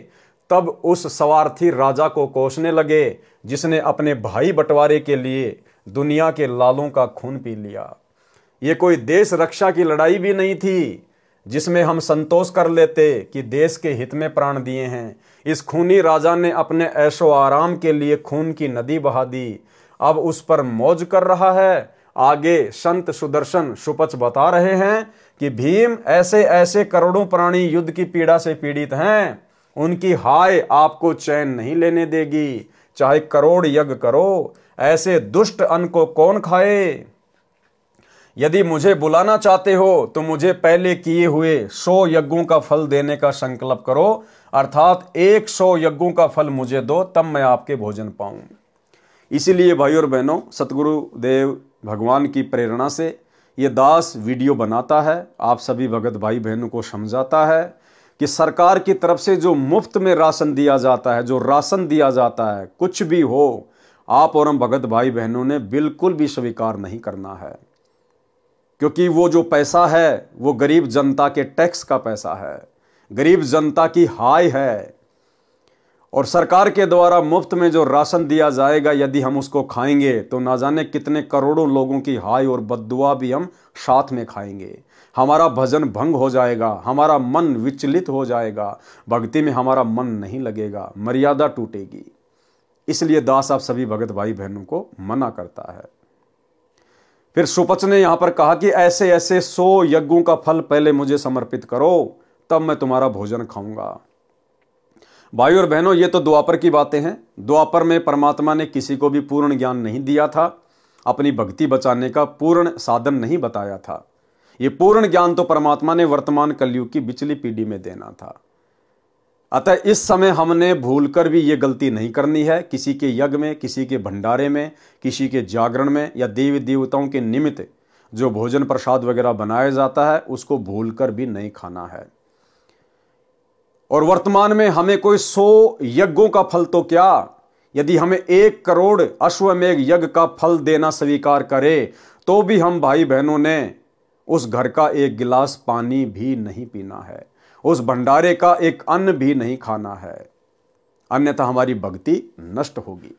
तब उस स्वार्थी राजा को कोसने लगे जिसने अपने भाई बंटवारे के लिए दुनिया के लालों का खून पी लिया। ये कोई देश रक्षा की लड़ाई भी नहीं थी जिसमें हम संतोष कर लेते कि देश के हित में प्राण दिए हैं। इस खूनी राजा ने अपने ऐशो आराम के लिए खून की नदी बहा दी। अब उस पर मौज कर रहा है। आगे संत सुदर्शन सुपच बता रहे हैं कि भीम ऐसे ऐसे करोड़ों प्राणी युद्ध की पीड़ा से पीड़ित हैं, उनकी हाय आपको चैन नहीं लेने देगी। चाहे करोड़ यज्ञ करो, ऐसे दुष्ट अन्न को कौन खाए। यदि मुझे बुलाना चाहते हो तो मुझे पहले किए हुए 100 यज्ञों का फल देने का संकल्प करो, अर्थात 100 यज्ञों का फल मुझे दो, तब मैं आपके भोजन पाऊं। इसीलिए भाई और बहनों, सतगुरु देव भगवान की प्रेरणा से ये दास वीडियो बनाता है, आप सभी भगत भाई बहनों को समझाता है कि सरकार की तरफ से जो मुफ्त में राशन दिया जाता है, जो राशन दिया जाता है, कुछ भी हो, आप और हम भगत भाई बहनों ने बिल्कुल भी स्वीकार नहीं करना है, क्योंकि वो जो पैसा है वो गरीब जनता के टैक्स का पैसा है, गरीब जनता की हाय है। और सरकार के द्वारा मुफ्त में जो राशन दिया जाएगा, यदि हम उसको खाएंगे तो ना जाने कितने करोड़ों लोगों की हाय और बद्दुआ भी हम साथ में खाएंगे। हमारा भजन भंग हो जाएगा, हमारा मन विचलित हो जाएगा, भक्ति में हमारा मन नहीं लगेगा, मर्यादा टूटेगी। इसलिए दास आप सभी भगत भाई बहनों को मना करता है। फिर सुपच ने यहां पर कहा कि ऐसे ऐसे 100 यज्ञों का फल पहले मुझे समर्पित करो, तब मैं तुम्हारा भोजन खाऊंगा। भाई और बहनों, ये तो द्वापर की बातें हैं। द्वापर में परमात्मा ने किसी को भी पूर्ण ज्ञान नहीं दिया था, अपनी भक्ति बचाने का पूर्ण साधन नहीं बताया था। ये पूर्ण ज्ञान तो परमात्मा ने वर्तमान कलयुग की बिचली पीढ़ी में देना था। अतः इस समय हमने भूलकर भी ये गलती नहीं करनी है, किसी के यज्ञ में, किसी के भंडारे में, किसी के जागरण में या देवी देवताओं के निमित्त जो भोजन प्रसाद वगैरह बनाया जाता है उसको भूलकर भी नहीं खाना है। और वर्तमान में हमें कोई 100 यज्ञों का फल तो क्या, यदि हमें 1 करोड़ अश्वमेघ यज्ञ का फल देना स्वीकार करे तो भी हम भाई बहनों ने उस घर का 1 गिलास पानी भी नहीं पीना है, उस भंडारे का एक अन्न भी नहीं खाना है, अन्यथा हमारी भक्ति नष्ट होगी।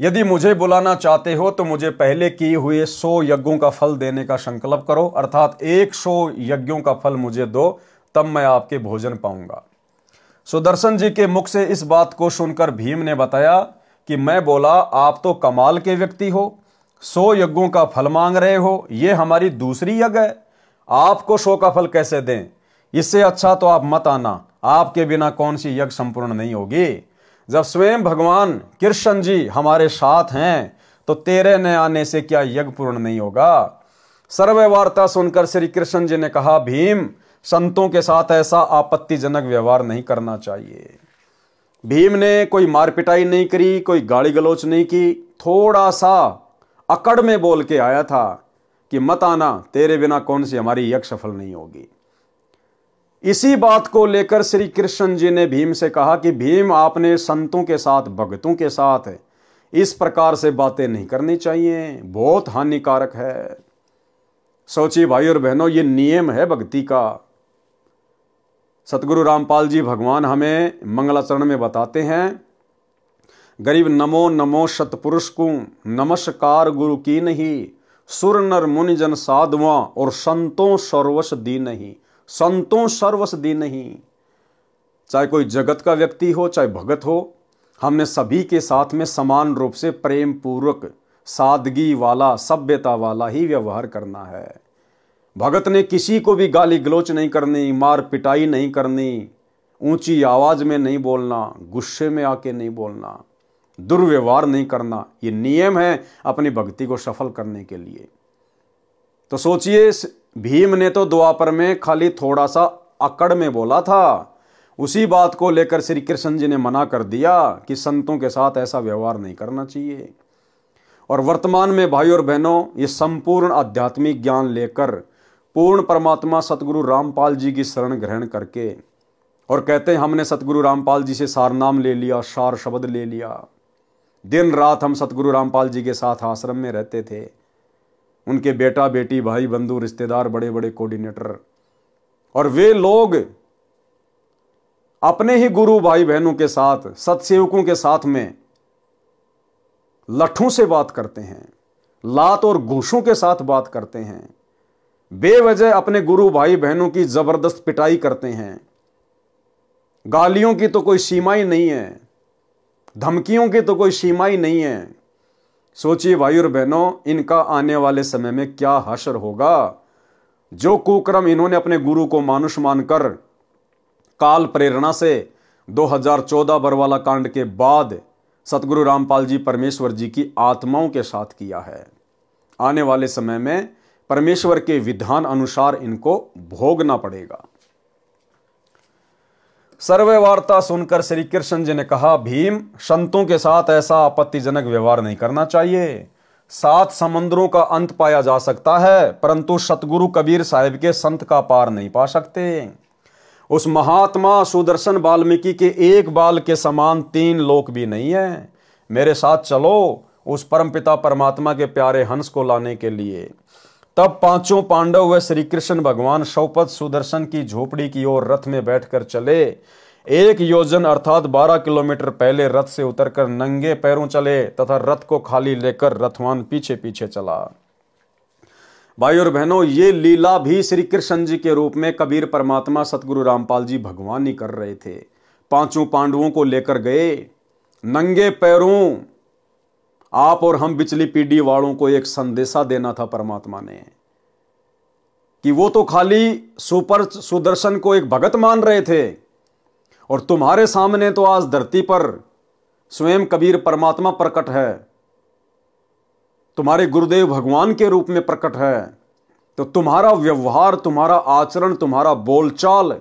यदि मुझे बुलाना चाहते हो तो मुझे पहले किए हुए 100 यज्ञों का फल देने का संकल्प करो, अर्थात 100 यज्ञों का फल मुझे दो, तब मैं आपके भोजन पाऊंगा। सुदर्शन जी के मुख से इस बात को सुनकर भीम ने बताया कि मैं बोला, आप तो कमाल के व्यक्ति हो, 100 यज्ञों का फल मांग रहे हो, ये हमारी दूसरी यज्ञ है, आपको 100 का फल कैसे दें। इससे अच्छा तो आप मत आना, आपके बिना कौन सी यज्ञ संपूर्ण नहीं होगी। जब स्वयं भगवान कृष्ण जी हमारे साथ हैं तो तेरे न आने से क्या यज्ञ पूर्ण नहीं होगा। सर्व वार्ता सुनकर श्री कृष्ण जी ने कहा, भीम, संतों के साथ ऐसा आपत्तिजनक व्यवहार नहीं करना चाहिए। भीम ने कोई मार पिटाई नहीं करी, कोई गाली गलौच नहीं की, थोड़ा सा अकड़ में बोल के आया था कि मत आना, तेरे बिना कौन सी हमारी यज्ञ सफल नहीं होगी। इसी बात को लेकर श्री कृष्ण जी ने भीम से कहा कि भीम, आपने संतों के साथ, भक्तों के साथ इस प्रकार से बातें नहीं करनी चाहिए, बहुत हानिकारक है। सोचिए भाई और बहनों, ये नियम है भक्ति का। सतगुरु रामपाल जी भगवान हमें मंगलाचरण में बताते हैं, गरीब नमो नमो सतपुरुष को नमस्कार गुरु की नहीं, सुर नर मुनि जन साधुआ और संतों सर्वस दी नहीं। संतों सर्वस दी नहीं, चाहे कोई जगत का व्यक्ति हो चाहे भगत हो, हमने सभी के साथ में समान रूप से प्रेम पूर्वक सादगी वाला सभ्यता वाला ही व्यवहार करना है। भगत ने किसी को भी गाली गलोच नहीं करनी, मार पिटाई नहीं करनी, ऊंची आवाज में नहीं बोलना, गुस्से में आके नहीं बोलना, दुर्व्यवहार नहीं करना। ये नियम है अपनी भक्ति को सफल करने के लिए। तो सोचिए, भीम ने तो द्वापर में खाली थोड़ा सा अकड़ में बोला था, उसी बात को लेकर श्री कृष्ण जी ने मना कर दिया कि संतों के साथ ऐसा व्यवहार नहीं करना चाहिए। और वर्तमान में भाई और बहनों, ये संपूर्ण आध्यात्मिक ज्ञान लेकर पूर्ण परमात्मा सतगुरु रामपाल जी की शरण ग्रहण करके, और कहते हैं हमने सतगुरु रामपाल जी से सार नाम ले लिया, सार शब्द ले लिया। दिन रात हम सतगुरु रामपाल जी के साथ आश्रम में रहते थे। उनके बेटा बेटी भाई बंधु रिश्तेदार बड़े बड़े कोऑर्डिनेटर, और वे लोग अपने ही गुरु भाई बहनों के साथ, सत्सेवकों के साथ में लट्ठों से बात करते हैं, लात और घूसों के साथ बात करते हैं, बेवजह अपने गुरु भाई बहनों की जबरदस्त पिटाई करते हैं। गालियों की तो कोई सीमा ही नहीं है, धमकियों की तो कोई सीमा ही नहीं है। सोचिए भाई और बहनों, इनका आने वाले समय में क्या हश्र होगा। जो कुक्रम इन्होंने अपने गुरु को मानुष मानकर काल प्रेरणा से 2014 बरवाला कांड के बाद सतगुरु रामपाल जी परमेश्वर जी की आत्माओं के साथ किया है, आने वाले समय में परमेश्वर के विधान अनुसार इनको भोगना पड़ेगा। सर्वे वार्ता सुनकर श्री कृष्ण जी ने कहा, भीम, संतों के साथ ऐसा आपत्तिजनक व्यवहार नहीं करना चाहिए। 7 समंदरों का अंत पाया जा सकता है, परंतु सतगुरु कबीर साहिब के संत का पार नहीं पा सकते। उस महात्मा सुदर्शन वाल्मीकि के एक बाल के समान 3 लोक भी नहीं है। मेरे साथ चलो उस परमपिता परमात्मा के प्यारे हंस को लाने के लिए। तब 5 पांडव व श्री कृष्ण भगवान शौपथ सुदर्शन की झोपड़ी की ओर रथ में बैठकर चले। 1 योजन अर्थात 12 किलोमीटर पहले रथ से उतरकर नंगे पैरों चले तथा रथ को खाली लेकर रथवान पीछे पीछे चला। भाई और बहनों, ये लीला भी श्री कृष्ण जी के रूप में कबीर परमात्मा सतगुरु रामपाल जी भगवान ही कर रहे थे। 5 पांडवों को लेकर गए नंगे पैरों। आप और हम बिचली पीढ़ी वालों को एक संदेशा देना था परमात्मा ने कि वो तो खाली सुपर सुदर्शन को एक भगत मान रहे थे, और तुम्हारे सामने तो आज धरती पर स्वयं कबीर परमात्मा प्रकट है, तुम्हारे गुरुदेव भगवान के रूप में प्रकट है। तो तुम्हारा व्यवहार, तुम्हारा आचरण, तुम्हारा बोलचाल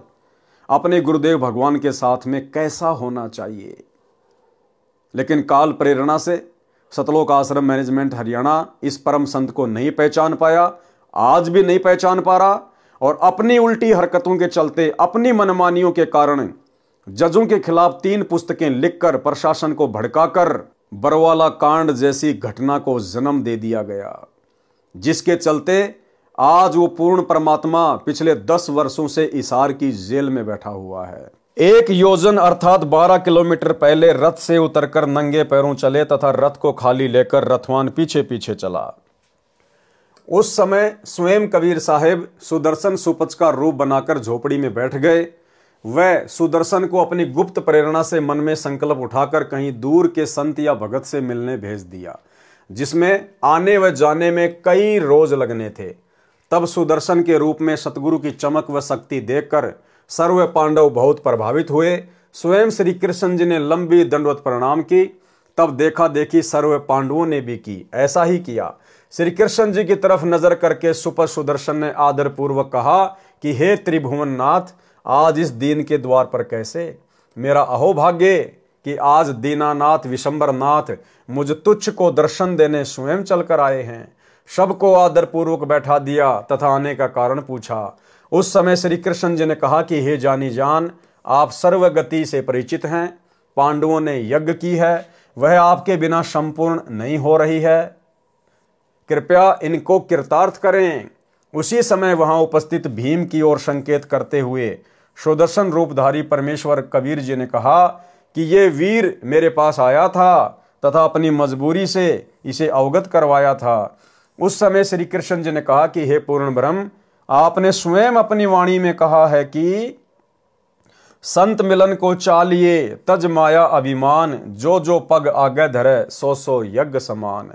अपने गुरुदेव भगवान के साथ में कैसा होना चाहिए। लेकिन काल प्रेरणा से सतलोक आश्रम मैनेजमेंट हरियाणा इस परम संत को नहीं पहचान पाया, आज भी नहीं पहचान पा रहा, और अपनी उल्टी हरकतों के चलते, अपनी मनमानियों के कारण जजों के खिलाफ 3 पुस्तकें लिखकर प्रशासन को भड़काकर बरवाला कांड जैसी घटना को जन्म दे दिया गया, जिसके चलते आज वो पूर्ण परमात्मा पिछले 10 वर्षों से हिसार की जेल में बैठा हुआ है। 1 योजन अर्थात 12 किलोमीटर पहले रथ से उतरकर नंगे पैरों चले तथा रथ को खाली लेकर रथवान पीछे पीछे चला। उस समय स्वयं कबीर साहिब सुदर्शन सुपच का रूप बनाकर झोपड़ी में बैठ गए। वह सुदर्शन को अपनी गुप्त प्रेरणा से मन में संकल्प उठाकर कहीं दूर के संत या भगत से मिलने भेज दिया, जिसमें आने व जाने में कई रोज लगने थे। तब सुदर्शन के रूप में सतगुरु की चमक व शक्ति देखकर सर्व पांडव बहुत प्रभावित हुए। स्वयं श्री कृष्ण जी ने लंबी दंडवत प्रणाम की। तब देखा देखी सर्व पांडवों ने भी की, ऐसा ही किया। श्री कृष्ण जी की तरफ नजर करके सुपर सुदर्शन ने आदर पूर्वक कहा कि हे त्रिभुवन नाथ, आज इस दीन के द्वार पर कैसे? मेरा अहोभाग्य कि आज दीनानाथ विशंबर नाथ मुझ तुच्छ को दर्शन देने स्वयं चलकर आए हैं। सबको आदर पूर्वक बैठा दिया तथा आने का कारण पूछा। उस समय श्री कृष्ण जी ने कहा कि हे जानी जान, आप सर्वगति से परिचित हैं। पांडवों ने यज्ञ की है, वह आपके बिना संपूर्ण नहीं हो रही है। कृपया इनको कृतार्थ करें। उसी समय वहां उपस्थित भीम की ओर संकेत करते हुए सुदर्शन रूपधारी परमेश्वर कबीर जी ने कहा कि ये वीर मेरे पास आया था तथा अपनी मजबूरी से इसे अवगत करवाया था। उस समय श्री कृष्ण जी ने कहा कि हे पूर्ण ब्रह्म, आपने स्वयं अपनी वाणी में कहा है कि संत मिलन को चालिए तज माया अभिमान, जो जो पग आगे धरे सो सो यज्ञ समान।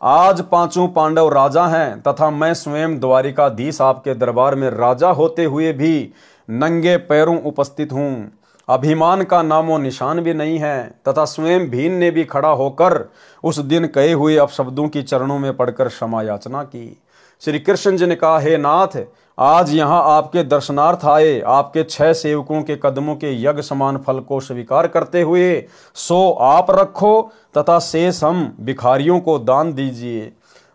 आज पांचों पांडव राजा हैं तथा मैं स्वयं द्वारिकाधीश आपके दरबार में राजा होते हुए भी नंगे पैरों उपस्थित हूं। अभिमान का नामो निशान भी नहीं है तथा स्वयं भीम ने भी खड़ा होकर उस दिन कहे हुए अपशब्दों की चरणों में पड़कर क्षमा याचना की। श्री कृष्ण जी ने कहा, हे नाथ, आज यहाँ आपके दर्शनार्थ आए, आपके 6 सेवकों के कदमों के यज्ञ समान फल को स्वीकार करते हुए सो आप रखो तथा शेष हम भिखारियों को दान दीजिए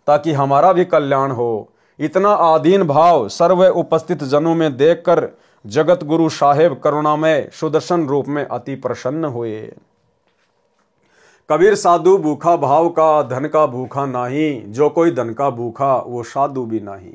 ताकि हमारा भी कल्याण हो। इतना आधीन भाव सर्व उपस्थित जनों में देखकर जगत गुरु साहेब करुणामय सुदर्शन रूप में अति प्रसन्न हुए। कबीर साधु भूखा भाव का, धन का भूखा नाही, जो कोई धन का भूखा वो साधु भी नहीं।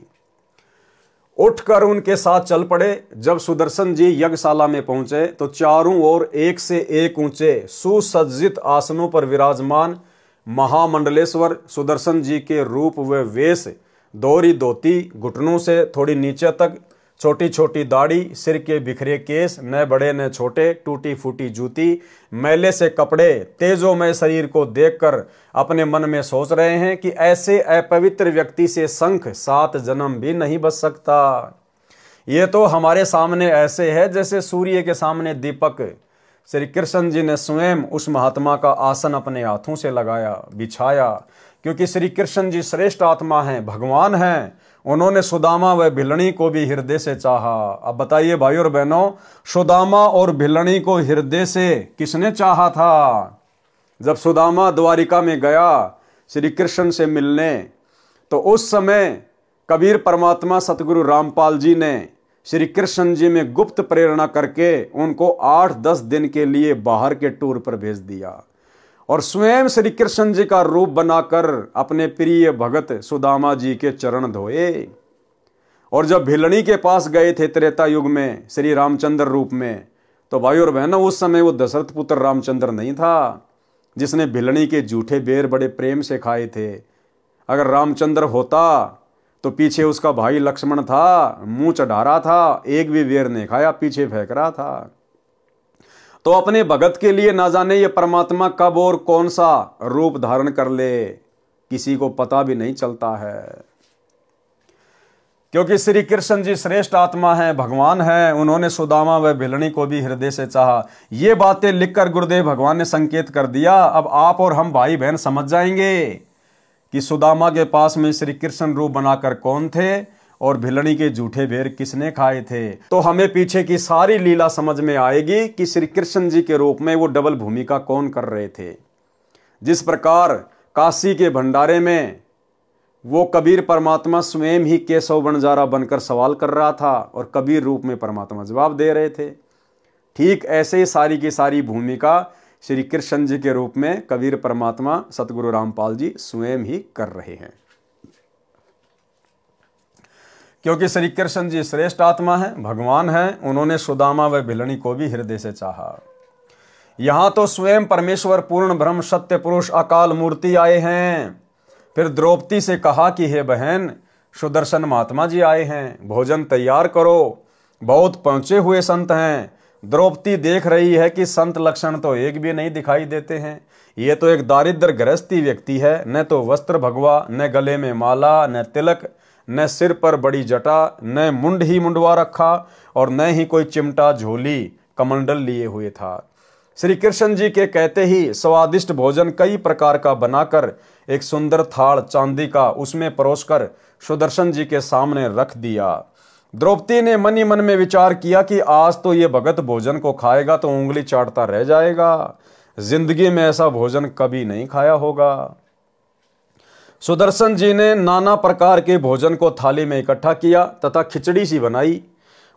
उठकर उनके साथ चल पड़े। जब सुदर्शन जी यज्ञशाला में पहुंचे तो चारों ओर एक से एक ऊंचे सुसज्जित आसनों पर विराजमान महामंडलेश्वर सुदर्शन जी के रूप व वेश, दोहरी धोती, घुटनों से थोड़ी नीचे तक, छोटी छोटी दाढ़ी, सिर के बिखरे केस, न बड़े न छोटे, टूटी फूटी जूती, मैले से कपड़े, तेजोमय शरीर को देखकर अपने मन में सोच रहे हैं कि ऐसे अपवित्र व्यक्ति से शंख 7 जन्म भी नहीं बच सकता। ये तो हमारे सामने ऐसे है जैसे सूर्य के सामने दीपक। श्री कृष्ण जी ने स्वयं उस महात्मा का आसन अपने हाथों से लगाया, बिछाया, क्योंकि श्री कृष्ण जी श्रेष्ठ आत्मा हैं, भगवान हैं। उन्होंने सुदामा व भिलनी को भी हृदय से चाहा। अब बताइए भाई और बहनों, सुदामा और भिलनी को हृदय से किसने चाहा था? जब सुदामा द्वारिका में गया श्री कृष्ण से मिलने, तो उस समय कबीर परमात्मा सतगुरु रामपाल जी ने श्री कृष्ण जी में गुप्त प्रेरणा करके उनको 8-10 दिन के लिए बाहर के टूर पर भेज दिया और स्वयं श्री कृष्ण जी का रूप बनाकर अपने प्रिय भगत सुदामा जी के चरण धोए। और जब भिलनी के पास गए थे त्रेता युग में श्री रामचंद्र रूप में, तो भाई और बहनों उस समय वो दशरथ पुत्र रामचंद्र नहीं था जिसने भिलनी के जूठे बेर बड़े प्रेम से खाए थे। अगर रामचंद्र होता तो पीछे उसका भाई लक्ष्मण था, मुंह चढ़ा रहा था, एक भी बेर नहीं खाया, पीछे फेंक रहा था। तो अपने भगत के लिए ना जाने ये परमात्मा कब और कौन सा रूप धारण कर ले, किसी को पता भी नहीं चलता है। क्योंकि श्री कृष्ण जी श्रेष्ठ आत्मा हैं, भगवान हैं। उन्होंने सुदामा व भिलनी को भी हृदय से चाहा। ये बातें लिखकर गुरुदेव भगवान ने संकेत कर दिया। अब आप और हम भाई बहन समझ जाएंगे कि सुदामा के पास में श्री कृष्ण रूप बनाकर कौन थे और भिलनी के जूठे बेर किसने खाए थे। तो हमें पीछे की सारी लीला समझ में आएगी कि श्री कृष्ण जी के रूप में वो डबल भूमिका कौन कर रहे थे। जिस प्रकार काशी के भंडारे में वो कबीर परमात्मा स्वयं ही केशव बंजारा बनकर सवाल कर रहा था और कबीर रूप में परमात्मा जवाब दे रहे थे, ठीक ऐसे ही सारी की सारी भूमिका श्री कृष्ण जी के रूप में कबीर परमात्मा सतगुरु रामपाल जी स्वयं ही कर रहे हैं। क्योंकि श्री कृष्ण जी श्रेष्ठ आत्मा है, भगवान है। उन्होंने सुदामा व भिलनी को भी हृदय से चाहा। यहां तो स्वयं परमेश्वर पूर्ण ब्रह्म सत्य पुरुष अकाल मूर्ति आए हैं। फिर द्रौपदी से कहा कि हे बहन, सुदर्शन महात्मा जी आए हैं, भोजन तैयार करो, बहुत पहुंचे हुए संत हैं। द्रौपदी देख रही है कि संत लक्षण तो एक भी नहीं दिखाई देते हैं। ये तो एक दारिद्र गृहस्थी व्यक्ति है, न तो वस्त्र भगवा, न गले में माला, न तिलक, न सिर पर बड़ी जटा, न मुंड ही मुंडवा रखा और न ही कोई चिमटा झोली कमंडल लिए हुए था। श्री कृष्ण जी के कहते ही स्वादिष्ट भोजन कई प्रकार का बनाकर एक सुंदर थाल चांदी का उसमें परोसकर सुदर्शन जी के सामने रख दिया। द्रौपदी ने मन ही मन में विचार किया कि आज तो ये भगत भोजन को खाएगा तो उंगली चाटता रह जाएगा, जिंदगी में ऐसा भोजन कभी नहीं खाया होगा। सुदर्शन जी ने नाना प्रकार के भोजन को थाली में इकट्ठा किया तथा खिचड़ी सी बनाई।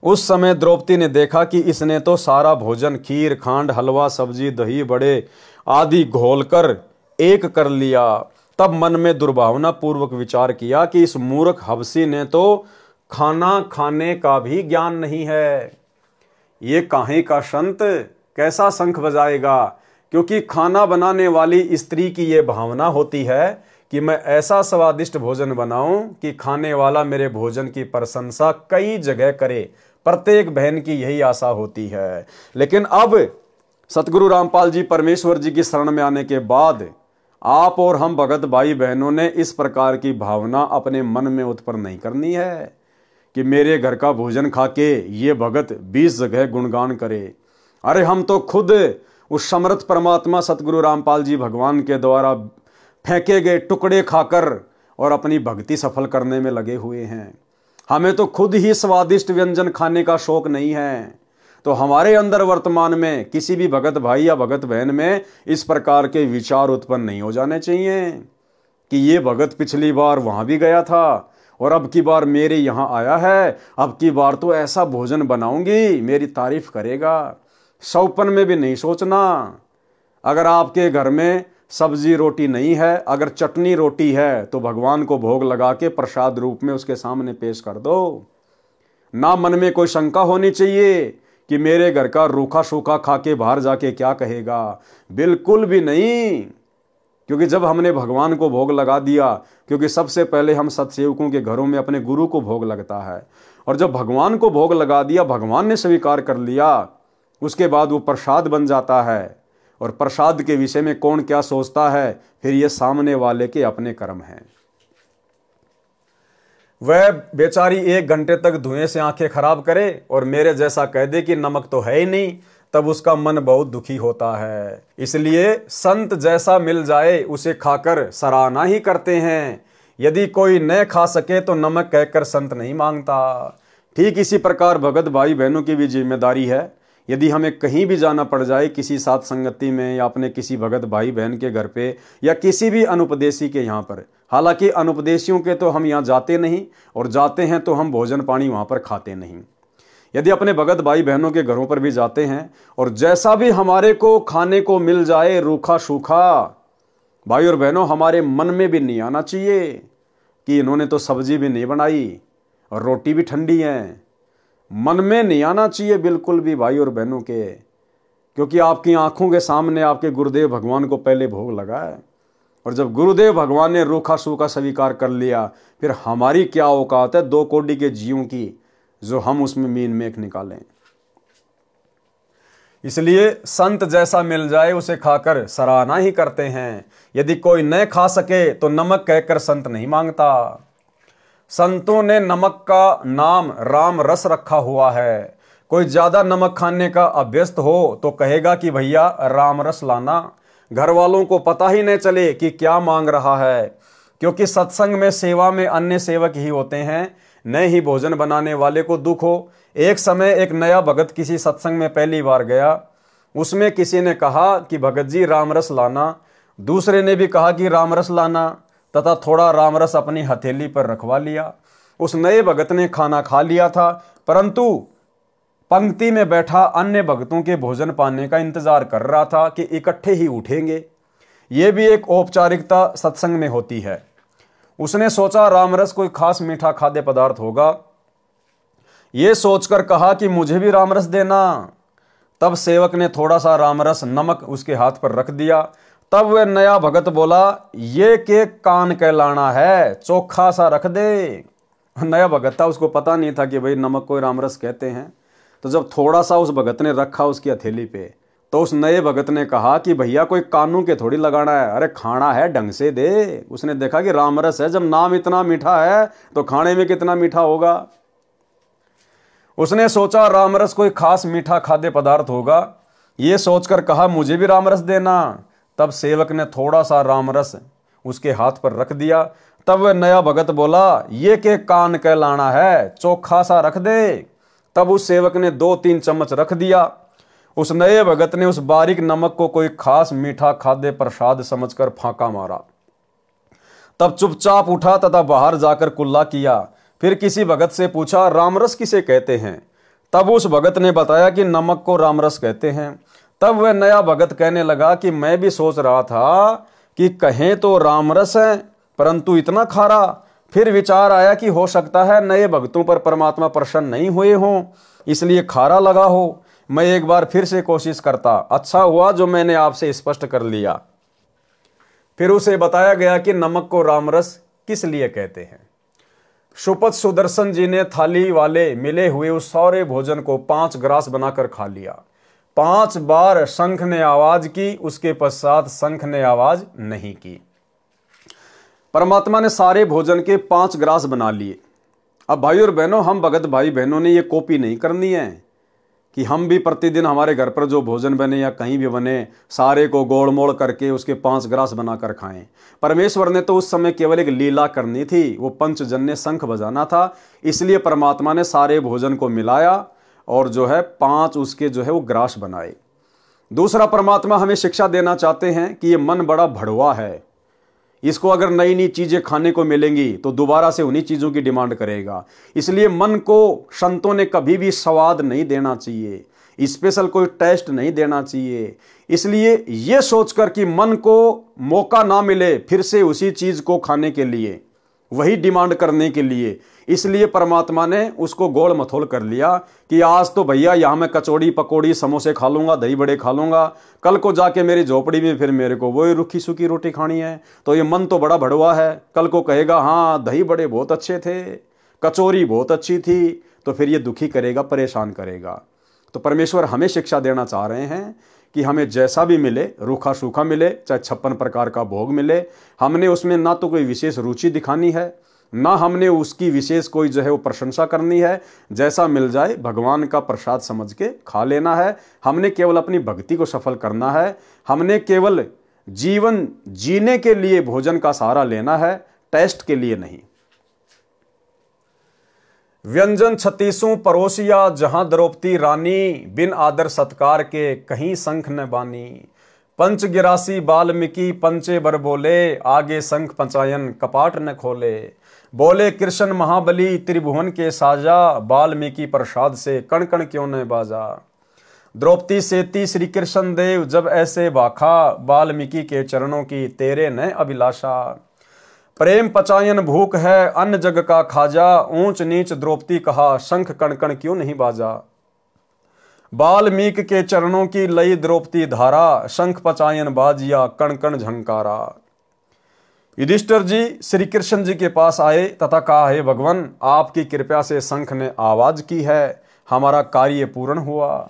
उस समय द्रौपदी ने देखा कि इसने तो सारा भोजन खीर, खांड, हलवा, सब्जी, दही, बड़े आदि घोलकर एक कर लिया तब मन में दुर्भावना पूर्वक विचार किया कि इस मूर्ख हबसी ने तो खाना खाने का भी ज्ञान नहीं है। ये काहे का संत कैसा शंख बजाएगा, क्योंकि खाना बनाने वाली स्त्री की ये भावना होती है कि मैं ऐसा स्वादिष्ट भोजन बनाऊं कि खाने वाला मेरे भोजन की प्रशंसा कई जगह करे। प्रत्येक बहन की यही आशा होती है। लेकिन अब सतगुरु रामपाल जी परमेश्वर जी की शरण में आने के बाद आप और हम भगत भाई बहनों ने इस प्रकार की भावना अपने मन में उत्पन्न नहीं करनी है कि मेरे घर का भोजन खा के ये भगत 20 जगह गुणगान करे। अरे हम तो खुद उस समर्थ परमात्मा सतगुरु रामपाल जी भगवान के द्वारा फेंके गए टुकड़े खाकर और अपनी भक्ति सफल करने में लगे हुए हैं। हमें तो खुद ही स्वादिष्ट व्यंजन खाने का शौक नहीं है। तो हमारे अंदर वर्तमान में किसी भी भगत भाई या भगत बहन में इस प्रकार के विचार उत्पन्न नहीं हो जाने चाहिए कि ये भगत पिछली बार वहां भी गया था और अब की बार मेरे यहाँ आया है, अब की बार तो ऐसा भोजन बनाऊंगी मेरी तारीफ करेगा। सौपन में भी नहीं सोचना। अगर आपके घर में सब्जी रोटी नहीं है, अगर चटनी रोटी है, तो भगवान को भोग लगा के प्रसाद रूप में उसके सामने पेश कर दो। ना मन में कोई शंका होनी चाहिए कि मेरे घर का रूखा सूखा खा के बाहर जाके क्या कहेगा। बिल्कुल भी नहीं, क्योंकि जब हमने भगवान को भोग लगा दिया, क्योंकि सबसे पहले हम सत्सेवकों के घरों में अपने गुरु को भोग लगता है, और जब भगवान को भोग लगा दिया, भगवान ने स्वीकार कर लिया, उसके बाद वो प्रसाद बन जाता है। और प्रसाद के विषय में कौन क्या सोचता है, फिर ये सामने वाले के अपने कर्म हैं। वह बेचारी 1 घंटे तक धुएं से आंखें खराब करे और मेरे जैसा कह दे कि नमक तो है ही नहीं, तब उसका मन बहुत दुखी होता है। इसलिए संत जैसा मिल जाए उसे खाकर सराहना ही करते हैं। यदि कोई न खा सके तो नमक कहकर संत नहीं मांगता। ठीक इसी प्रकार भगत भाई बहनों की भी जिम्मेदारी है। यदि हमें कहीं भी जाना पड़ जाए, किसी साथ संगति में या अपने किसी भगत भाई बहन के घर पे या किसी भी अनुपदेशी के यहाँ पर, हालांकि अनुपदेशियों के तो हम यहाँ जाते नहीं, और जाते हैं तो हम भोजन पानी वहाँ पर खाते नहीं। यदि अपने भगत भाई बहनों के घरों पर भी जाते हैं और जैसा भी हमारे को खाने को मिल जाए रूखा सूखा, भाई और बहनों, हमारे मन में भी नहीं आना चाहिए कि इन्होंने तो सब्जी भी नहीं बनाई और रोटी भी ठंडी है। मन में नहीं आना चाहिए बिल्कुल भी भाई और बहनों के, क्योंकि आपकी आंखों के सामने आपके गुरुदेव भगवान को पहले भोग लगा है। और जब गुरुदेव भगवान ने रूखा सूखा स्वीकार कर लिया, फिर हमारी क्या औकात है 2 कौड़ी के जीवों की, जो हम उसमें मीन मेख निकालें। इसलिए संत जैसा मिल जाए उसे खाकर सराहना ही करते हैं। यदि कोई न खा सके तो नमक कहकर संत नहीं मांगता। संतों ने नमक का नाम राम रस रखा हुआ है। कोई ज्यादा नमक खाने का अभ्यस्त हो तो कहेगा कि भैया राम रस लाना। घर वालों को पता ही नहीं चले कि क्या मांग रहा है, क्योंकि सत्संग में सेवा में अन्य सेवक ही होते हैं, न ही भोजन बनाने वाले को दुख हो। एक समय एक नया भगत किसी सत्संग में पहली बार गया। उसमें किसी ने कहा कि भगत जी राम रस लाना, दूसरे ने भी कहा कि राम रस लाना, तथा थोड़ा राम रस अपनी हथेली पर रखवा लिया। उस नए भगत ने खाना खा लिया था, परंतु पंक्ति में बैठा अन्य भक्तों के भोजन पाने का इंतजार कर रहा था कि इकट्ठे ही उठेंगे। ये भी एक औपचारिकता सत्संग में होती है। उसने सोचा रामरस कोई खास मीठा खाद्य पदार्थ होगा, ये सोचकर कहा कि मुझे भी रामरस देना। तब सेवक ने थोड़ा सा रामरस नमक उसके हाथ पर रख दिया। तब वह नया भगत बोला, ये के कान कहलाना है, चोखा सा रख दे। नया भगत था, उसको पता नहीं था कि भाई नमक को रामरस कहते हैं। तो जब थोड़ा सा उस भगत ने रखा उसकी हथेली पे, तो उस नए भगत ने कहा कि भैया कोई कानून के थोड़ी लगाना है, अरे खाना है ढंग से दे। उसने देखा कि रामरस है, जब नाम इतना मीठा है तो खाने में कितना मीठा होगा। उसने सोचा रामरस कोई खास मीठा खाद्य पदार्थ होगा, ये सोचकर कहा मुझे भी रामरस देना। तब सेवक ने थोड़ा सा रामरस उसके हाथ पर रख दिया। तब वह नया भगत बोला, ये के कान कहलाना है, चोखा सा रख दे। तब उस सेवक ने 2-3 चम्मच रख दिया। उस नए भगत ने उस बारीक नमक को कोई खास मीठा खाद्य प्रसाद समझकर फांका मारा। तब चुपचाप उठा तथा बाहर जाकर कुल्ला किया। फिर किसी भगत से पूछा, रामरस किसे कहते हैं? तब उस भगत ने बताया कि नमक को रामरस कहते हैं। तब वह नया भगत कहने लगा कि मैं भी सोच रहा था कि कहें तो रामरस है परंतु इतना खारा। फिर विचार आया कि हो सकता है नए भक्तों पर परमात्मा प्रसन्न नहीं हुए हों, इसलिए खारा लगा हो। मैं एक बार फिर से कोशिश करता, अच्छा हुआ जो मैंने आपसे स्पष्ट कर लिया। फिर उसे बताया गया कि नमक को रामरस किस लिए कहते हैं। सुपथ सुदर्शन जी ने थाली वाले मिले हुए उस सारे भोजन को 5 ग्रास बनाकर खा लिया। 5 बार शंख ने आवाज की, उसके पश्चात शंख ने आवाज नहीं की। परमात्मा ने सारे भोजन के 5 ग्रास बना लिए। अब भाई और बहनों, हम भगत भाई बहनों ने ये कॉपी नहीं करनी है कि हम भी प्रतिदिन हमारे घर पर जो भोजन बने या कहीं भी बने सारे को गोल मोड़ करके उसके 5 ग्रास बनाकर खाएं। परमेश्वर ने तो उस समय केवल एक लीला करनी थी, वो पंचजन्य शंख बजाना था। इसलिए परमात्मा ने सारे भोजन को मिलाया और जो है 5 उसके जो है वो ग्रास बनाए। दूसरा, परमात्मा हमें शिक्षा देना चाहते हैं कि ये मन बड़ा भड़वा है, इसको अगर नई नई चीजें खाने को मिलेंगी तो दोबारा से उन्हीं चीजों की डिमांड करेगा। इसलिए मन को संतों ने कभी भी स्वाद नहीं देना चाहिए, स्पेशल कोई टेस्ट नहीं देना चाहिए। इसलिए यह सोचकर कि मन को मौका ना मिले फिर से उसी चीज को खाने के लिए, वही डिमांड करने के लिए, इसलिए परमात्मा ने उसको गोल मथोल कर लिया कि आज तो भैया यहां मैं कचौड़ी पकौड़ी समोसे खा लूंगा, दही बड़े खा लूंगा, कल को जाके मेरी झोपड़ी में फिर मेरे को वही रुखी सूखी रोटी खानी है। तो ये मन तो बड़ा भड़वा है, कल को कहेगा हाँ दही बड़े बहुत अच्छे थे, कचौरी बहुत अच्छी थी, तो फिर ये दुखी करेगा, परेशान करेगा। तो परमेश्वर हमें शिक्षा देना चाह रहे हैं कि हमें जैसा भी मिले, रूखा सूखा मिले, चाहे 56 प्रकार का भोग मिले, हमने उसमें ना तो कोई विशेष रुचि दिखानी है, ना हमने उसकी विशेष कोई जो है वो प्रशंसा करनी है। जैसा मिल जाए भगवान का प्रसाद समझ के खा लेना है। हमने केवल अपनी भक्ति को सफल करना है। हमने केवल जीवन जीने के लिए भोजन का सहारा लेना है, टेस्ट के लिए नहीं। व्यंजन 36 परोसिया जहां द्रौपदी रानी, बिन आदर सत्कार के कहीं शंख न बानी। पंच गिरासी वाल्मीकि पंचे बर बोले, आगे शंख पंचायन कपाट न खोले। बोले कृष्ण महाबली त्रिभुवन के साजा, वाल्मीकि प्रसाद से कण कण क्यों न बाजा। द्रौपदी सेती श्री कृष्ण देव जब ऐसे भाखा, वाल्मीकि के चरणों की तेरे न अभिलाषा। प्रेम पचायन भूख है अन्न जग का खाजा, ऊंच नीच द्रौपदी कहा शंख कण कण क्यों नहीं बाजा। वाल्मीकि के चरणों की लई द्रौपदी धारा, शंख पचायन बाजिया कण कण झंकारा। युधिष्ठिर जी श्री कृष्ण जी के पास आए तथा कहा, हे भगवान आपकी कृपा से शंख ने आवाज की है, हमारा कार्य पूर्ण हुआ।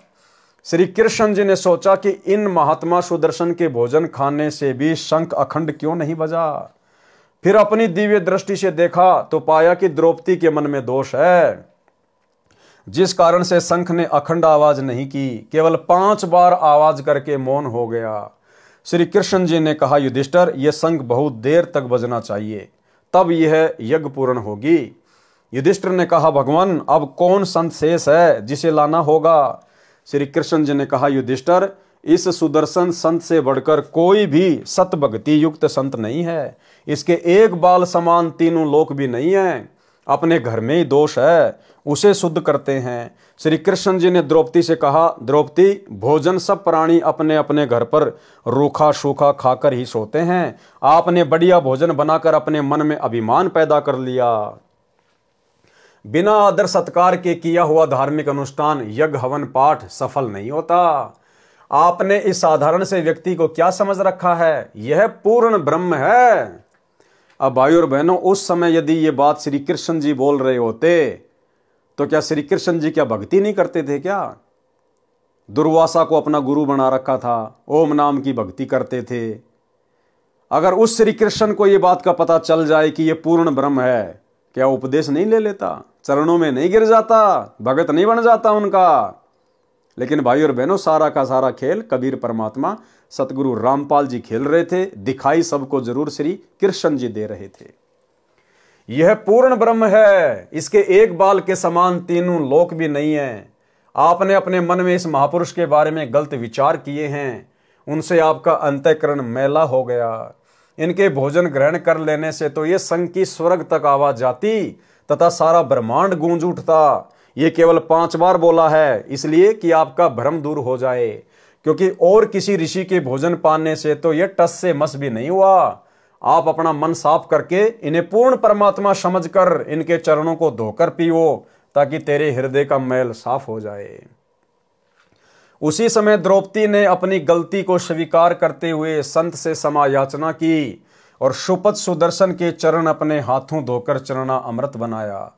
श्री कृष्ण जी ने सोचा कि इन महात्मा सुदर्शन के भोजन खाने से भी शंख अखंड क्यों नहीं बजा। फिर अपनी दिव्य दृष्टि से देखा तो पाया कि द्रौपदी के मन में दोष है, जिस कारण से शंख ने अखंड आवाज नहीं की, केवल 5 बार आवाज करके मौन हो गया। श्री कृष्ण जी ने कहा, युधिष्ठिर यह शंख बहुत देर तक बजना चाहिए, तब यह यज्ञ पूर्ण होगी। युधिष्ठिर ने कहा, भगवान अब कौन संत शेष है जिसे लाना होगा। श्री कृष्ण जी ने कहा, युधिष्ठिर इस सुदर्शन संत से बढ़कर कोई भी सत भक्ति युक्त संत नहीं है, इसके एक बाल समान तीनों लोक भी नहीं है। अपने घर में ही दोष है, उसे शुद्ध करते हैं। श्री कृष्ण जी ने द्रौपदी से कहा, द्रौपदी भोजन सब प्राणी अपने अपने घर पर रूखा सूखा खाकर ही सोते हैं, आपने बढ़िया भोजन बनाकर अपने मन में अभिमान पैदा कर लिया। बिना आदर सत्कार के किया हुआ धार्मिक अनुष्ठान यज्ञ हवन पाठ सफल नहीं होता। आपने इस साधारण से व्यक्ति को क्या समझ रखा है, यह पूर्ण ब्रह्म है। अब भाई और बहनों, उस समय यदि ये बात श्री कृष्ण जी बोल रहे होते तो क्या श्री कृष्ण जी क्या भक्ति नहीं करते थे क्या? दुर्वासा को अपना गुरु बना रखा था, ओम नाम की भक्ति करते थे। अगर उस श्री कृष्ण को ये बात का पता चल जाए कि ये पूर्ण ब्रह्म है, क्या उपदेश नहीं ले लेता, चरणों में नहीं गिर जाता, भगत नहीं बन जाता उनका? लेकिन भाई और बहनों, सारा का सारा खेल कबीर परमात्मा सतगुरु रामपाल जी खेल रहे थे। दिखाई सबको जरूर श्री कृष्ण जी दे रहे थे। यह पूर्ण ब्रह्म है, इसके एक बाल के समान तीनों लोक भी नहीं है। आपने अपने मन में इस महापुरुष के बारे में गलत विचार किए हैं, उनसे आपका अंतःकरण मैला हो गया। इनके भोजन ग्रहण कर लेने से तो ये संग की स्वर्ग तक आवाज जाती तथा सारा ब्रह्मांड गूंज उठता। ये केवल 5 बार बोला है, इसलिए कि आपका भ्रम दूर हो जाए। क्योंकि और किसी ऋषि के भोजन पाने से तो ये टस से मस भी नहीं हुआ। आप अपना मन साफ करके इन्हें पूर्ण परमात्मा समझकर इनके चरणों को धोकर पियो, ताकि तेरे हृदय का मैल साफ हो जाए। उसी समय द्रौपदी ने अपनी गलती को स्वीकार करते हुए संत से क्षमा याचना की और शुपथ सुदर्शन के चरण अपने हाथों धोकर चरना अमृत बनाया।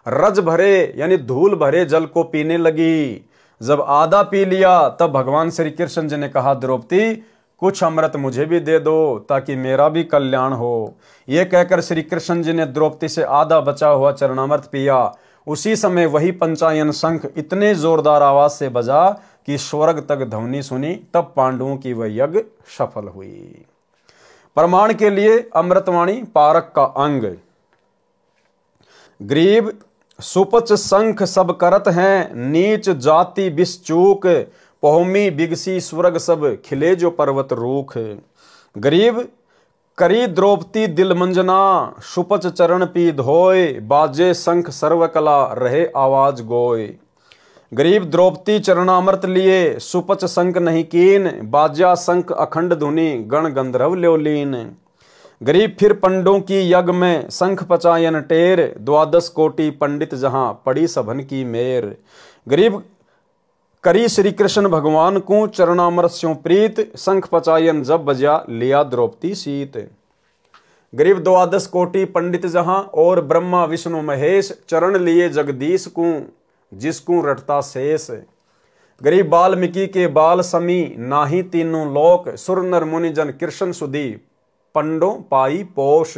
रज भरे यानी धूल भरे जल को पीने लगी। जब आधा पी लिया तब भगवान श्री कृष्ण जी ने कहा, द्रौपदी कुछ अमृत मुझे भी दे दो ताकि मेरा भी कल्याण हो। यह कहकर श्री कृष्ण जी ने द्रौपदी से आधा बचा हुआ चरणामृत पिया। उसी समय वही पंचायन शंख इतने जोरदार आवाज से बजा कि स्वर्ग तक ध्वनि सुनी। तब पांडवों की वह यज्ञ सफल हुई। प्रमाण के लिए अमृतवाणी पारक का अंग। ग्रीव सुपच शंख सब करत हैं, नीच जाति बिस्चूक, पहुमी बिगसी स्वर्ग सब खिले जो पर्वत रूख। गरीब करी द्रौपदी दिल मंजना, सुपच चरण पी धोय, बाजे शंख सर्वकला रहे आवाज गोय। गरीब द्रौपदी चरणामृत लिए, सुपच शंख नहीं कीन, बाजा शंख अखंड धुनि गण गंधर्व ल्योलीन। गरीब फिर पंडों की यज्ञ में शंख पचायन टेर, द्वादश कोटि पंडित जहां पड़ी सभन की मेर। गरीब करी श्री कृष्ण भगवान को चरणामृत स्यों प्रीत, शंख पचायन जब बजा लिया द्रौपदी सीत। गरीब द्वादश कोटि पंडित जहां और ब्रह्मा विष्णु महेश, चरण लिए जगदीश को जिसको रटता शेष। गरीब वाल्मीकि के बाल समी, नाही तीनों लोक, सुर नर मुनि जन कृष्ण सुधी, पंडो पाई पोष।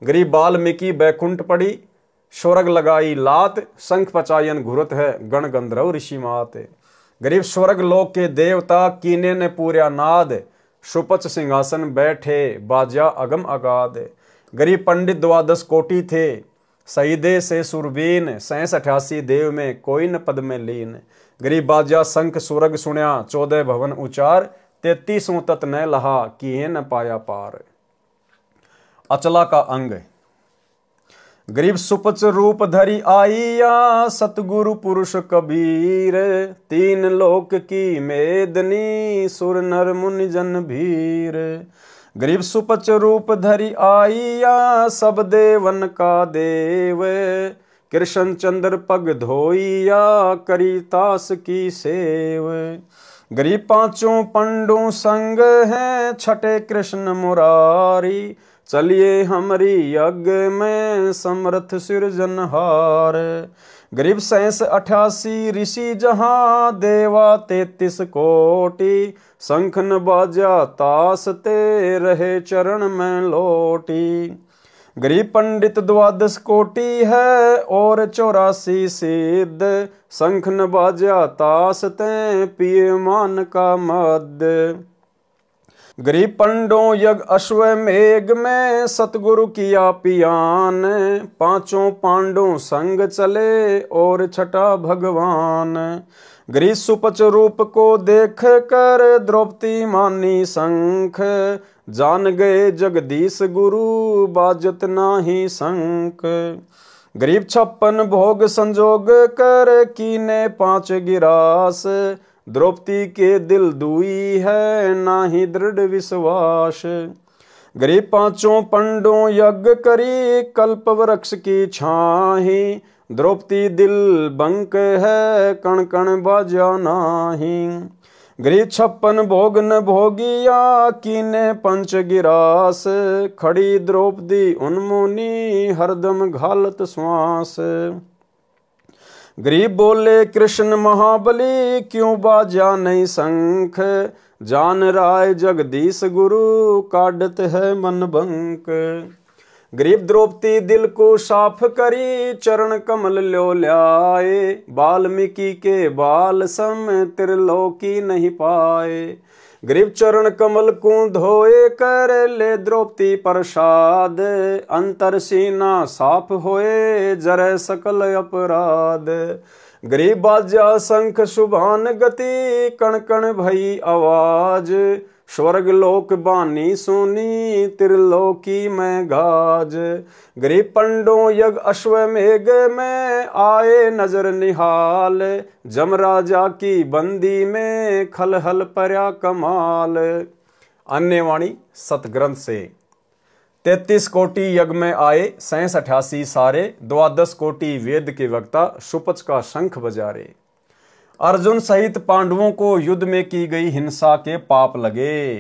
गरीब वाल्मीकि बैकुंठ पड़ी, स्वर्ग लगाई लात, शंख पचायन घुरत है गण गंधर्व ऋषि मात। गरीब स्वर्ग लोक के देवता कीने ने पूर्या नाद, सुपच सिंहासन बैठे बाजा अगम अगाध। गरीब पंडित द्वादश कोटि थे, सईदे से सुरबीन, 87 देव में कोई न पद में लीन। गरीब बाजा शंख सुरग सुण्या, 14 भवन उचार, 33 तत न लहा किए न पाया पार। अचला का अंग। गरीब सुपच रूप धरी आईया, सतगुरु पुरुष कबीर, 3 लोक की मेदनी, सुर नर मुनि जन भीर। गरीब सुपच रूप धरी आईया, सब देवन का देव, कृष्ण चंद्र पग धोइया, करी तास की सेव। गरीब 5 पंडों संग हैं, छठे कृष्ण मुरारी, चलिए हमारी यज्ञ में समर्थ सृजनहार। गरीब 88 ऋषि जहां, देवा 33 कोटि, शंख न बाजा तास ते रहे चरण में लोटी। गरीब पंडित 12 कोटि है और 84 सिद्ध, शंख न बाजा तास ते पिए मान का मद। गरीब पंडों यज्ञ अश्वमेघ में, सतगुरु किया पियान, 5 पांडों संग चले और छठा भगवान। गरीब सुपच रूप को देख कर द्रौपदी मानी शंख, जान गए जगदीश गुरु बाजत नाही शंख। गरीब 56 भोग संजोग कर कीने 5 गिरास, द्रौपदी के दिल दुई है नाही दृढ़ विश्वास। गरीब 5 पंडों यज्ञ करी, कल्प वृक्ष की छाही, द्रौपदी दिल बंक है कण कण बाजा नाही। गरीब 56 भोग न भोगिया, कीने 5 गिरास, खड़ी द्रौपदी उन्मुनी हरदम घालत श्वास। गरीब बोले कृष्ण महाबली, क्यों बाजा नहीं शंख, जान राय जगदीश गुरु काटत है मन बंक। गरीब द्रौपदी दिल को साफ करी, चरण कमल ल्यो ल्याए, वाल्मीकि के बाल सम त्रिलोकी नहीं पाए। गरीब चरण कमल को धोए कर ले द्रौपदी प्रसाद, अंतर सीना साफ होए जरे सकल अपराध। गरीब बाजा शंख सुभान गति, कण कण भई आवाज, स्वर्ग लोक बानी सुनी त्रिलोकी में गाज। गरीब पंडों यज्ञ अश्वमेघ में आए नजर निहाल। जमराजा की बंदी में खलहल पर्या कमाल। अन्य वाणी सतग्रंथ से 33 कोटि यज्ञ में आए 87 सारे। 12 कोटि वेद के वक्ता सुपच का शंख बजारे। अर्जुन सहित पांडवों को युद्ध में की गई हिंसा के पाप लगे।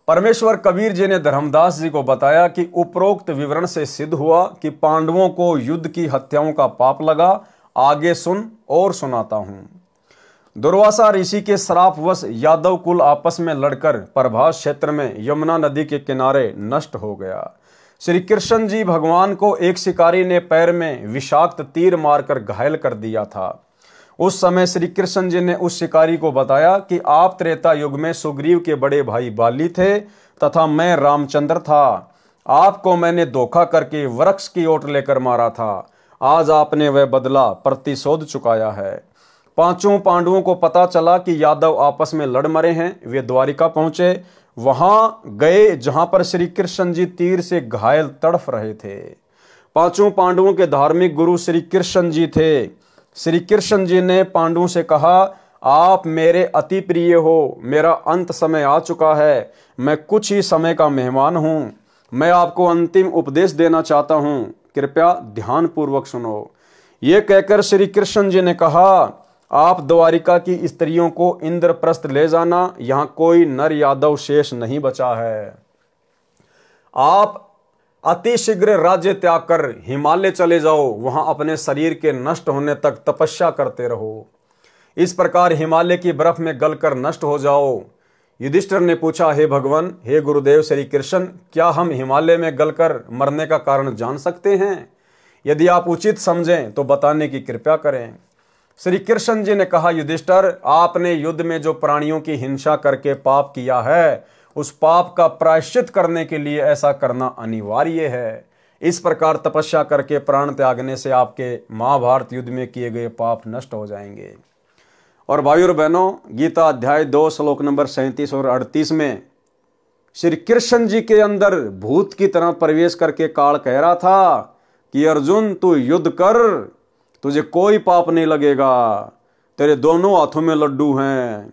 परमेश्वर कबीर जी ने धर्मदास जी को बताया कि उपरोक्त विवरण से सिद्ध हुआ कि पांडवों को युद्ध की हत्याओं का पाप लगा। आगे सुन और सुनाता हूं। दुर्वासा ऋषि के श्रापवश यादव कुल आपस में लड़कर प्रभास क्षेत्र में यमुना नदी के किनारे नष्ट हो गया। श्री कृष्ण जी भगवान को एक शिकारी ने पैर में विषाक्त तीर मारकर घायल कर दिया था। उस समय श्री कृष्ण जी ने उस शिकारी को बताया कि आप त्रेता युग में सुग्रीव के बड़े भाई बाली थे तथा मैं रामचंद्र था। आपको मैंने धोखा करके वृक्ष की ओट लेकर मारा था। आज आपने वह बदला प्रतिशोध चुकाया है। पांचों पांडवों को पता चला कि यादव आपस में लड़ मरे हैं। वे द्वारिका पहुंचे। वहां गए जहां पर श्री कृष्ण जी तीर से घायल तड़फ रहे थे। पांचों पांडवों के धार्मिक गुरु श्री कृष्ण जी थे। श्री कृष्ण जी ने पांडवों से कहा, आप मेरे अति प्रिय हो। मेरा अंत समय आ चुका है। मैं कुछ ही समय का मेहमान हूं। मैं आपको अंतिम उपदेश देना चाहता हूं। कृपया ध्यान पूर्वक सुनो। ये कहकर श्री कृष्ण जी ने कहा, आप द्वारिका की स्त्रियों को इंद्रप्रस्थ ले जाना। यहां कोई नर यादव शेष नहीं बचा है। आप अति शीघ्र राज्य त्याग कर हिमालय चले जाओ। वहां अपने शरीर के नष्ट होने तक तपस्या करते रहो। इस प्रकार हिमालय की बर्फ में गलकर नष्ट हो जाओ। युधिष्ठिर ने पूछा, हे भगवान, हे गुरुदेव श्री कृष्ण, क्या हम हिमालय में गलकर मरने का कारण जान सकते हैं? यदि आप उचित समझें तो बताने की कृपा करें। श्री कृष्ण जी ने कहा, युधिष्ठिर, आपने युद्ध में जो प्राणियों की हिंसा करके पाप किया है, उस पाप का प्रायश्चित करने के लिए ऐसा करना अनिवार्य है। इस प्रकार तपस्या करके प्राण त्यागने से आपके महाभारत युद्ध में किए गए पाप नष्ट हो जाएंगे। और भाइयों और बहनों, गीता अध्याय 2 श्लोक नंबर 37 और 38 में श्री कृष्ण जी के अंदर भूत की तरह प्रवेश करके काल कह रहा था कि अर्जुन, तू युद्ध कर, तुझे कोई पाप नहीं लगेगा। तेरे दोनों हाथों में लड्डू हैं।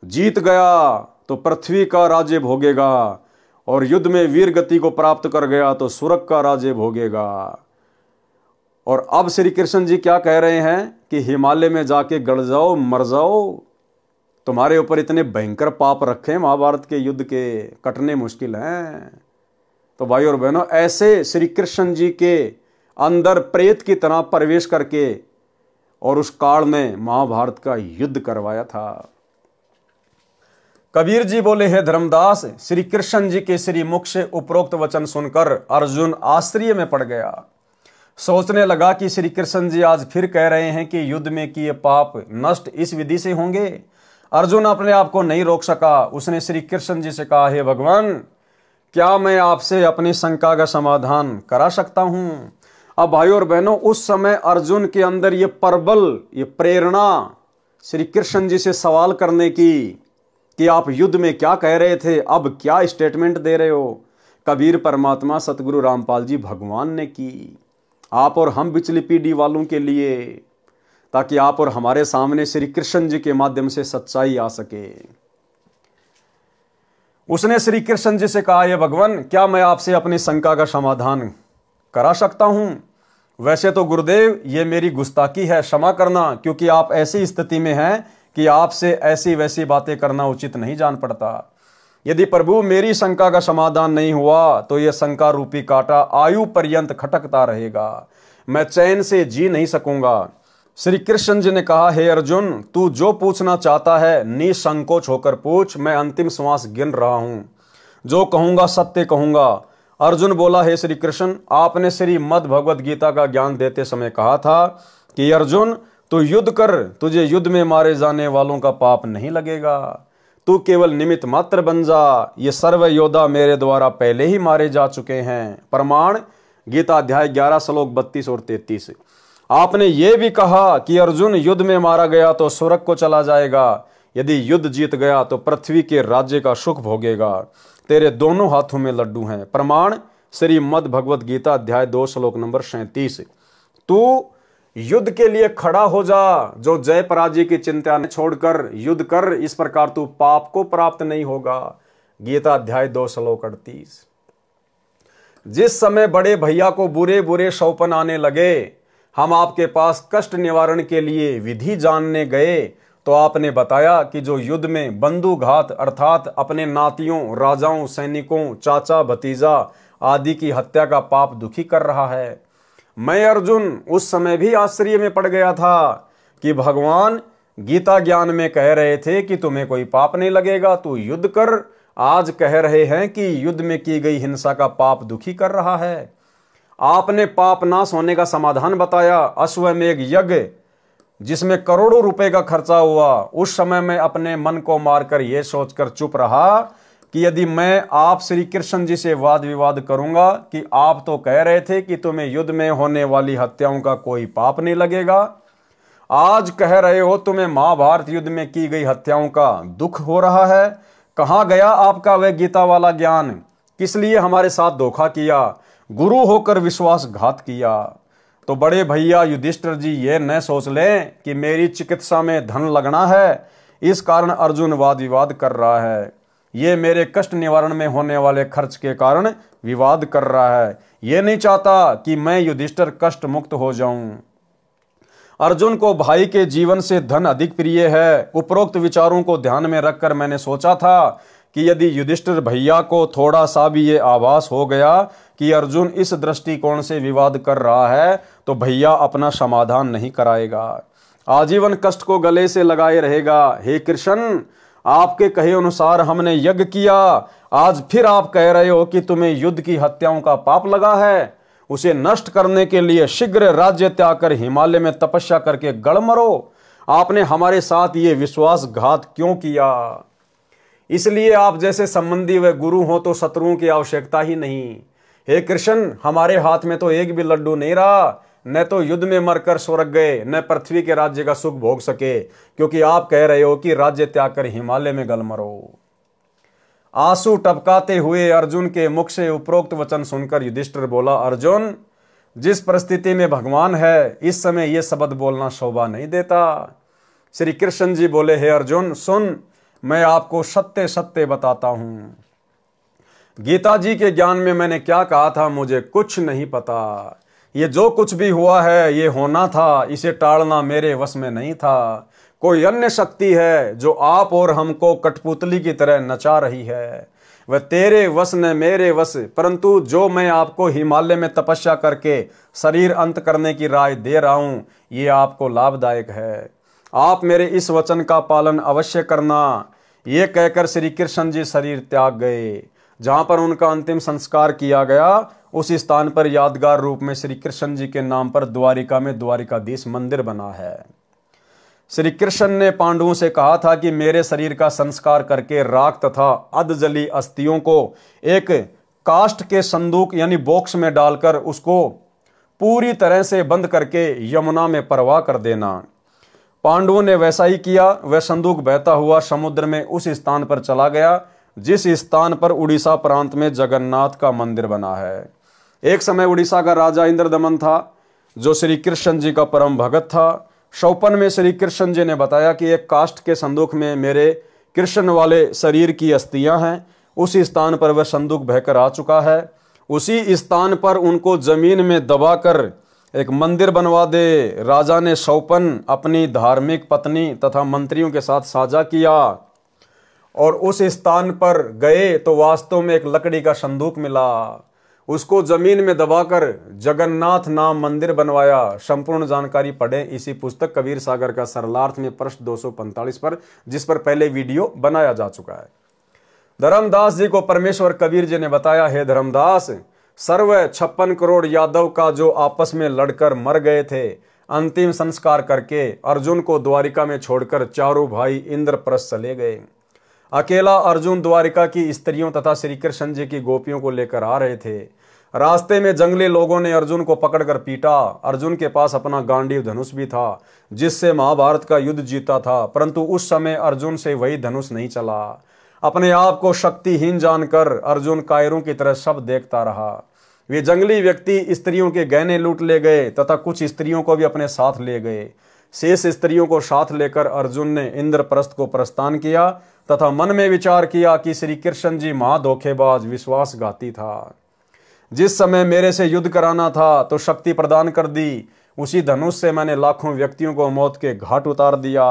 जीत गया तो पृथ्वी का राज्य भोगेगा, और युद्ध में वीर गति को प्राप्त कर गया तो स्वर्ग का राज्य भोगेगा। और अब श्री कृष्ण जी क्या कह रहे हैं कि हिमालय में जाके गड़ जाओ, मर जाओ। तुम्हारे ऊपर इतने भयंकर पाप रखे महाभारत के युद्ध के, कटने मुश्किल हैं। तो भाई और बहनों, ऐसे श्री कृष्ण जी के अंदर प्रेत की तरह प्रवेश करके और उस काल में महाभारत का युद्ध करवाया था। कबीर जी बोले, हे धर्मदास, श्री कृष्ण जी के श्री मुख से उपरोक्त वचन सुनकर अर्जुन आश्चर्य में पड़ गया। सोचने लगा कि श्री कृष्ण जी आज फिर कह रहे हैं कि युद्ध में किए पाप नष्ट इस विधि से होंगे। अर्जुन अपने आप को नहीं रोक सका। उसने श्री कृष्ण जी से कहा, हे भगवान, क्या मैं आपसे अपनी शंका का समाधान करा सकता हूं? अब भाइयों और बहनों, उस समय अर्जुन के अंदर ये प्रबल, ये प्रेरणा श्री कृष्ण जी से सवाल करने की कि आप युद्ध में क्या कह रहे थे, अब क्या स्टेटमेंट दे रहे हो, कबीर परमात्मा सतगुरु रामपाल जी भगवान ने की आप और हम बिचली पीढ़ी वालों के लिए, ताकि आप और हमारे सामने श्री कृष्ण जी के माध्यम से सच्चाई आ सके। उसने श्री कृष्ण जी से कहा, ये भगवान, क्या मैं आपसे अपनी शंका का समाधान करा सकता हूं? वैसे तो गुरुदेव, ये मेरी गुस्ताखी है, क्षमा करना, क्योंकि आप ऐसी स्थिति में हैं कि आपसे ऐसी वैसी बातें करना उचित नहीं जान पड़ता। यदि प्रभु मेरी शंका का समाधान नहीं हुआ तो यह शंका रूपी कांटा आयु पर्यंत खटकता रहेगा। मैं चैन से जी नहीं सकूंगा। श्री कृष्ण जी ने कहा, हे अर्जुन, तू जो पूछना चाहता है निसंकोच होकर पूछ। मैं अंतिम श्वास गिन रहा हूं। जो कहूंगा सत्य कहूंगा। अर्जुन बोला, हे श्री कृष्ण, आपने श्री मद् भगवद गीता का ज्ञान देते समय कहा था कि अर्जुन, तू युद्ध कर, तुझे युद्ध में मारे जाने वालों का पाप नहीं लगेगा। तू केवल निमित्त मात्र बन जा। ये सर्व योद्धा मेरे द्वारा पहले ही मारे जा चुके हैं। प्रमाण गीता अध्याय 11 श्लोक 32 और 33। आपने ये भी कहा कि अर्जुन युद्ध में मारा गया तो स्वर्ग को चला जाएगा। यदि युद्ध जीत गया तो पृथ्वी के राज्य का सुख भोगेगा। तेरे दोनों हाथों में लड्डू हैं। प्रमाण श्रीमद् भगवत गीता अध्याय 2 श्लोक नंबर 37। तू युद्ध के लिए खड़ा हो जा, जो जय पराजय की चिंता न छोड़कर युद्ध कर, इस प्रकार तू पाप को प्राप्त नहीं होगा। गीता अध्याय 2 श्लोक 38। जिस समय बड़े भैया को बुरे बुरे शौपन आने लगे, हम आपके पास कष्ट निवारण के लिए विधि जानने गए, तो आपने बताया कि जो युद्ध में बंधुघात अर्थात अपने नातियों, राजाओं, सैनिकों, चाचा, भतीजा आदि की हत्या का पाप दुखी कर रहा है। मैं अर्जुन उस समय भी आश्चर्य में पड़ गया था कि भगवान गीता ज्ञान में कह रहे थे कि तुम्हें कोई पाप नहीं लगेगा, तू युद्ध कर। आज कह रहे हैं कि युद्ध में की गई हिंसा का पाप दुखी कर रहा है। आपने पाप नाश होने का समाधान बताया। अश्वमेध यज्ञ जिसमें करोड़ों रुपए का खर्चा हुआ, उस समय मैं अपने मन को मारकर यह सोचकर चुप रहा कि यदि मैं आप श्री कृष्ण जी से वाद विवाद करूंगा कि आप तो कह रहे थे कि तुम्हें युद्ध में होने वाली हत्याओं का कोई पाप नहीं लगेगा, आज कह रहे हो तुम्हें महाभारत युद्ध में की गई हत्याओं का दुख हो रहा है। कहां गया आपका वह गीता वाला ज्ञान? किस लिए हमारे साथ धोखा किया, गुरु होकर विश्वासघात किया? तो बड़े भैया युधिष्ठिर जी ये न सोच लें कि मेरी चिकित्सा में धन लगना है, इस कारण अर्जुन वाद विवाद कर रहा है। ये मेरे कष्ट निवारण में होने वाले खर्च के कारण विवाद कर रहा है। ये नहीं चाहता कि मैं युधिष्ठिर कष्ट मुक्त हो जाऊं। अर्जुन को भाई के जीवन से धन अधिक प्रिय है। उपरोक्त विचारों को ध्यान में रखकर मैंने सोचा था कि यदि युधिष्ठिर भैया को थोड़ा सा भी ये आभास हो गया कि अर्जुन इस दृष्टिकोण से विवाद कर रहा है, तो भैया अपना समाधान नहीं कराएगा, आजीवन कष्ट को गले से लगाए रहेगा। हे कृष्ण, आपके कहे अनुसार हमने यज्ञ किया, आज फिर आप कह रहे हो कि तुम्हें युद्ध की हत्याओं का पाप लगा है। उसे नष्ट करने के लिए शीघ्र राज्य त्याग कर हिमालय में तपस्या करके गड़ मरो। आपने हमारे साथ ये विश्वासघात क्यों किया? इसलिए आप जैसे संबंधी व गुरु हो तो शत्रुओं की आवश्यकता ही नहीं। हे कृष्ण, हमारे हाथ में तो एक भी लड्डू नहीं रहा, न तो युद्ध में मरकर स्वर्ग गए, न पृथ्वी के राज्य का सुख भोग सके, क्योंकि आप कह रहे हो कि राज्य त्याग कर हिमालय में गल मरो। आंसू टपकाते हुए अर्जुन के मुख से उपरोक्त वचन सुनकर युधिष्ठिर बोला, अर्जुन, जिस परिस्थिति में भगवान है, इस समय यह शब्द बोलना शोभा नहीं देता। श्री कृष्ण जी बोले, हे अर्जुन सुन, मैं आपको सत्य सत्य बताता हूं। गीता जी के ज्ञान में मैंने क्या कहा था, मुझे कुछ नहीं पता। ये जो कुछ भी हुआ है ये होना था, इसे टालना मेरे वश में नहीं था। कोई अन्य शक्ति है जो आप और हमको कठपुतली की तरह नचा रही है। वह तेरे वश न मेरे वश, परंतु जो मैं आपको हिमालय में तपस्या करके शरीर अंत करने की राय दे रहा हूं, ये आपको लाभदायक है। आप मेरे इस वचन का पालन अवश्य करना। ये कहकर श्री कृष्ण जी शरीर त्याग गए। जहां पर उनका अंतिम संस्कार किया गया, उस स्थान पर यादगार रूप में श्री कृष्ण जी के नाम पर द्वारिका में द्वारिकाधीश मंदिर बना है। श्री कृष्ण ने पांडवों से कहा था कि मेरे शरीर का संस्कार करके राख तथा अधजली अस्थियों को एक काष्ठ के संदूक यानी बॉक्स में डालकर उसको पूरी तरह से बंद करके यमुना में प्रवाह कर देना। पांडवों ने वैसा ही किया। वह संदूक बहता हुआ समुद्र में उस स्थान पर चला गया जिस स्थान पर उड़ीसा प्रांत में जगन्नाथ का मंदिर बना है। एक समय उड़ीसा का राजा इंद्रदमन था, जो श्री कृष्ण जी का परम भगत था। शौपन में श्री कृष्ण जी ने बताया कि एक काष्ठ के संदूक में मेरे कृष्ण वाले शरीर की अस्थियां हैं। उस स्थान पर वह संदूक बहकर आ चुका है। उसी स्थान पर उनको जमीन में दबाकर एक मंदिर बनवा दे। राजा ने शौपन अपनी धार्मिक पत्नी तथा मंत्रियों के साथ साझा किया और उस स्थान पर गए तो वास्तव में एक लकड़ी का संदूक मिला। उसको जमीन में दबाकर जगन्नाथ नाम मंदिर बनवाया। संपूर्ण जानकारी पढ़ें इसी पुस्तक कबीर सागर का सरलार्थ में पृष्ठ 245 पर, जिस पर पहले वीडियो बनाया जा चुका है। धर्मदास जी को परमेश्वर कबीर जी ने बताया, हे धर्मदास, सर्व 56 करोड़ यादव का जो आपस में लड़कर मर गए थे, अंतिम संस्कार करके अर्जुन को द्वारिका में छोड़कर चारों भाई इंद्रप्रस्थ चले गए। अकेला अर्जुन द्वारिका की स्त्रियों तथा श्री कृष्ण जी की गोपियों को लेकर आ रहे थे। रास्ते में जंगली लोगों ने अर्जुन को पकड़कर पीटा। अर्जुन के पास अपना गांडीव धनुष भी था जिससे महाभारत का युद्ध जीता था, परंतु उस समय अर्जुन से वही धनुष नहीं चला। अपने आप को शक्तिहीन जानकर अर्जुन कायरों की तरह सब देखता रहा। वे जंगली व्यक्ति स्त्रियों के गहने लूट ले गए तथा कुछ स्त्रियों को भी अपने साथ ले गए। शेष स्त्रियों को साथ लेकर अर्जुन ने इंद्रप्रस्थ को प्रस्थान किया तथा मन में विचार किया कि श्री कृष्ण जी महाधोखेबाज विश्वासघाती था। जिस समय मेरे से युद्ध कराना था तो शक्ति प्रदान कर दी, उसी धनुष से मैंने लाखों व्यक्तियों को मौत के घाट उतार दिया।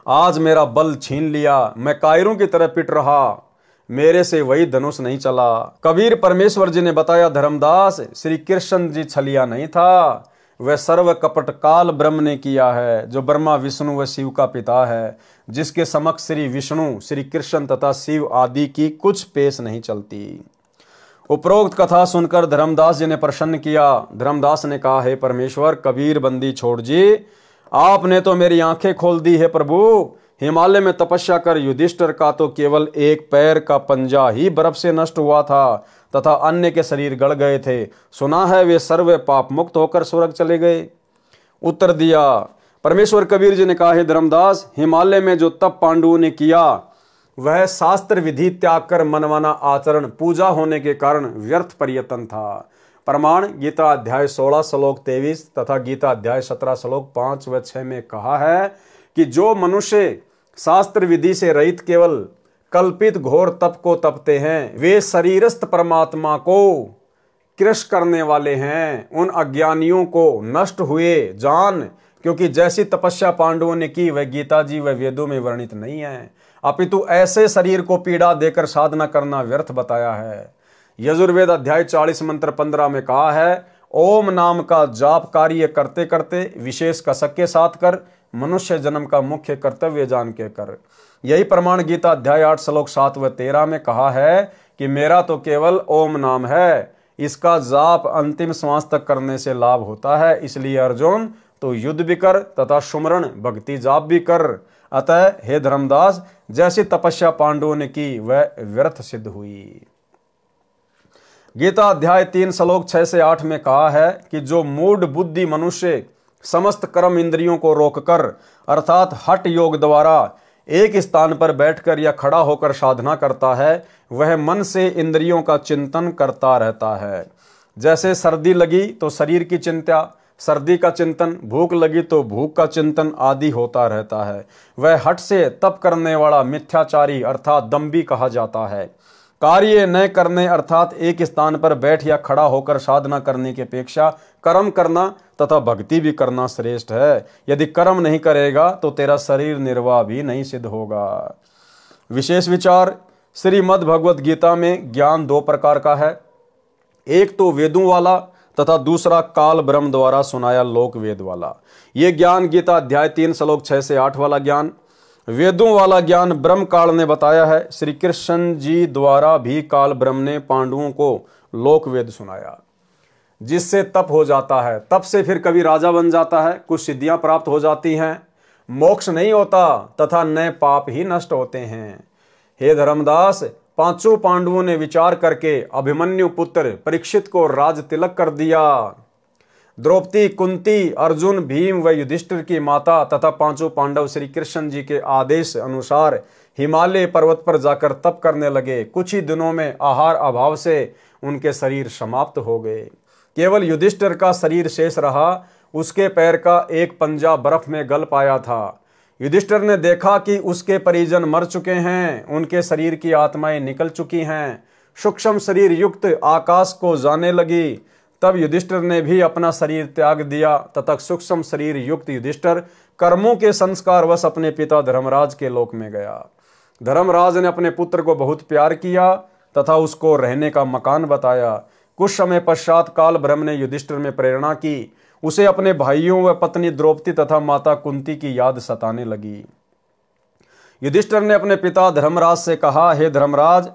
आज मेरा बल छीन लिया, मैं कायरों की तरह पिट रहा, मेरे से वही धनुष नहीं चला। कबीर परमेश्वर जी ने बताया, धर्मदास श्री कृष्ण जी छलिया नहीं था, वह सर्व कपट काल ब्रह्म ने किया है, जो ब्रह्मा विष्णु व शिव का पिता है, जिसके समक्ष श्री विष्णु श्री कृष्ण तथा शिव आदि की कुछ पेश नहीं चलती। उपरोक्त कथा सुनकर धर्मदास जी ने प्रसन्न किया। धर्मदास ने कहा, हे परमेश्वर, कबीर बंदी छोड़ जी, आपने तो मेरी आंखें खोल दी है प्रभु। हिमालय में तपस्या कर युधिष्ठिर का तो केवल एक पैर का पंजा ही बर्फ से नष्ट हुआ था तथा अन्य के शरीर गल गए थे। सुना है वे सर्व पाप मुक्त होकर स्वर्ग चले गए। उत्तर दिया परमेश्वर कबीर जी ने कहा, हे धर्मदास, हिमालय में जो तप पांडवों ने किया वह शास्त्र विधि त्याग कर मनमाना आचरण पूजा होने के कारण व्यर्थ प्रयत्न था। प्रमाण गीता अध्याय 16 श्लोक 23 तथा गीता अध्याय 17 श्लोक 5 व 6 में कहा है कि जो मनुष्य शास्त्र विधि से रहित केवल कल्पित घोर तप को तपते हैं, वे शरीरस्थ परमात्मा को कृश करने वाले हैं। उन अज्ञानियों को नष्ट हुए जान, क्योंकि जैसी तपस्या पांडवों ने की वह गीता जी व वेदों में वर्णित नहीं है, अपितु ऐसे शरीर को पीड़ा देकर साधना करना व्यर्थ बताया है। यजुर्वेद अध्याय 40 मंत्र 15 में कहा है, ओम नाम का जाप कार्य करते करते विशेष कसक के साथ कर, मनुष्य जन्म का मुख्य कर्तव्य जान के कर। यही प्रमाण गीता अध्याय 8 श्लोक 7 व 13 में कहा है कि मेरा तो केवल ओम नाम है, इसका जाप अंतिम श्वास तक करने से लाभ होता है। इसलिए अर्जुन तो युद्ध भी कर तथा सुमरण भक्ति जाप भी कर। अतः हे धर्मदास, जैसी तपस्या पांडवों ने की वह व्यर्थ सिद्ध हुई। गीता अध्याय 3 श्लोक 6 से 8 में कहा है कि जो मूढ़ बुद्धि मनुष्य समस्त कर्म इंद्रियों को रोककर अर्थात हठ योग द्वारा एक स्थान पर बैठकर या खड़ा होकर साधना करता है, वह मन से इंद्रियों का चिंतन करता रहता है। जैसे सर्दी लगी तो शरीर की चिंता, सर्दी का चिंतन, भूख लगी तो भूख का चिंतन आदि होता रहता है। वह हठ से तप करने वाला मिथ्याचारी अर्थात दंभी कहा जाता है। कार्य न करने अर्थात एक स्थान पर बैठ या खड़ा होकर साधना करने की अपेक्षा कर्म करना तथा भक्ति भी करना श्रेष्ठ है। यदि कर्म नहीं करेगा तो तेरा शरीर निर्वाह भी नहीं सिद्ध होगा। विशेष विचार, श्रीमद् भगवत गीता में ज्ञान दो प्रकार का है, एक तो वेदों वाला तथा दूसरा काल ब्रह्म द्वारा सुनाया लोक वेद वाला। ये ज्ञान गीता अध्याय 3 श्लोक 6 से 8 वाला ज्ञान। वेदों वाला ज्ञान ब्रह्म काल ने बताया है। श्री कृष्ण जी द्वारा भी काल ब्रह्म ने पांडवों को लोक वेद सुनाया, जिससे तप हो जाता है। तप से फिर कभी राजा बन जाता है, कुछ सिद्धियां प्राप्त हो जाती हैं, मोक्ष नहीं होता तथा नए पाप ही नष्ट होते हैं। हे धर्मदास, पांचों पांडवों ने विचार करके अभिमन्यु पुत्र परीक्षित को राज तिलक कर दिया। द्रौपदी, कुंती, अर्जुन, भीम व युधिष्ठिर की माता तथा पांचों पांडव श्री कृष्ण जी के आदेश अनुसार हिमालय पर्वत पर जाकर तप करने लगे। कुछ ही दिनों में आहार अभाव से उनके शरीर समाप्त हो गए। केवल युधिष्ठिर का शरीर शेष रहा, उसके पैर का एक पंजा बर्फ में गल पाया था। युधिष्ठिर ने देखा कि उसके परिजन मर चुके हैं, उनके शरीर की आत्माएं निकल चुकी हैं, सूक्ष्म शरीर युक्त आकाश को जाने लगी। तब युधिष्ठिर ने भी अपना शरीर त्याग दिया तथा सूक्ष्म शरीर युक्त युधिष्ठिर कर्मों के संस्कार वश अपने पिता धर्मराज के लोक में गया। धर्मराज ने अपने पुत्र को बहुत प्यार किया तथा उसको रहने का मकान बताया। कुछ समय पश्चात काल ब्रह्म ने युधिष्ठिर में प्रेरणा की। उसे अपने भाइयों व पत्नी द्रौपदी तथा माता कुंती की याद सताने लगी। युधिष्ठिर ने अपने पिता धर्मराज से कहा, हे धर्मराज,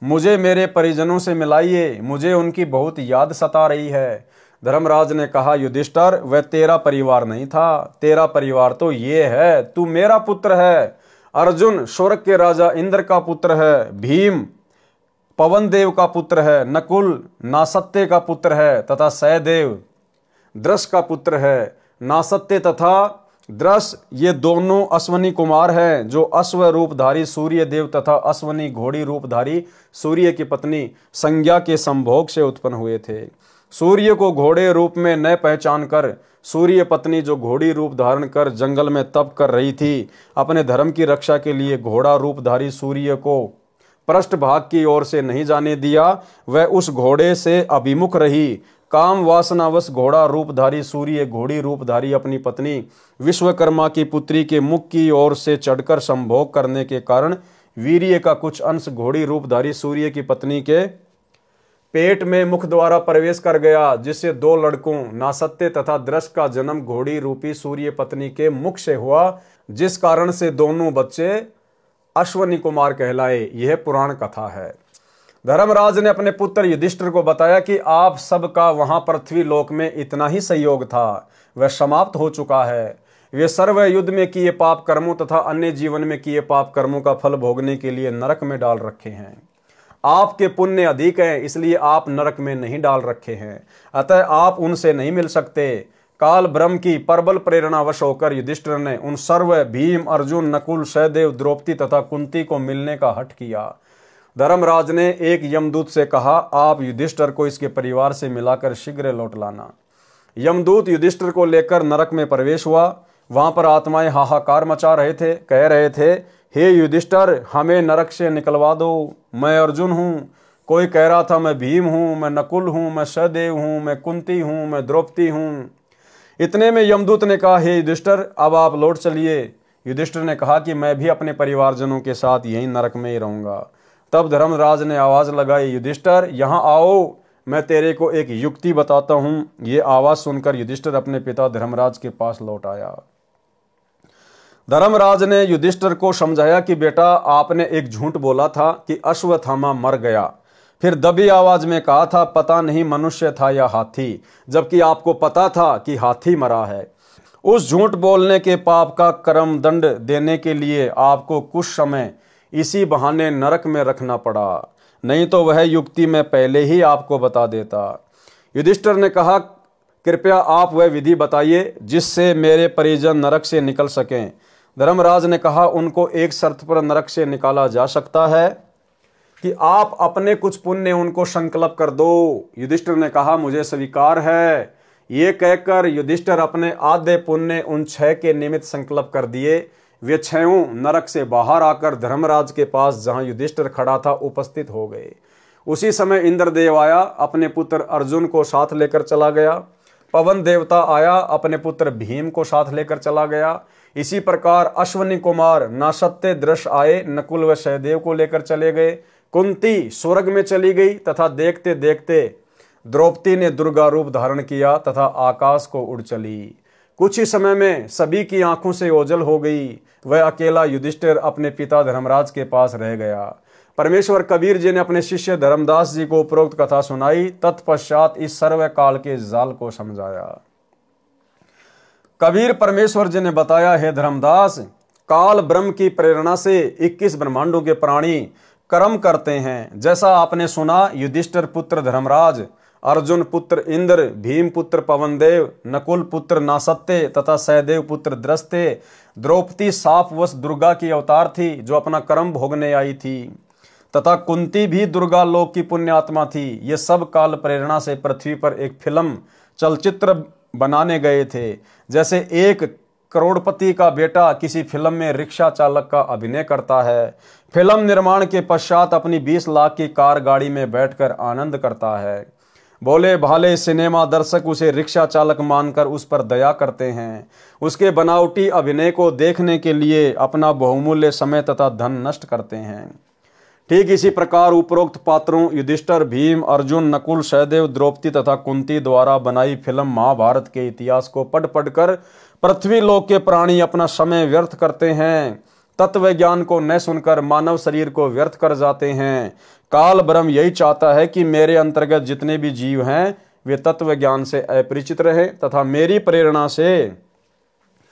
मुझे मेरे परिजनों से मिलाइए, मुझे उनकी बहुत याद सता रही है। धर्मराज ने कहा, युधिष्ठिर, वह तेरा परिवार नहीं था, तेरा परिवार तो ये है, तू मेरा पुत्र है। अर्जुन स्वर्ग के राजा इंद्र का पुत्र है। भीम पवन देव का पुत्र है, नकुल नासत्य का पुत्र है तथा सहदेव द्रस का पुत्र है। नासत्य तथा द्रस ये दोनों अश्वनी कुमार हैं, जो अश्व रूपधारी सूर्य देव तथा अश्वनी घोड़ी रूपधारी सूर्य की पत्नी संज्ञा के संभोग से उत्पन्न हुए थे। सूर्य को घोड़े रूप में न पहचान कर सूर्य पत्नी जो घोड़ी रूप धारण कर जंगल में तप कर रही थी, अपने धर्म की रक्षा के लिए घोड़ा रूपधारी सूर्य को पृष्ठ भाग की ओर से नहीं जाने दिया। वह उस घोड़े से अभिमुख रही। काम वासनावश घोड़ा रूपधारी सूर्य घोड़ी रूपधारी अपनी पत्नी विश्वकर्मा की पुत्री के मुख की ओर से चढ़कर संभोग करने के कारण वीर्य का कुछ अंश घोड़ी रूपधारी सूर्य की पत्नी के पेट में मुख द्वारा प्रवेश कर गया, जिससे दो लड़कों नासत्य तथा द्रस का जन्म घोड़ी रूपी सूर्य पत्नी के मुख से हुआ, जिस कारण से दोनों बच्चे अश्वनी कुमार कहलाए। यह पुराण कथा है। धर्मराज ने अपने पुत्र युधिष्ठिर को बताया कि आप सबका वहां पृथ्वी लोक में इतना ही सहयोग था, वह समाप्त हो चुका है। वे सर्व युद्ध में किए पाप कर्मों तथा अन्य जीवन में किए पाप कर्मों का फल भोगने के लिए नरक में डाल रखे हैं। आपके पुण्य अधिक हैं, इसलिए आप नरक में नहीं डाल रखे हैं, अतः आप उनसे नहीं मिल सकते। काल ब्रह्म की प्रबल प्रेरणावश होकर युधिष्ठिर ने उन सर्व भीम, अर्जुन, नकुल, सहदेव, द्रौपदी तथा कुंती को मिलने का हठ किया। धर्मराज ने एक यमदूत से कहा, आप युधिष्ठिर को इसके परिवार से मिलाकर शीघ्र लौट लाना। यमदूत युधिष्ठिर को लेकर नरक में प्रवेश हुआ। वहां पर आत्माएं हाहाकार मचा रहे थे, कह रहे थे, हे युधिष्ठिर, हमें नरक से निकलवा दो। मैं अर्जुन हूँ, कोई कह रहा था मैं भीम हूँ, मैं नकुल हूँ, मैं सहदेव हूँ, मैं कुंती हूँ, मैं द्रौपदी हूँ। इतने में यमदूत ने कहा, हे युधिष्ठिर, अब आप लौट चलिए। युधिष्ठिर ने कहा कि मैं भी अपने परिवारजनों के साथ यहीं नरक में ही रहूंगा। तब धर्मराज ने आवाज लगाई, युधिष्ठिर यहाँ आओ, मैं तेरे को एक युक्ति बताता हूँ। ये आवाज सुनकर युधिष्ठिर अपने पिता धर्मराज के पास लौट आया। धर्मराज ने युधिष्ठिर को समझाया कि बेटा, आपने एक झूठ बोला था कि अश्वत्थामा मर गया, फिर दबी आवाज में कहा था पता नहीं मनुष्य था या हाथी, जबकि आपको पता था कि हाथी मरा है। उस झूठ बोलने के पाप का कर्म दंड देने के लिए आपको कुछ समय इसी बहाने नरक में रखना पड़ा, नहीं तो वह युक्ति मैं पहले ही आपको बता देता। युधिष्ठिर ने कहा, कृपया आप वह विधि बताइए जिससे मेरे परिजन नरक से निकल सकें। धर्मराज ने कहा, उनको एक शर्त पर नरक से निकाला जा सकता है कि आप अपने कुछ पुण्य उनको संकल्प कर दो। युधिष्ठिर ने कहा, मुझे स्वीकार है। ये कहकर युधिष्ठिर अपने आधे पुण्य उन 6 के निमित्त संकल्प कर दिए। वे 6 नरक से बाहर आकर धर्मराज के पास जहां युधिष्ठिर खड़ा था उपस्थित हो गए। उसी समय इंद्रदेव आया, अपने पुत्र अर्जुन को साथ लेकर चला गया। पवन देवता आया, अपने पुत्र भीम को साथ लेकर चला गया। इसी प्रकार अश्वनी कुमार नासत्य दृश आए, नकुल व सहदेव को लेकर चले गए। कुंती स्वर्ग में चली गई तथा देखते देखते द्रौपदी ने दुर्गा रूप धारण किया तथा आकाश को उड़ चली। कुछ ही समय में सभी की आंखों से ओझल हो गई। वह अकेला युधिष्ठिर अपने पिता धर्मराज के पास रह गया। परमेश्वर कबीर जी ने अपने शिष्य धर्मदास जी को उपरोक्त कथा सुनाई। तत्पश्चात इस सर्व काल के जाल को समझाया। कबीर परमेश्वर जी ने बताया, हे धर्मदास, काल ब्रह्म की प्रेरणा से 21 ब्रह्मांडों के प्राणी कर्म करते हैं। जैसा आपने सुना, युधिष्ठिर पुत्र धर्मराज, अर्जुन पुत्र इंद्र, भीम पुत्र पवनदेव, नकुल पुत्र नासत्य तथा सहदेव पुत्र द्रस्ते, द्रौपदी सापवश दुर्गा की अवतार थी जो अपना कर्म भोगने आई थी, तथा कुंती भी दुर्गा लोक की पुण्यात्मा थी। ये सब काल प्रेरणा से पृथ्वी पर एक फिल्म चलचित्र बनाने गए थे। जैसे एक करोड़पति का बेटा किसी फिल्म में रिक्शा चालक का अभिनय करता है, फिल्म निर्माण के पश्चात अपनी 20 लाख की कार गाड़ी में बैठकर आनंद करता है। भोले भाले सिनेमा दर्शक उसे रिक्शा चालक मानकर उस पर दया करते हैं। उसके बनावटी अभिनय को देखने के लिए अपना बहुमूल्य समय तथा धन नष्ट करते हैं। ठीक इसी प्रकार उपरोक्त पात्रों युधिष्ठिर, भीम, अर्जुन, नकुल, सहदेव, द्रौपदी तथा कुंती द्वारा बनाई फिल्म महाभारत के इतिहास को पढ़ पढ़कर पृथ्वी लोक के प्राणी अपना समय व्यर्थ करते हैं। तत्व ज्ञान को न सुनकर मानव शरीर को व्यर्थ कर जाते हैं। काल ब्रह्म यही चाहता है कि मेरे अंतर्गत जितने भी जीव हैं वे तत्व ज्ञान से अपरिचित रहे तथा मेरी प्रेरणा से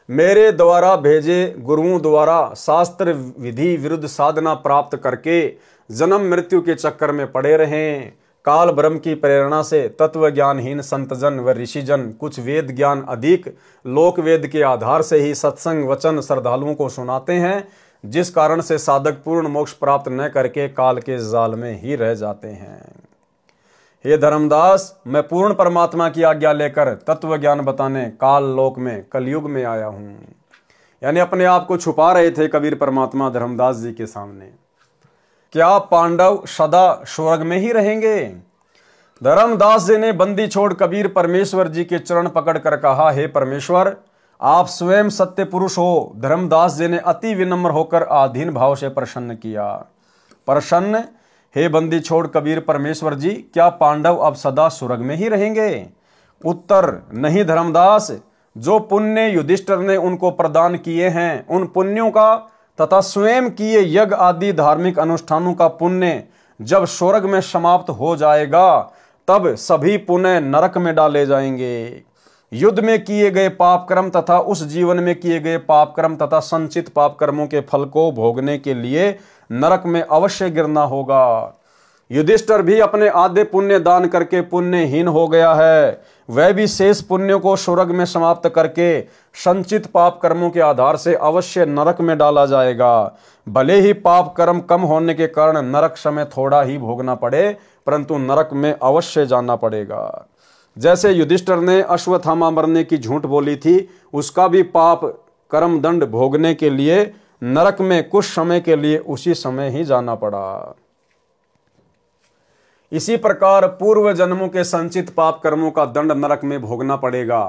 मेरे द्वारा भेजे गुरुओं द्वारा शास्त्र विधि विरुद्ध साधना प्राप्त करके जन्म मृत्यु के चक्कर में पड़े रहें। काल ब्रह्म की प्रेरणा से तत्व ज्ञानहीन संतजन व ऋषिजन कुछ वेद ज्ञान अधिक लोक वेद के आधार से ही सत्संग वचन श्रद्धालुओं को सुनाते हैं, जिस कारण से साधक पूर्ण मोक्ष प्राप्त न करके काल के जाल में ही रह जाते हैं। हे धर्मदास, मैं पूर्ण परमात्मा की आज्ञा लेकर तत्व ज्ञान बताने काल लोक में कलयुग में आया हूं। यानी अपने आप को छुपा रहे थे कबीर परमात्मा धर्मदास जी के सामने। क्या पांडव सदा स्वर्ग में ही रहेंगे? धर्मदास जी ने बंदी छोड़ कबीर परमेश्वर जी के चरण पकड़कर कहा, हे परमेश्वर, आप स्वयं सत्य पुरुष हो। धर्मदास जी ने अति विनम्र होकर आधीन भाव से प्रसन्न किया। प्रसन्न, हे बंदी छोड़ कबीर परमेश्वर जी, क्या पांडव अब सदा स्वर्ग में ही रहेंगे? उत्तर, नहीं धर्मदास, जो पुण्य युधिष्ठिर ने उनको प्रदान किए हैं उन पुण्यों का तथा स्वयं किए यज्ञ आदि धार्मिक अनुष्ठानों का पुण्य जब स्वर्ग में समाप्त हो जाएगा तब सभी पुण्य नरक में डाले जाएंगे। युद्ध में किए गए पाप कर्म तथा उस जीवन में किए गए पाप कर्म तथा संचित पाप कर्मों के फल को भोगने के लिए नरक में अवश्य गिरना होगा। युधिष्ठिर भी अपने आधे पुण्य दान करके पुण्यहीन हो गया है। वह भी शेष पुण्यों को स्वर्ग में समाप्त करके संचित पाप कर्मों के आधार से अवश्य नरक में डाला जाएगा। भले ही पाप कर्म कम होने के कारण नरक समय थोड़ा ही भोगना पड़े, परंतु नरक में अवश्य जाना पड़ेगा। जैसे युधिष्ठिर ने अश्वत्थामा मरने की झूठ बोली थी, उसका भी पाप कर्म दंड भोगने के लिए नरक में कुछ समय के लिए उसी समय ही जाना पड़ा। इसी प्रकार पूर्व जन्मों के संचित पाप कर्मों का दंड नरक में भोगना पड़ेगा।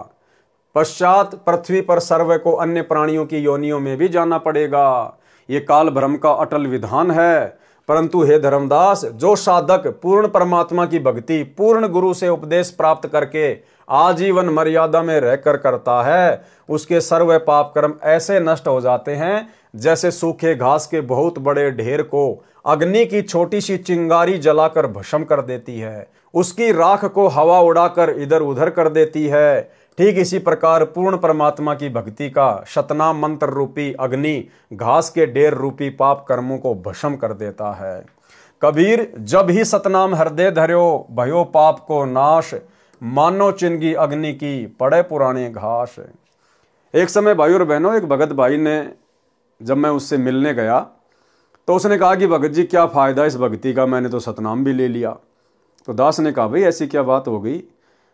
पश्चात पृथ्वी पर सर्व को अन्य प्राणियों की योनियों में भी जाना पड़ेगा। ये काल भ्रम का अटल विधान है। परंतु हे धर्मदास, जो साधक पूर्ण परमात्मा की भक्ति पूर्ण गुरु से उपदेश प्राप्त करके आजीवन मर्यादा में रहकर करता है, उसके सर्व पाप कर्म ऐसे नष्ट हो जाते हैं जैसे सूखे घास के बहुत बड़े ढेर को अग्नि की छोटी सी चिंगारी जलाकर भस्म कर देती है, उसकी राख को हवा उड़ाकर इधर उधर कर देती है। ठीक इसी प्रकार पूर्ण परमात्मा की भक्ति का शतनाम मंत्र रूपी अग्नि घास के ढेर रूपी पाप कर्मों को भस्म कर देता है। कबीर, जब ही सतनाम हृदय धर्यो भयो पाप को नाश, मानो चिंगी अग्नि की पड़े पुराने घास। एक समय भाई और बहनों, एक भगत भाई ने, जब मैं उससे मिलने गया तो उसने कहा कि भगत जी क्या फायदा इस भक्ति का, मैंने तो सतनाम भी ले लिया। तो दास ने कहा, भाई ऐसी क्या बात हो गई?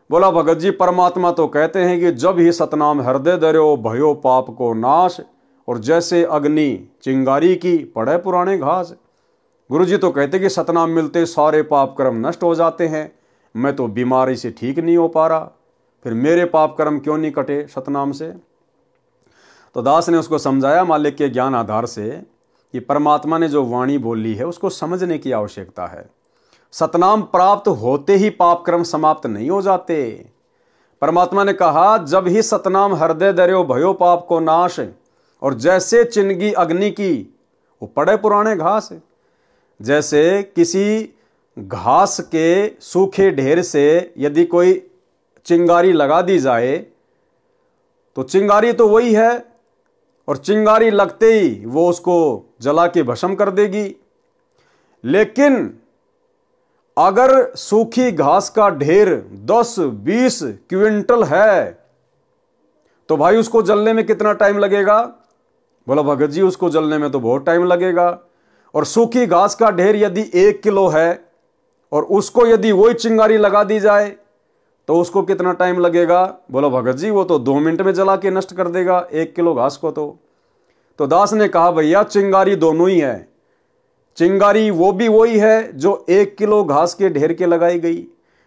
बोला, भगत जी परमात्मा तो कहते हैं कि जब ही सतनाम हृदय धर्यो भयो पाप को नाश, और जैसे अग्नि चिंगारी की पड़े पुराने घास। गुरु जी तो कहते कि सतनाम मिलते सारे पाप कर्म नष्ट हो जाते हैं। मैं तो बीमारी से ठीक नहीं हो पा रहा, फिर मेरे पाप कर्म क्यों नहीं कटे सतनाम से? तो दास ने उसको समझाया मालिक के ज्ञान आधार से कि परमात्मा ने जो वाणी बोली है उसको समझने की आवश्यकता है। सतनाम प्राप्त होते ही पाप कर्म समाप्त नहीं हो जाते। परमात्मा ने कहा, जब ही सतनाम हृदय धर्यो भयो पाप को नाश, और जैसे चिंगी अग्नि की वो पड़े पुराने घास। जैसे किसी घास के सूखे ढेर से यदि कोई चिंगारी लगा दी जाए तो चिंगारी तो वही है, और चिंगारी लगते ही वो उसको जला के भस्म कर देगी। लेकिन अगर सूखी घास का ढेर 10-20 क्विंटल है तो भाई उसको जलने में कितना टाइम लगेगा? बोला, भगत जी उसको जलने में तो बहुत टाइम लगेगा। और सूखी घास का ढेर यदि 1 किलो है और उसको यदि वही चिंगारी लगा दी जाए तो उसको कितना टाइम लगेगा? बोला, भगत जी वो तो 2 मिनट में जला के नष्ट कर देगा 1 किलो घास को। तो दास ने कहा, भैया चिंगारी दोनों ही है। चिंगारी वो भी वही है जो 1 किलो घास के ढेर के लगाई गई,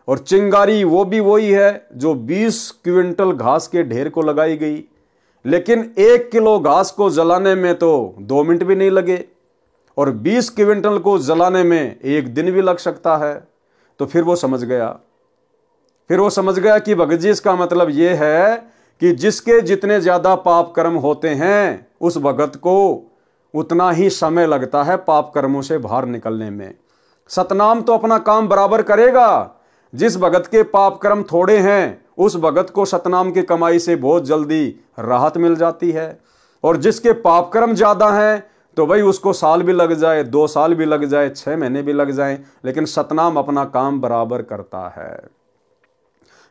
और चिंगारी वो भी वही है जो 20 क्विंटल घास के ढेर को लगाई गई। लेकिन 1 किलो घास को जलाने में तो 2 मिनट भी नहीं लगे, और 20 क्विंटल को जलाने में 1 दिन भी लग सकता है। तो फिर वो समझ गया कि भगत जी इसका मतलब ये है कि जिसके जितने ज्यादा पाप कर्म होते हैं उस भगत को उतना ही समय लगता है पाप कर्मों से बाहर निकलने में। सतनाम तो अपना काम बराबर करेगा। जिस भगत के पाप कर्म थोड़े हैं उस भगत को सतनाम की कमाई से बहुत जल्दी राहत मिल जाती है, और जिसके पाप कर्म ज्यादा हैं तो भाई उसको साल भी लग जाए, 2 साल भी लग जाए, 6 महीने भी लग जाए, लेकिन सतनाम अपना काम बराबर करता है।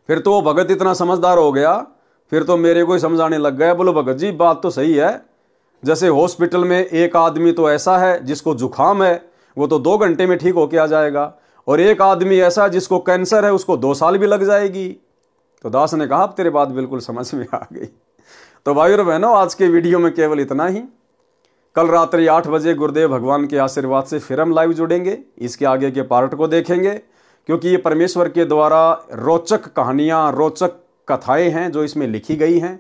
फिर तो वो भगत इतना समझदार हो गया, फिर तो मेरे को ही समझाने लग गया, बोलो भगत जी बात तो सही है, जैसे हॉस्पिटल में एक आदमी तो ऐसा है जिसको जुखाम है, वो तो 2 घंटे में ठीक होके आ जाएगा, और एक आदमी ऐसा है जिसको कैंसर है, उसको 2 साल भी लग जाएगी। तो दास ने कहा अब तेरे बात बिल्कुल समझ में आ गई। तो भाई और बहनों, आज के वीडियो में केवल इतना ही। कल रात्रि 8 बजे गुरुदेव भगवान के आशीर्वाद से फिर हम लाइव जुड़ेंगे, इसके आगे के पार्ट को देखेंगे, क्योंकि ये परमेश्वर के द्वारा रोचक कहानियाँ, रोचक कथाएं हैं जो इसमें लिखी गई हैं,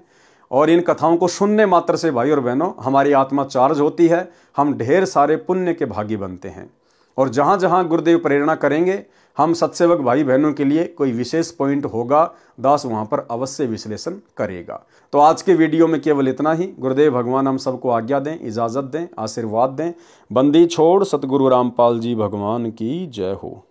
और इन कथाओं को सुनने मात्र से भाई और बहनों हमारी आत्मा चार्ज होती है, हम ढेर सारे पुण्य के भागी बनते हैं। और जहाँ जहाँ गुरुदेव प्रेरणा करेंगे, हम सत्सेवक भाई बहनों के लिए कोई विशेष पॉइंट होगा, दास वहाँ पर अवश्य विश्लेषण करेगा। तो आज के वीडियो में केवल इतना ही। गुरुदेव भगवान हम सबको आज्ञा दें, इजाज़त दें, आशीर्वाद दें। बंदी छोड़ सतगुरु रामपाल जी भगवान की जय हो।